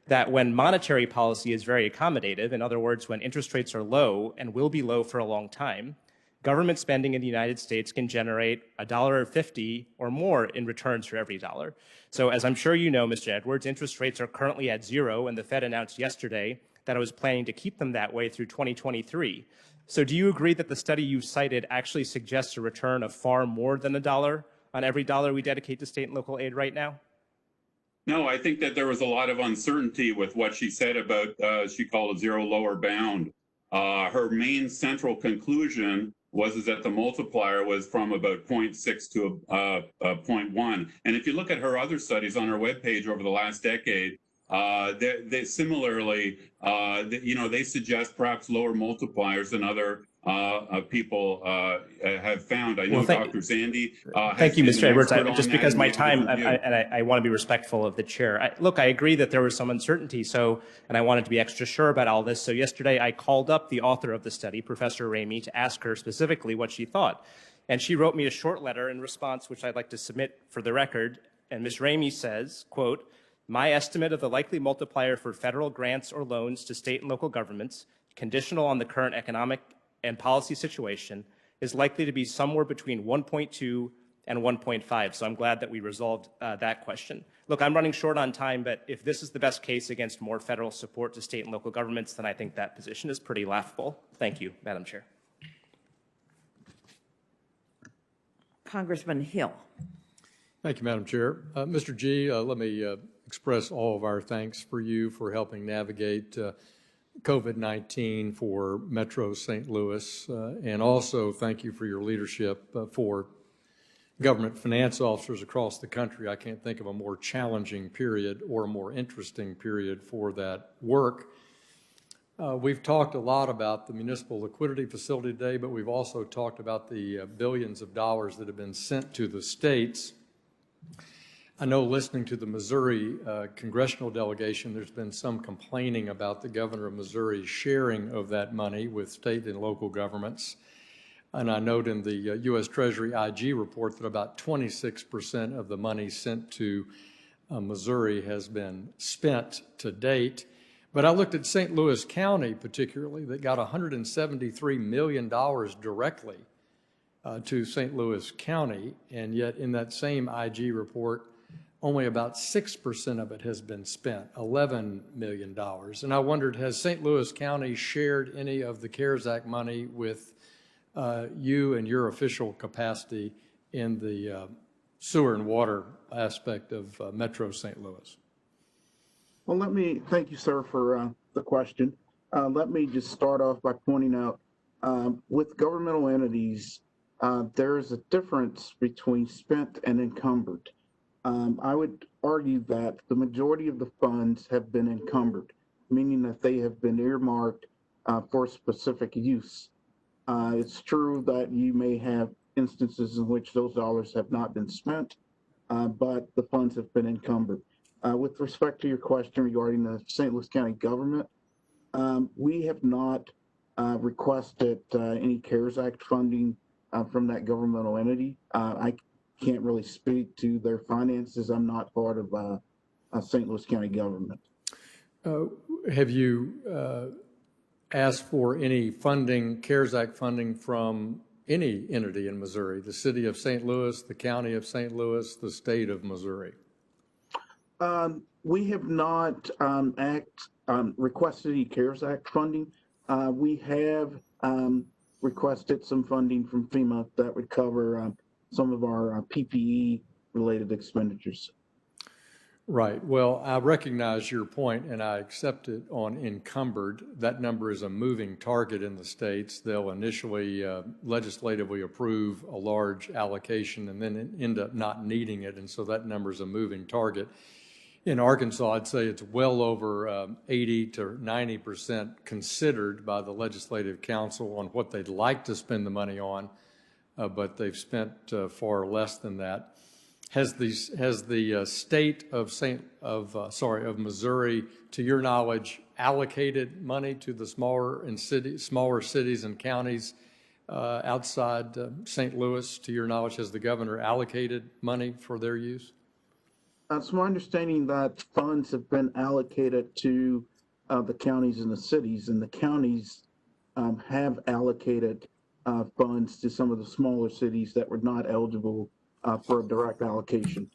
that when monetary policy is very accommodative, in other words, when interest rates are low and will be low for a long time, government spending in the United States can generate $1.50 or more in returns for every dollar. So as I'm sure you know, Mr. Edwards, interest rates are currently at 0, and the Fed announced yesterday that it was planning to keep them that way through 2023. So do you agree that the study you cited actually suggests a return of far more than $1 on every dollar we dedicate to state and local aid right now? No, I think that there was a lot of uncertainty with what she said about, she called a zero lower bound. Her main central conclusion was that the multiplier was from about 0.6 to 0.1. And if you look at her other studies on her webpage over the last decade, they similarly, they suggest perhaps lower multipliers than other people have found. I know Dr. Zandi. Thank you, Mr. Edwards. Just because my time, I want to be respectful of the chair. Look, I agree that there was some uncertainty, and I wanted to be extra sure about all this. So yesterday, I called up the author of the study, Professor Ramey, to ask her specifically what she thought. And she wrote me a short letter in response, which I'd like to submit for the record. And Ms. Ramey says, quote, my estimate of the likely multiplier for federal grants or loans to state and local governments, conditional on the current economic and policy situation, is likely to be somewhere between 1.2 and 1.5. So I'm glad that we resolved that question. Look, I'm running short on time, but if this is the best case against more federal support to state and local governments, then I think that position is pretty laughable. Thank you, Madam Chair. Congressman Hill. Thank you, Madam Chair. Mr. G, let me express all of our thanks for you for helping navigate COVID-19 for Metro St. Louis, and also thank you for your leadership for government finance officers across the country. I can't think of a more challenging period or a more interesting period for that work. We've talked a lot about the municipal liquidity facility today, but we've also talked about the billions of dollars that have been sent to the states. I know listening to the Missouri congressional delegation, there's been some complaining about the governor of Missouri's sharing of that money with state and local governments. And I note in the U.S. Treasury IG report that about 26% of the money sent to Missouri has been spent to date. But I looked at St. Louis County particularly, that got $173 million directly to St. Louis County, and yet in that same IG report, only about 6% of it has been spent, $11 million. And I wondered, has St. Louis County shared any of the CARES Act money with you and your official capacity in the sewer and water aspect of Metro St. Louis? Well, thank you, sir, for the question. Let me just start off by pointing out, with governmental entities, there is a difference between spent and encumbered. I would argue that the majority of the funds have been encumbered, meaning that they have been earmarked for specific use. It's true that you may have instances in which those dollars have not been spent, but the funds have been encumbered. With respect to your question regarding the St. Louis County government, we have not requested any CARES Act funding from that governmental entity. I can't really speak to their finances. I'm not part of St. Louis County government. Have you asked for any funding, CARES Act funding, from any entity in Missouri, the city of St. Louis, the county of St. Louis, the state of Missouri? We have not requested any CARES Act funding. We have requested some funding from FEMA that would cover some of our PPE-related expenditures. Right. Well, I recognize your point, and I accept it on encumbered. That number is a moving target in the states. They'll initially legislatively approve a large allocation and then end up not needing it, and so that number is a moving target. In Arkansas, I'd say it's well over 80 to 90% considered by the Legislative Council on what they'd like to spend the money on, but they've spent far less than that. Has the state of Missouri, to your knowledge, allocated money to the smaller cities and counties outside St. Louis? To your knowledge, has the governor allocated money for their use? It's my understanding that funds have been allocated to the counties and the cities, and the counties have allocated funds to some of the smaller cities that were not eligible for a direct allocation.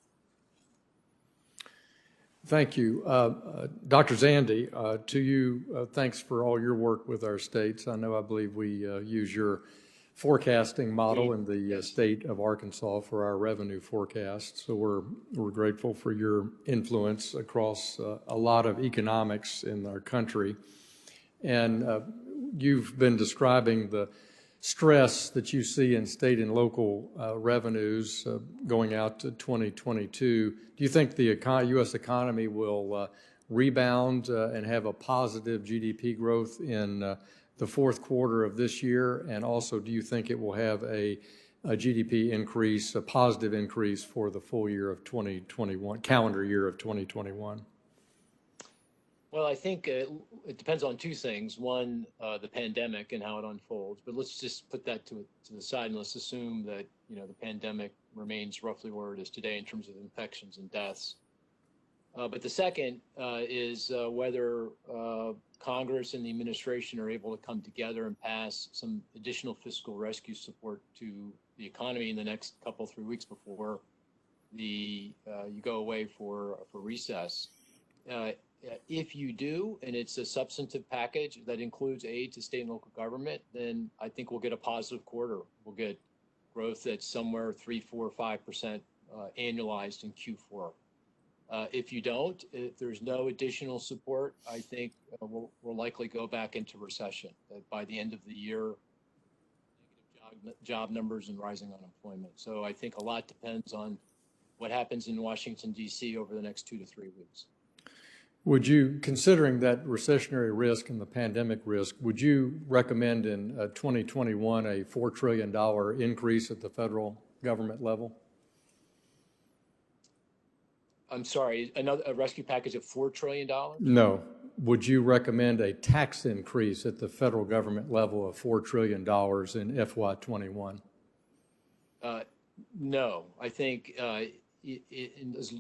Thank you. Dr. Zandi, to you, thanks for all your work with our states. I believe we use your forecasting model in the state of Arkansas for our revenue forecast. So we're grateful for your influence across a lot of economics in our country. And you've been describing the stress that you see in state and local revenues going out to 2022. Do you think the U.S. economy will rebound and have a positive GDP growth in the fourth quarter of this year? And also, do you think it will have a GDP increase, a positive increase for the full year of 2021, calendar year of 2021? Well, I think it depends on two things. One, the pandemic and how it unfolds. But let's just put that to the side and let's assume that the pandemic remains roughly where it is today in terms of infections and deaths. But the second is whether Congress and the administration are able to come together and pass some additional fiscal rescue support to the economy in the next 3 weeks before you go away for recess. If you do, and it's a substantive package that includes aid to state and local government, then I think we'll get a positive quarter. We'll get growth that's somewhere 3, 4, 5% annualized in Q4. If you don't, if there's no additional support, I think we'll likely go back into recession by the end of the year, negative job numbers and rising unemployment. So I think a lot depends on what happens in Washington, D.C. over the next 2 to 3 weeks. Would you, considering that recessionary risk and the pandemic risk, would you recommend in 2021 a $4 trillion increase at the federal government level? I'm sorry, a rescue package of $4 trillion? No. Would you recommend a tax increase at the federal government level of $4 trillion in FY21? No. I think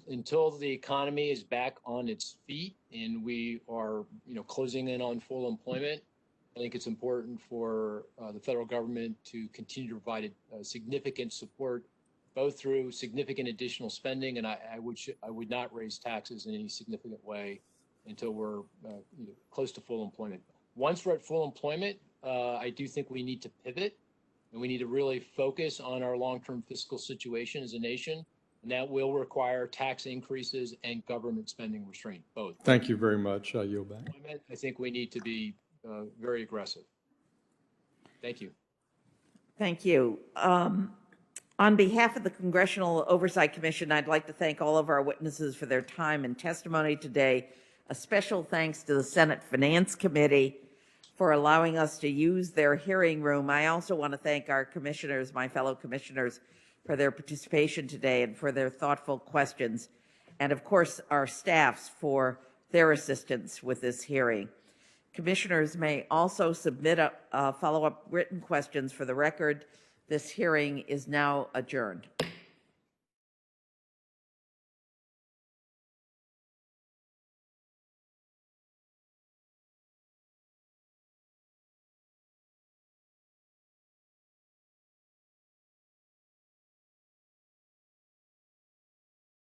until the economy is back on its feet and we are closing in on full employment, I think it's important for the federal government to continue to provide significant support, both through significant additional spending, and I would not raise taxes in any significant way until we're close to full employment. Once we're at full employment, I do think we need to pivot, and we need to really focus on our long-term fiscal situation as a nation, and that will require tax increases and government spending restraint, both. Thank you very much. I yield back. I think we need to be very aggressive. Thank you. Thank you. On behalf of the Congressional Oversight Commission, I'd like to thank all of our witnesses for their time and testimony today. A special thanks to the Senate Finance Committee for allowing us to use their hearing room. I also want to thank our commissioners, my fellow commissioners, for their participation today and for their thoughtful questions. And of course, our staffs for their assistance with this hearing. Commissioners may also submit follow-up written questions for the record. This hearing is now adjourned.